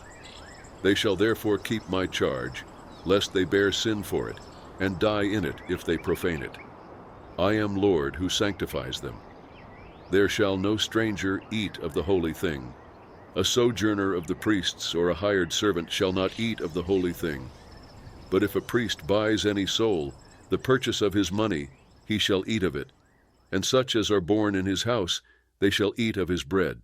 They shall therefore keep my charge, lest they bear sin for it, and die in it if they profane it. I am Lord who sanctifies them. There shall no stranger eat of the holy thing. A sojourner of the priests or a hired servant shall not eat of the holy thing. But if a priest buys any soul, the purchase of his money, he shall eat of it, and such as are born in his house, they shall eat of his bread.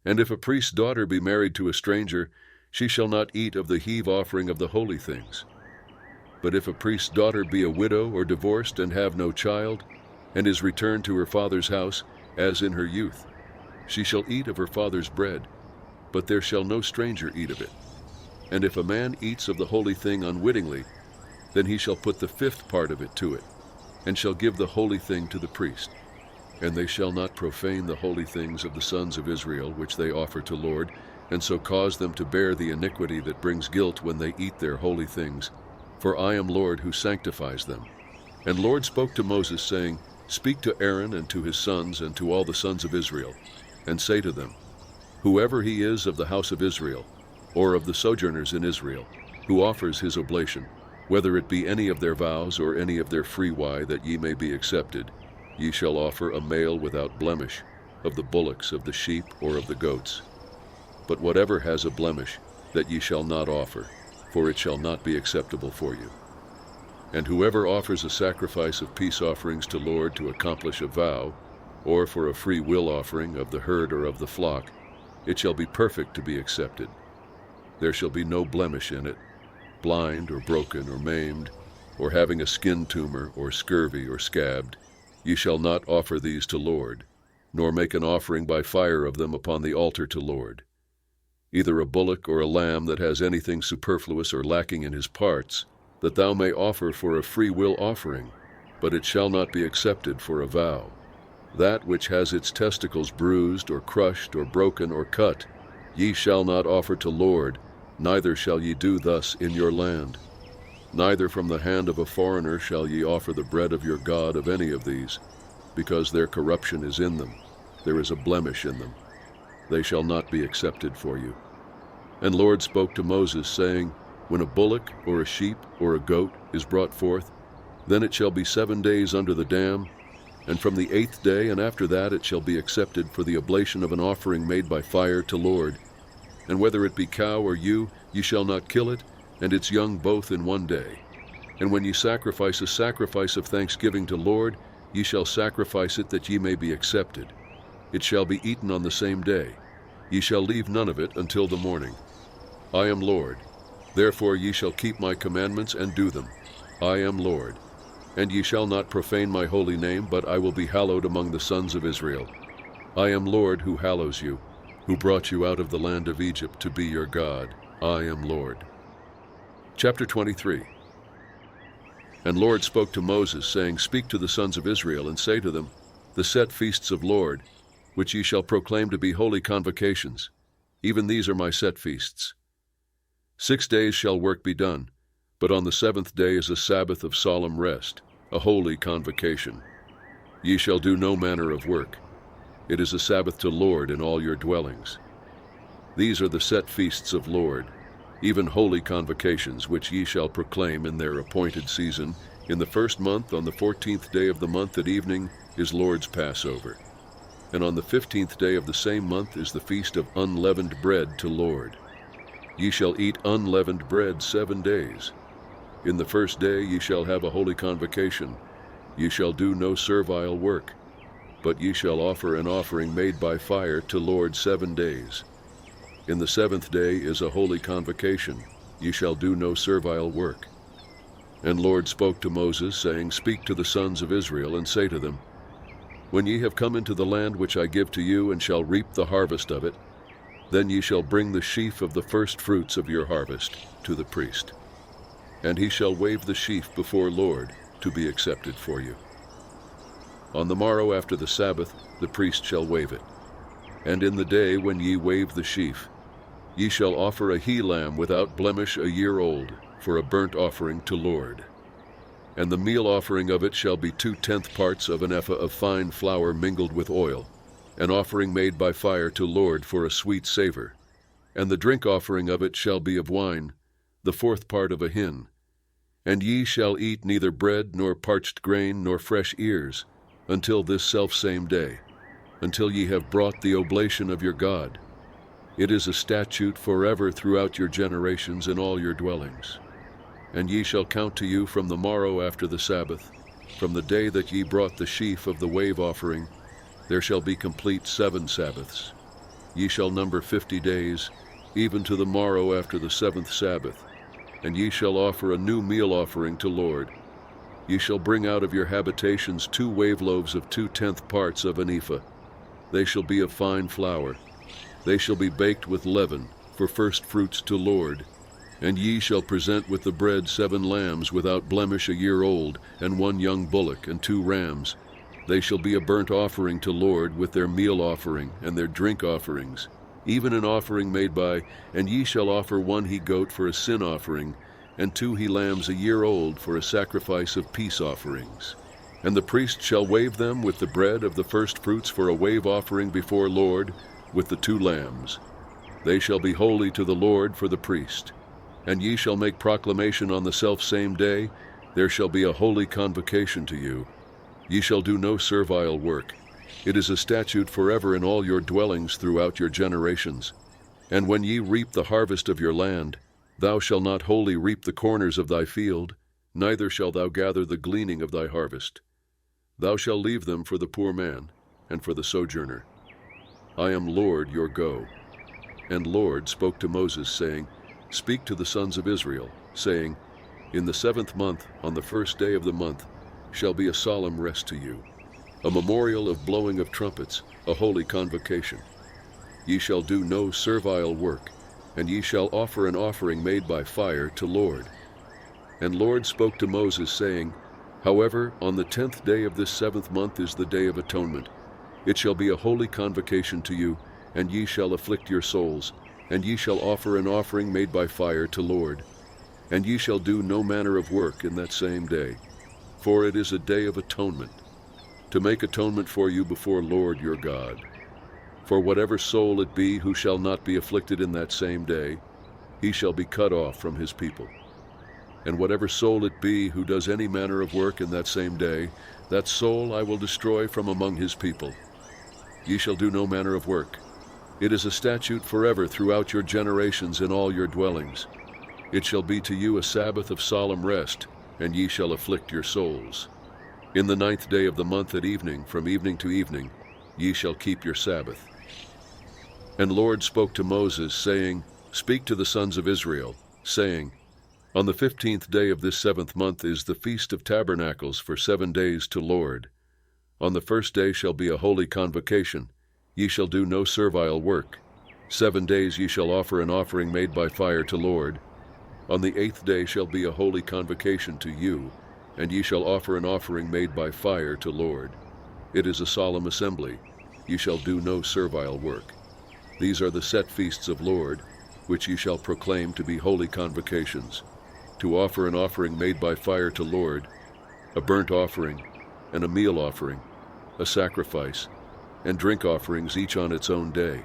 And if a priest's daughter be married to a stranger, she shall not eat of the heave offering of the holy things. But if a priest's daughter be a widow or divorced and have no child, and is returned to her father's house, as in her youth, she shall eat of her father's bread. but there shall no stranger eat of it. And if a man eats of the holy thing unwittingly, then he shall put the fifth part of it to it, and shall give the holy thing to the priest. And they shall not profane the holy things of the sons of Israel, which they offer to Lord, and so cause them to bear the iniquity that brings guilt when they eat their holy things. For I am Lord who sanctifies them. And Lord spoke to Moses, saying, Speak to Aaron and to his sons and to all the sons of Israel, and say to them, Whoever he is of the house of Israel, or of the sojourners in Israel, who offers his oblation, whether it be any of their vows or any of their freewill, that ye may be accepted, ye shall offer a male without blemish, of the bullocks, of the sheep, or of the goats. But whatever has a blemish, that ye shall not offer, for it shall not be acceptable for you. And whoever offers a sacrifice of peace offerings to Lord to accomplish a vow, or for a free will offering of the herd or of the flock, it shall be perfect to be accepted. There shall be no blemish in it, blind or broken or maimed, or having a skin tumor or scurvy or scabbed. Ye shall not offer these to Lord, nor make an offering by fire of them upon the altar to Lord. Either a bullock or a lamb that has anything superfluous or lacking in his parts, that thou may offer for a free will offering, but it shall not be accepted for a vow. That which has its testicles bruised or crushed or broken or cut, ye shall not offer to Lord, neither shall ye do thus in your land. Neither from the hand of a foreigner shall ye offer the bread of your God of any of these, because their corruption is in them, there is a blemish in them. They shall not be accepted for you. And Lord spoke to Moses, saying, When a bullock or a sheep or a goat is brought forth, then it shall be 7 days under the dam, and from the 8th day and after that it shall be accepted for the oblation of an offering made by fire to Lord. And whether it be cow or ewe, ye shall not kill it, and its young both in 1 day. And when ye sacrifice a sacrifice of thanksgiving to Lord, ye shall sacrifice it that ye may be accepted. It shall be eaten on the same day. Ye shall leave none of it until the morning. I am Lord. Therefore ye shall keep my commandments and do them. I am Lord. And ye shall not profane my holy name, but I will be hallowed among the sons of Israel. I am Lord who hallows you, who brought you out of the land of Egypt to be your God. I am Lord. Chapter 23. And Lord spoke to Moses, saying, Speak to the sons of Israel, and say to them, The set feasts of Lord, which ye shall proclaim to be holy convocations, even these are my set feasts. 6 days shall work be done, but on the 7th day is a Sabbath of solemn rest, a holy convocation. Ye shall do no manner of work. It is a Sabbath to Lord in all your dwellings. These are the set feasts of Lord, even holy convocations, which ye shall proclaim in their appointed season. In the 1st month, on the 14th day of the month at evening, is Lord's Passover. And on the 15th day of the same month is the feast of unleavened bread to Lord. Ye shall eat unleavened bread 7 days. In the 1st day ye shall have a holy convocation. Ye shall do no servile work, but ye shall offer an offering made by fire to Lord 7 days. In the 7th day is a holy convocation. Ye shall do no servile work. And Lord spoke to Moses, saying, Speak to the sons of Israel, and say to them, When ye have come into the land which I give to you, and shall reap the harvest of it, then ye shall bring the sheaf of the first fruits of your harvest to the priest. And he shall wave the sheaf before Lord, to be accepted for you. On the morrow after the Sabbath, the priest shall wave it. And in the day when ye wave the sheaf, ye shall offer a he-lamb without blemish 1 year old, for a burnt offering to Lord. And the meal offering of it shall be 2/10 parts of an ephah of fine flour mingled with oil, an offering made by fire to Lord for a sweet savor. And the drink offering of it shall be of wine, the 4th part of a hin. And ye shall eat neither bread, nor parched grain, nor fresh ears, until this selfsame day, until ye have brought the oblation of your God. It is a statute forever throughout your generations in all your dwellings. And ye shall count to you from the morrow after the Sabbath, from the day that ye brought the sheaf of the wave offering, there shall be complete 7 Sabbaths. Ye shall number 50 days, even to the morrow after the 7th Sabbath, and ye shall offer a new meal offering to Lord. Ye shall bring out of your habitations 2 wave loaves of 2/10 parts of an ephah. They shall be of fine flour. They shall be baked with leaven, for first fruits to Lord. And ye shall present with the bread 7 lambs without blemish a year old, and 1 young bullock, and 2 rams. They shall be a burnt offering to Lord, with their meal offering, and their drink offerings, even an offering made by, and ye shall offer 1 he-goat for a sin offering, and 2 he-lambs a year old for a sacrifice of peace offerings. And the priest shall wave them with the bread of the first fruits for a wave offering before Lord, with the 2 lambs. They shall be holy to the Lord for the priest. And ye shall make proclamation on the selfsame day, there shall be a holy convocation to you. Ye shall do no servile work. It is a statute forever in all your dwellings throughout your generations. And when ye reap the harvest of your land, thou shalt not wholly reap the corners of thy field, neither shalt thou gather the gleaning of thy harvest. Thou shalt leave them for the poor man, and for the sojourner. I am Lord your go. And Lord spoke to Moses, saying, Speak to the sons of Israel, saying, In the 7th month, on the 1st day of the month, shall be a solemn rest to you, a memorial of blowing of trumpets, a holy convocation. Ye shall do no servile work, and ye shall offer an offering made by fire to Lord. And Lord spoke to Moses, saying, However, on the 10th day of this 7th month is the day of atonement. It shall be a holy convocation to you, and ye shall afflict your souls, and ye shall offer an offering made by fire to Lord. And ye shall do no manner of work in that same day, for it is a day of atonement, to make atonement for you before Lord your God. For whatever soul it be who shall not be afflicted in that same day, he shall be cut off from his people. And whatever soul it be who does any manner of work in that same day, that soul I will destroy from among his people. Ye shall do no manner of work. It is a statute forever throughout your generations in all your dwellings. It shall be to you a Sabbath of solemn rest, and ye shall afflict your souls. In the 9th day of the month at evening, from evening to evening, ye shall keep your Sabbath. And Lord spoke to Moses, saying, Speak to the sons of Israel, saying, On the 15th day of this 7th month is the Feast of Tabernacles for 7 days to Lord. On the 1st day shall be a holy convocation. Ye shall do no servile work. 7 days ye shall offer an offering made by fire to Lord. On the 8th day shall be a holy convocation to you, and ye shall offer an offering made by fire to Lord. It is a solemn assembly. Ye shall do no servile work. These are the set feasts of Lord, which ye shall proclaim to be holy convocations, to offer an offering made by fire to Lord, a burnt offering, and a meal offering, a sacrifice, and drink offerings each on its own day,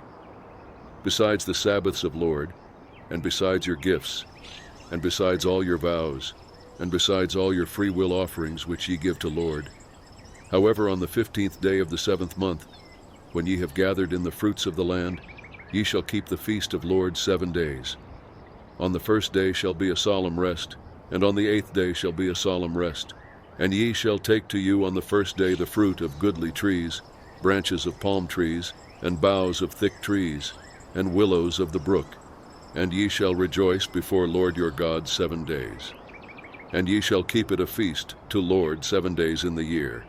besides the Sabbaths of Lord, and besides your gifts, and besides all your vows, and besides all your free will offerings which ye give to Lord. However, on the 15th day of the 7th month, when ye have gathered in the fruits of the land, ye shall keep the feast of Lord 7 days. On the 1st day shall be a solemn rest, and on the 8th day shall be a solemn rest. And ye shall take to you on the 1st day the fruit of goodly trees, branches of palm trees, and boughs of thick trees, and willows of the brook. And ye shall rejoice before Lord your God 7 days. And ye shall keep it a feast to Lord 7 days in the year.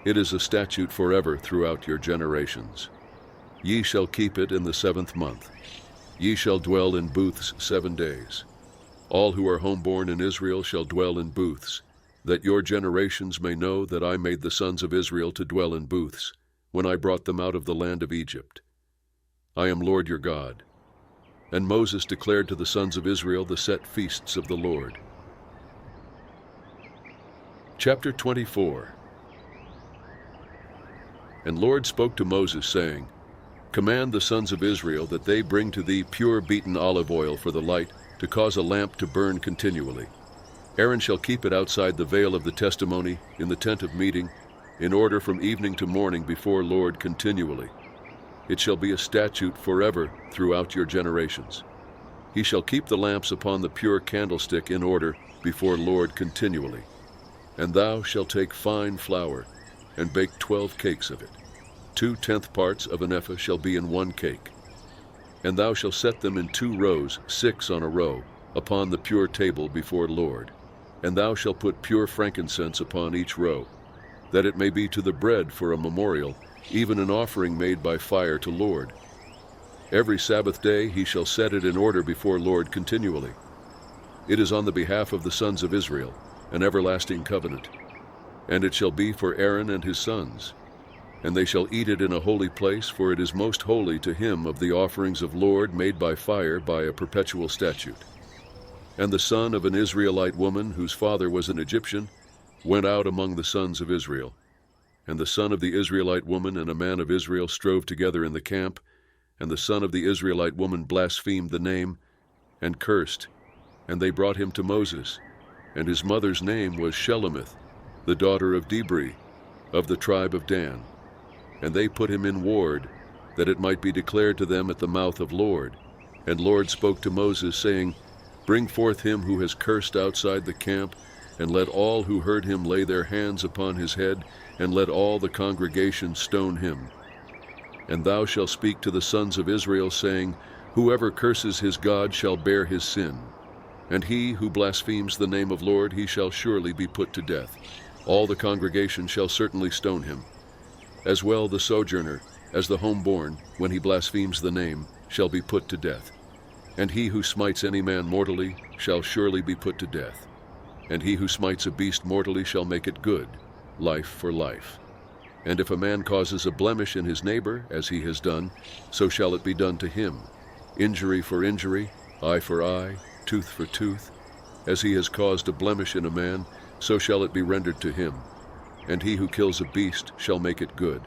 It is a statute forever throughout your generations. Ye shall keep it in the 7th month. Ye shall dwell in booths 7 days. All who are homeborn in Israel shall dwell in booths, that your generations may know that I made the sons of Israel to dwell in booths, when I brought them out of the land of Egypt. I am Lord your God. And Moses declared to the sons of Israel the set feasts of the Lord. Chapter 24. And Lord spoke to Moses, saying, Command the sons of Israel that they bring to thee pure beaten olive oil for the light, to cause a lamp to burn continually. Aaron shall keep it outside the veil of the testimony, in the tent of meeting, in order from evening to morning before Lord continually. It shall be a statute forever throughout your generations. He shall keep the lamps upon the pure candlestick in order before Lord continually. And thou shalt take fine flour, and bake 12 cakes of it. 2/10 parts of an ephah shall be in 1 cake. And thou shalt set them in 2 rows, 6 on a row, upon the pure table before Lord. And thou shalt put pure frankincense upon each row, that it may be to the bread for a memorial, even an offering made by fire to Lord. Every Sabbath day he shall set it in order before Lord continually. It is on the behalf of the sons of Israel, an everlasting covenant. And it shall be for Aaron and his sons. And they shall eat it in a holy place, for it is most holy to him of the offerings of Lord made by fire by a perpetual statute. And the son of an Israelite woman, whose father was an Egyptian, went out among the sons of Israel. And the son of the Israelite woman and a man of Israel strove together in the camp, and the son of the Israelite woman blasphemed the name, and cursed. And they brought him to Moses, and his mother's name was Shelemith, the daughter of Dibri, of the tribe of Dan. And they put him in ward, that it might be declared to them at the mouth of Lord. And Lord spoke to Moses, saying, Bring forth him who has cursed outside the camp, and let all who heard him lay their hands upon his head, and let all the congregation stone him. And thou shalt speak to the sons of Israel, saying, Whoever curses his God shall bear his sin. And he who blasphemes the name of Lord, he shall surely be put to death. All the congregation shall certainly stone him. As well the sojourner as the homeborn, when he blasphemes the name, shall be put to death. And he who smites any man mortally shall surely be put to death. And he who smites a beast mortally shall make it good, life for life. And if a man causes a blemish in his neighbor, as he has done, so shall it be done to him. Injury for injury, eye for eye, tooth for tooth. As he has caused a blemish in a man, so shall it be rendered to him. And he who kills a beast shall make it good.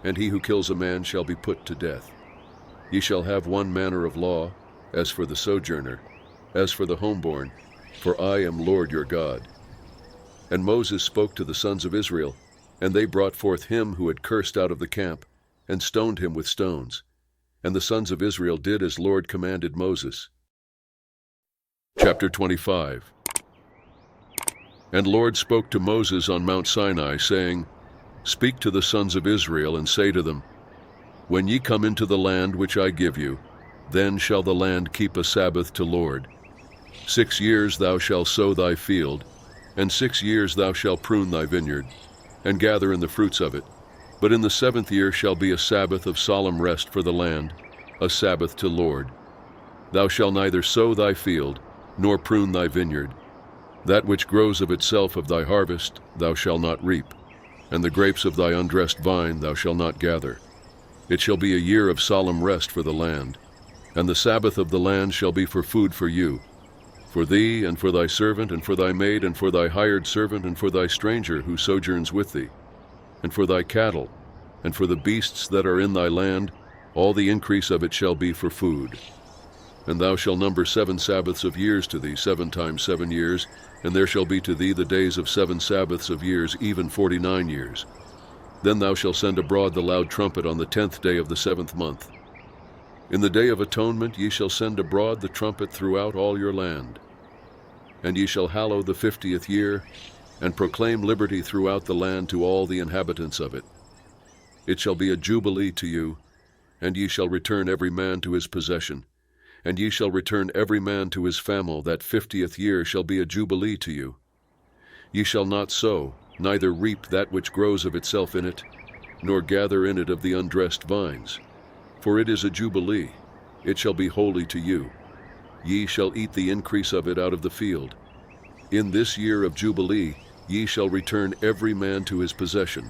And he who kills a man shall be put to death. Ye shall have one manner of law, as for the sojourner, as for the homeborn, for I am Lord your God. And Moses spoke to the sons of Israel, and they brought forth him who had cursed out of the camp, and stoned him with stones. And the sons of Israel did as Lord commanded Moses. Chapter 25. And Lord spoke to Moses on Mount Sinai, saying, Speak to the sons of Israel, and say to them, When ye come into the land which I give you, then shall the land keep a Sabbath to Lord. 6 years thou shalt sow thy field, and 6 years thou shalt prune thy vineyard, and gather in the fruits of it. But in the 7th year shall be a Sabbath of solemn rest for the land, a Sabbath to Lord. Thou shalt neither sow thy field, nor prune thy vineyard. That which grows of itself of thy harvest thou shalt not reap, and the grapes of thy undressed vine thou shalt not gather. It shall be a year of solemn rest for the land, and the Sabbath of the land shall be for food for you, for thee, and for thy servant, and for thy maid, and for thy hired servant, and for thy stranger who sojourns with thee, and for thy cattle, and for the beasts that are in thy land. All the increase of it shall be for food. And thou shalt number 7 Sabbaths of years to thee, 7 times 7 years, and there shall be to thee the days of 7 Sabbaths of years, even 49 years. Then thou shalt send abroad the loud trumpet on the 10th day of the 7th month. In the day of atonement ye shall send abroad the trumpet throughout all your land. And ye shall hallow the 50th year, and proclaim liberty throughout the land to all the inhabitants of it. It shall be a jubilee to you, and ye shall return every man to his possession. And ye shall return every man to his famil. That 50th year shall be a jubilee to you. Ye shall not sow, neither reap that which grows of itself in it, nor gather in it of the undressed vines. For it is a jubilee, it shall be holy to you. Ye shall eat the increase of it out of the field. In this year of jubilee ye shall return every man to his possession.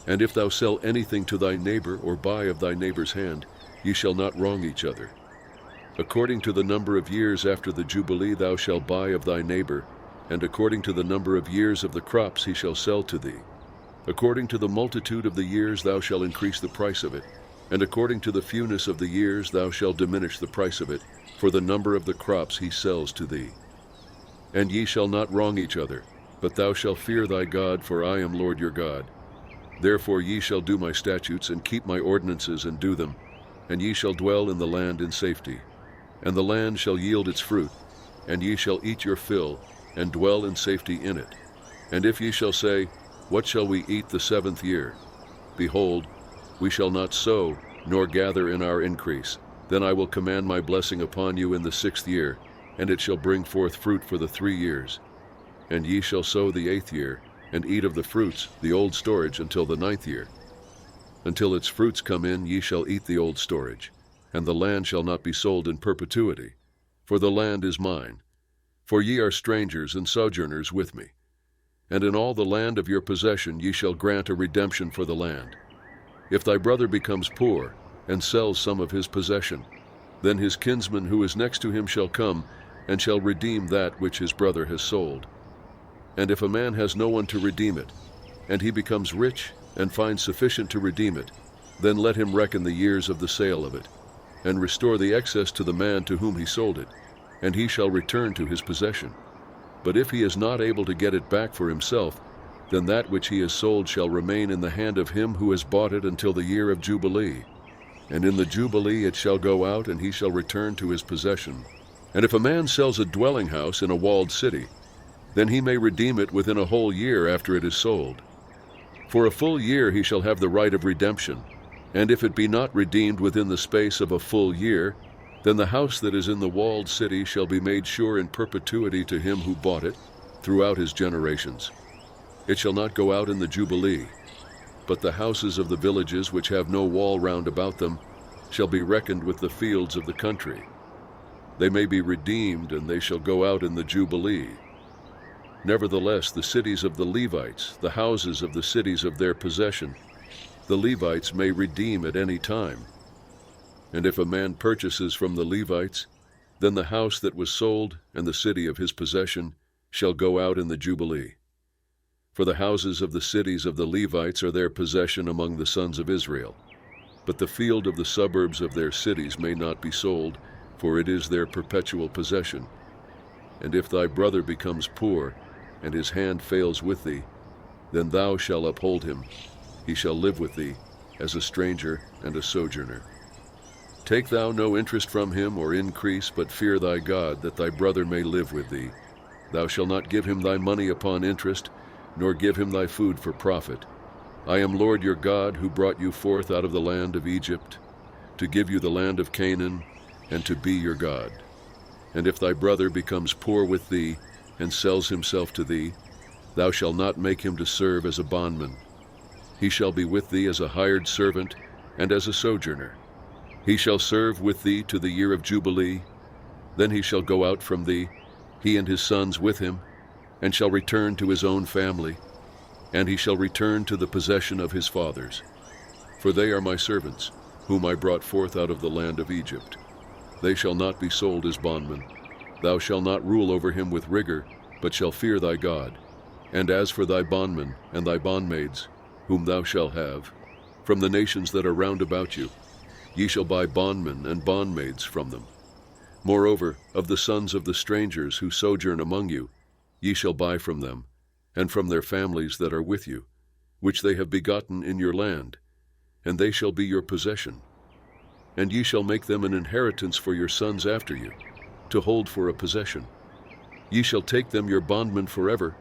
And if thou sell anything to thy neighbor, or buy of thy neighbor's hand, ye shall not wrong each other. According to the number of years after the jubilee thou shalt buy of thy neighbor, and according to the number of years of the crops he shall sell to thee. According to the multitude of the years thou shalt increase the price of it, and according to the fewness of the years thou shalt diminish the price of it, for the number of the crops he sells to thee. And ye shall not wrong each other, but thou shalt fear thy God, for I am Lord your God. Therefore ye shall do my statutes, and keep my ordinances, and do them, and ye shall dwell in the land in safety. And the land shall yield its fruit, and ye shall eat your fill, and dwell in safety in it. And if ye shall say, What shall we eat the 7th year? Behold, we shall not sow, nor gather in our increase. Then I will command my blessing upon you in the 6th year, and it shall bring forth fruit for the 3 years. And ye shall sow the 8th year, and eat of the fruits, the old storage, until the 9th year. Until its fruits come in, ye shall eat the old storage. and the land shall not be sold in perpetuity, for the land is mine. For ye are strangers and sojourners with me. And in all the land of your possession ye shall grant a redemption for the land. If thy brother becomes poor, and sells some of his possession, then his kinsman who is next to him shall come, and shall redeem that which his brother has sold. And if a man has no one to redeem it, and he becomes rich, and finds sufficient to redeem it, then let him reckon the years of the sale of it, and restore the excess to the man to whom he sold it, and he shall return to his possession. But if he is not able to get it back for himself, then that which he has sold shall remain in the hand of him who has bought it until the year of Jubilee. And in the Jubilee it shall go out, and he shall return to his possession. And if a man sells a dwelling house in a walled city, then he may redeem it within a whole year after it is sold. For a full year he shall have the right of redemption, and if it be not redeemed within the space of a full year, then the house that is in the walled city shall be made sure in perpetuity to him who bought it, throughout his generations. It shall not go out in the Jubilee, but the houses of the villages which have no wall round about them shall be reckoned with the fields of the country. They may be redeemed, and they shall go out in the Jubilee. Nevertheless, the cities of the Levites, the houses of the cities of their possession, the Levites may redeem at any time. And if a man purchases from the Levites, then the house that was sold and the city of his possession shall go out in the Jubilee. For the houses of the cities of the Levites are their possession among the sons of Israel. But the field of the suburbs of their cities may not be sold, for it is their perpetual possession. And if thy brother becomes poor, and his hand fails with thee, then thou shalt uphold him. He shall live with thee as a stranger and a sojourner. Take thou no interest from him or increase, but fear thy God, that thy brother may live with thee. Thou shalt not give him thy money upon interest, nor give him thy food for profit. I am Lord your God, who brought you forth out of the land of Egypt, to give you the land of Canaan, and to be your God. And if thy brother becomes poor with thee, and sells himself to thee, thou shalt not make him to serve as a bondman. He shall be with thee as a hired servant, and as a sojourner. He shall serve with thee to the year of Jubilee. Then he shall go out from thee, he and his sons with him, and shall return to his own family, and he shall return to the possession of his fathers. For they are my servants, whom I brought forth out of the land of Egypt. They shall not be sold as bondmen. Thou shalt not rule over him with rigor, but shall fear thy God. And as for thy bondmen and thy bondmaids, whom thou shalt have, from the nations that are round about you, ye shall buy bondmen and bondmaids from them. Moreover, of the sons of the strangers who sojourn among you, ye shall buy from them, and from their families that are with you, which they have begotten in your land, and they shall be your possession. And ye shall make them an inheritance for your sons after you, to hold for a possession. Ye shall take them your bondmen forever,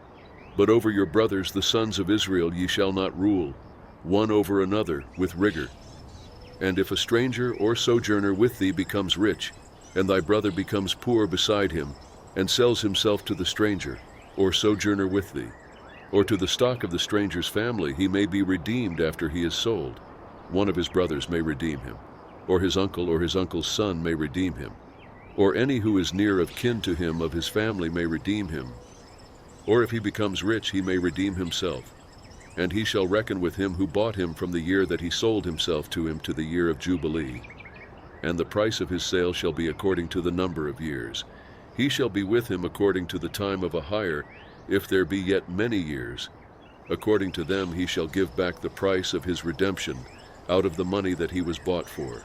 but over your brothers the sons of Israel ye shall not rule, one over another with rigor. And if a stranger or sojourner with thee becomes rich, and thy brother becomes poor beside him, and sells himself to the stranger, or sojourner with thee, or to the stock of the stranger's family, he may be redeemed after he is sold. One of his brothers may redeem him, or his uncle's son may redeem him, or any who is near of kin to him of his family may redeem him. Or if he becomes rich, he may redeem himself, and he shall reckon with him who bought him from the year that he sold himself to him to the year of Jubilee. And the price of his sale shall be according to the number of years. He shall be with him according to the time of a hire, if there be yet many years. According to them he shall give back the price of his redemption, out of the money that he was bought for.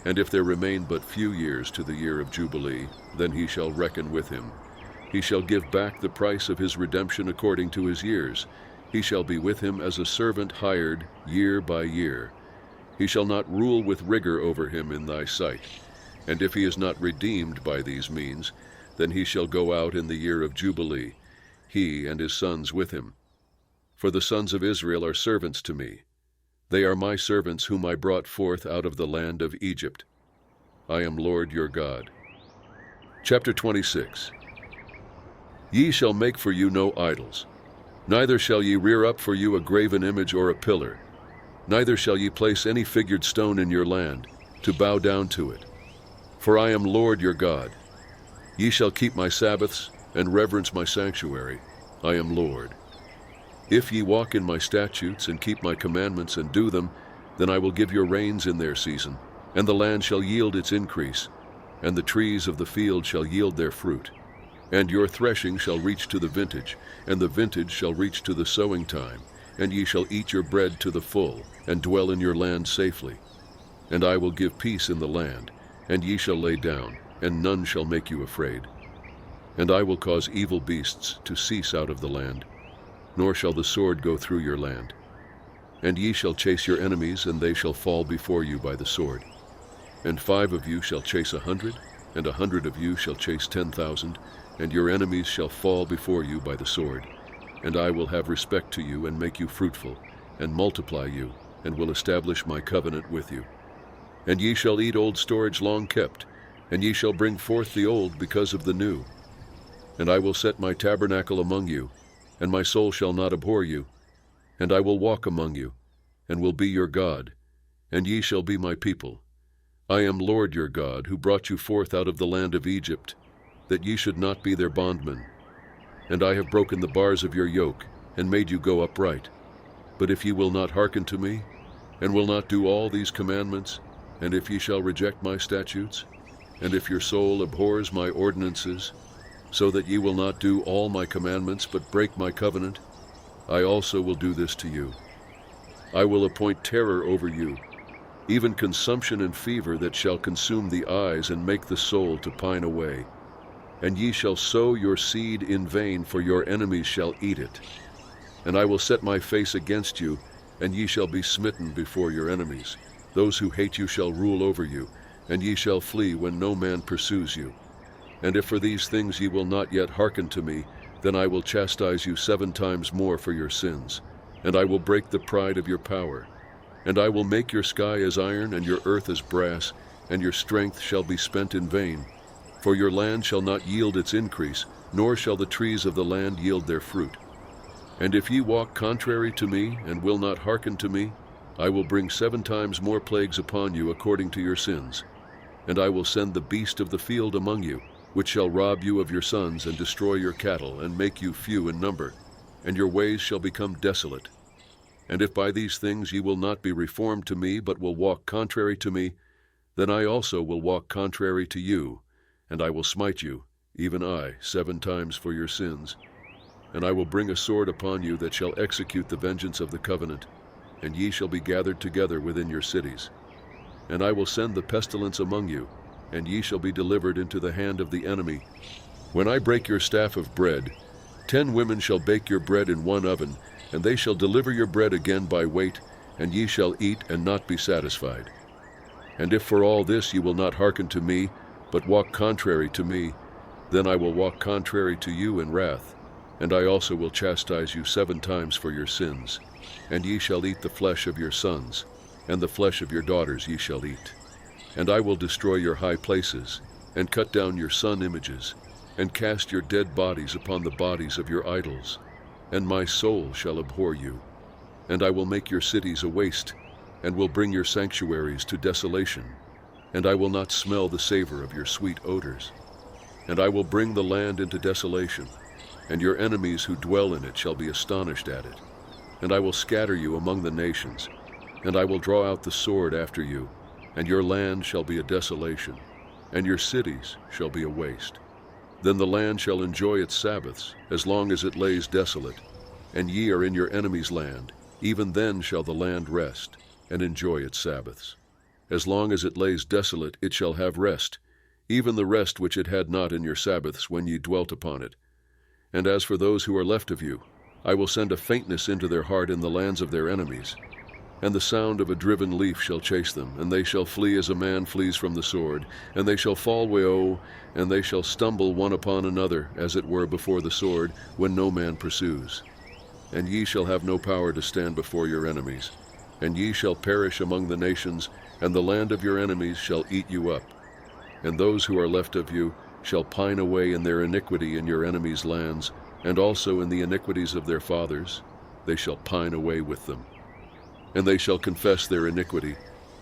And if there remain but few years to the year of Jubilee, then he shall reckon with him. He shall give back the price of his redemption according to his years. He shall be with him as a servant hired year by year. He shall not rule with rigor over him in thy sight. And if he is not redeemed by these means, then he shall go out in the year of Jubilee, he and his sons with him. For the sons of Israel are servants to me. They are my servants whom I brought forth out of the land of Egypt. I am Lord your God. Chapter 26. Ye shall make for you no idols, neither shall ye rear up for you a graven image or a pillar, neither shall ye place any figured stone in your land, to bow down to it. For I am Lord your God. Ye shall keep my Sabbaths, and reverence my sanctuary. I am Lord. If ye walk in my statutes, and keep my commandments, and do them, then I will give your rains in their season, and the land shall yield its increase, and the trees of the field shall yield their fruit. And your threshing shall reach to the vintage, and the vintage shall reach to the sowing time, and ye shall eat your bread to the full, and dwell in your land safely. And I will give peace in the land, and ye shall lay down, and none shall make you afraid. And I will cause evil beasts to cease out of the land, nor shall the sword go through your land. And ye shall chase your enemies, and they shall fall before you by the sword. And 5 of you shall chase 100, and 100 of you shall chase 10,000, and your enemies shall fall before you by the sword. And I will have respect to you, and make you fruitful, and multiply you, and will establish my covenant with you. And ye shall eat old storage long kept, and ye shall bring forth the old because of the new. And I will set my tabernacle among you, and my soul shall not abhor you. And I will walk among you, and will be your God, and ye shall be my people. I am Lord your God, who brought you forth out of the land of Egypt, that ye should not be their bondmen. And I have broken the bars of your yoke, and made you go upright. But if ye will not hearken to me, and will not do all these commandments, and if ye shall reject my statutes, and if your soul abhors my ordinances, so that ye will not do all my commandments, but break my covenant, I also will do this to you. I will appoint terror over you, even consumption and fever that shall consume the eyes and make the soul to pine away. And ye shall sow your seed in vain, for your enemies shall eat it. And I will set my face against you, and ye shall be smitten before your enemies. Those who hate you shall rule over you, and ye shall flee when no man pursues you. And if for these things ye will not yet hearken to me, then I will chastise you 7 times more for your sins, and I will break the pride of your power. And I will make your sky as iron, and your earth as brass, and your strength shall be spent in vain. For your land shall not yield its increase, nor shall the trees of the land yield their fruit. And if ye walk contrary to me, and will not hearken to me, I will bring 7 times more plagues upon you according to your sins. And I will send the beast of the field among you, which shall rob you of your sons, and destroy your cattle, and make you few in number, and your ways shall become desolate. And if by these things ye will not be reformed to me, but will walk contrary to me, then I also will walk contrary to you, and I will smite you, even I, 7 times for your sins. And I will bring a sword upon you that shall execute the vengeance of the covenant, and ye shall be gathered together within your cities. And I will send the pestilence among you, and ye shall be delivered into the hand of the enemy. When I break your staff of bread, 10 women shall bake your bread in one oven, and they shall deliver your bread again by weight, and ye shall eat and not be satisfied. And if for all this ye will not hearken to me, but walk contrary to me, then I will walk contrary to you in wrath, and I also will chastise you 7 times for your sins. And ye shall eat the flesh of your sons, and the flesh of your daughters ye shall eat. And I will destroy your high places, and cut down your sun images, and cast your dead bodies upon the bodies of your idols. And my soul shall abhor you. And I will make your cities a waste, and will bring your sanctuaries to desolation. And I will not smell the savor of your sweet odors. And I will bring the land into desolation, and your enemies who dwell in it shall be astonished at it. And I will scatter you among the nations, and I will draw out the sword after you, and your land shall be a desolation, and your cities shall be a waste. Then the land shall enjoy its Sabbaths, as long as it lays desolate, and ye are in your enemy's land. Even then shall the land rest, and enjoy its Sabbaths. As long as it lays desolate, it shall have rest, even the rest which it had not in your Sabbaths when ye dwelt upon it. And as for those who are left of you, I will send a faintness into their heart in the lands of their enemies. And the sound of a driven leaf shall chase them, and they shall flee as a man flees from the sword. And they shall fall woe, and they shall stumble one upon another, as it were before the sword, when no man pursues. And ye shall have no power to stand before your enemies. And ye shall perish among the nations, and the land of your enemies shall eat you up. And those who are left of you shall pine away in their iniquity in your enemies' lands, and also in the iniquities of their fathers. They shall pine away with them. And they shall confess their iniquity,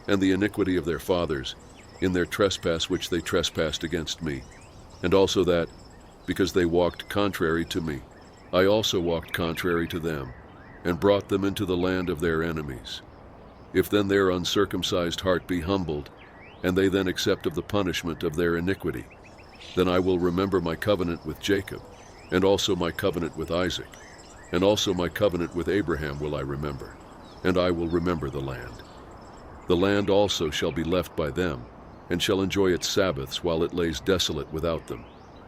and the iniquity of their fathers, in their trespass which they trespassed against me, and also that, because they walked contrary to me, I also walked contrary to them, and brought them into the land of their enemies. If then their uncircumcised heart be humbled, and they then accept of the punishment of their iniquity, then I will remember my covenant with Jacob, and also my covenant with Isaac, and also my covenant with Abraham will I remember, and I will remember the land. The land also shall be left by them, and shall enjoy its Sabbaths while it lays desolate without them,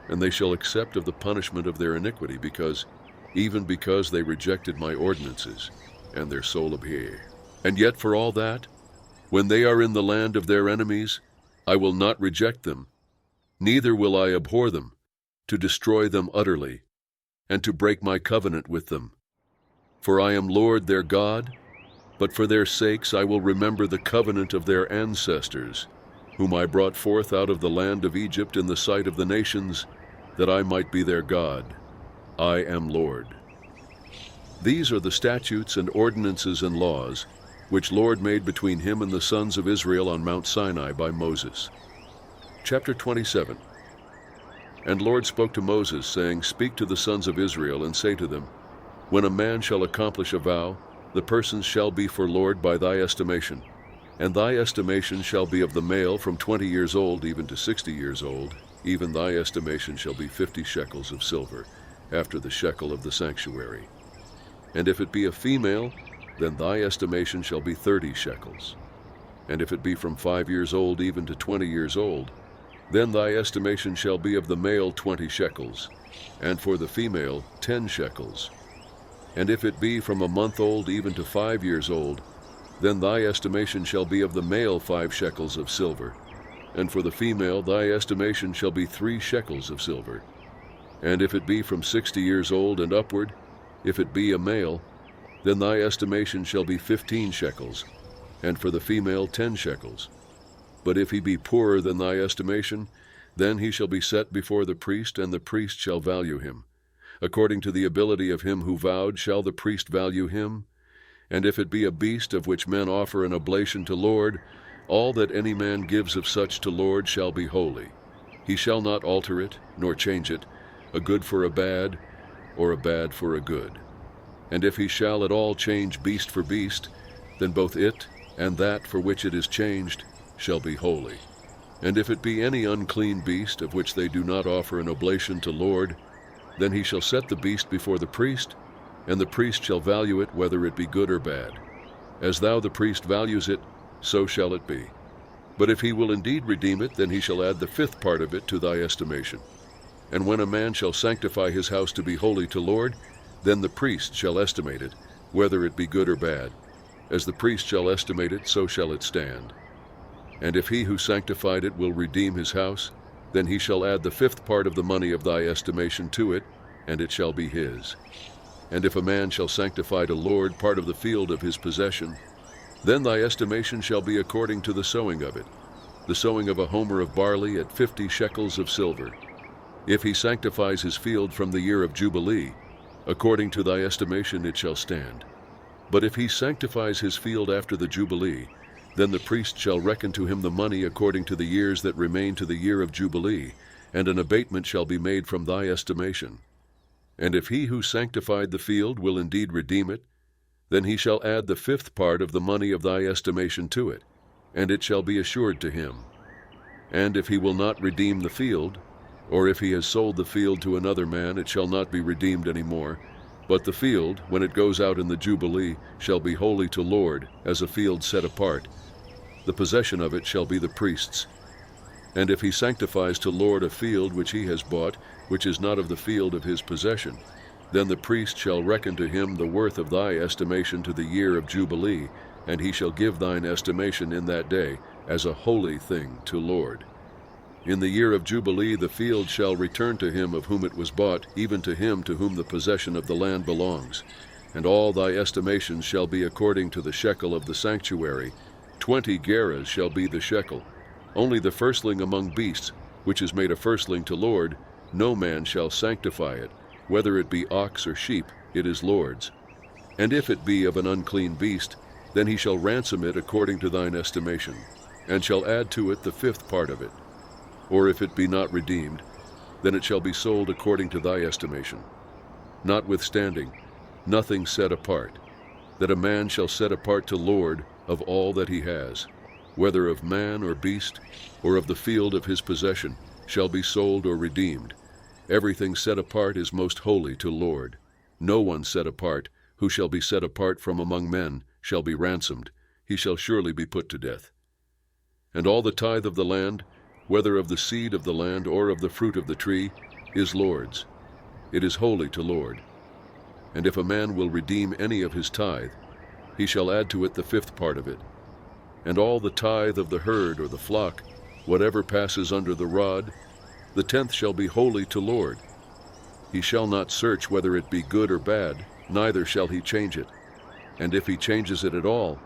and they shall accept of the punishment of their iniquity, because they rejected my ordinances, and their soul abhorred. And yet for all that, when they are in the land of their enemies, I will not reject them, neither will I abhor them, to destroy them utterly, and to break my covenant with them. For I am Lord their God, but for their sakes I will remember the covenant of their ancestors, whom I brought forth out of the land of Egypt in the sight of the nations, that I might be their God. I am Lord. These are the statutes and ordinances and laws, which Lord made between him and the sons of Israel on Mount Sinai by Moses. Chapter 27. And Lord spoke to Moses, saying, Speak to the sons of Israel, and say to them, When a man shall accomplish a vow, the person shall be for Lord by thy estimation, and thy estimation shall be of the male from 20 years old even to 60 years old, even thy estimation shall be 50 shekels of silver, after the shekel of the sanctuary. And if it be a female, then thy estimation shall be 30 shekels. And if it be from 5 years old even to 20 years old, then thy estimation shall be of the male 20 shekels, and for the female 10 shekels. And if it be from a month old even to 5 years old, then thy estimation shall be of the male 5 shekels of silver, and for the female thy estimation shall be 3 shekels of silver. And if it be from 60 years old and upward, if it be a male, then thy estimation shall be 15 shekels, and for the female 10 shekels. But if he be poorer than thy estimation, then he shall be set before the priest, and the priest shall value him. According to the ability of him who vowed shall the priest value him. And if it be a beast of which men offer an oblation to Lord, all that any man gives of such to Lord shall be holy. He shall not alter it, nor change it, a good for a bad, or a bad for a good. And if he shall at all change beast for beast, then both it and that for which it is changed shall be holy. And if it be any unclean beast of which they do not offer an oblation to Lord, then he shall set the beast before the priest, and the priest shall value it whether it be good or bad. As thou the priest values it, so shall it be. But if he will indeed redeem it, then he shall add the 5th part of it to thy estimation. And when a man shall sanctify his house to be holy to Lord, then the priest shall estimate it, whether it be good or bad. As the priest shall estimate it, so shall it stand. And if he who sanctified it will redeem his house, then he shall add the 5th part of the money of thy estimation to it, and it shall be his. And if a man shall sanctify to Lord part of the field of his possession, then thy estimation shall be according to the sowing of it, the sowing of a homer of barley at 50 shekels of silver. If he sanctifies his field from the year of Jubilee, according to thy estimation it shall stand. But if he sanctifies his field after the Jubilee, then the priest shall reckon to him the money according to the years that remain to the year of Jubilee, and an abatement shall be made from thy estimation. And if he who sanctified the field will indeed redeem it, then he shall add the 5th part of the money of thy estimation to it, and it shall be assured to him. And if he will not redeem the field, or if he has sold the field to another man, it shall not be redeemed any more, but the field, when it goes out in the Jubilee, shall be holy to Lord, as a field set apart. The possession of it shall be the priest's. And if he sanctifies to Lord a field which he has bought, which is not of the field of his possession, then the priest shall reckon to him the worth of thy estimation to the year of Jubilee, and he shall give thine estimation in that day as a holy thing to Lord. In the year of Jubilee the field shall return to him of whom it was bought, even to him to whom the possession of the land belongs. And all thy estimations shall be according to the shekel of the sanctuary. 20 gerahs shall be the shekel. Only the firstling among beasts, which is made a firstling to Lord, no man shall sanctify it. Whether it be ox or sheep, it is Lord's. And if it be of an unclean beast, then he shall ransom it according to thine estimation, and shall add to it the fifth part of it. Or if it be not redeemed, then it shall be sold according to thy estimation. Notwithstanding, nothing set apart, that a man shall set apart to Lord of all that he has, whether of man or beast, or of the field of his possession, shall be sold or redeemed. Everything set apart is most holy to Lord. No one set apart, who shall be set apart from among men, shall be ransomed. He shall surely be put to death. And all the tithe of the land, whether of the seed of the land or of the fruit of the tree, is Lord's. It is holy to Lord. And if a man will redeem any of his tithe, he shall add to it the fifth part of it. And all the tithe of the herd or the flock, whatever passes under the rod, the tenth shall be holy to Lord. He shall not search whether it be good or bad, neither shall he change it. And if he changes it at all,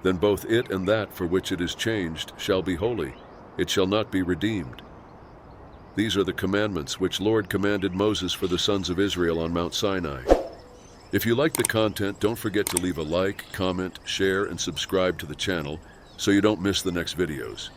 then both it and that for which it is changed shall be holy. It shall not be redeemed. These are the commandments which Lord commanded Moses for the sons of Israel on Mount Sinai. If you like the content, don't forget to leave a like, comment, share, and subscribe to the channel so you don't miss the next videos.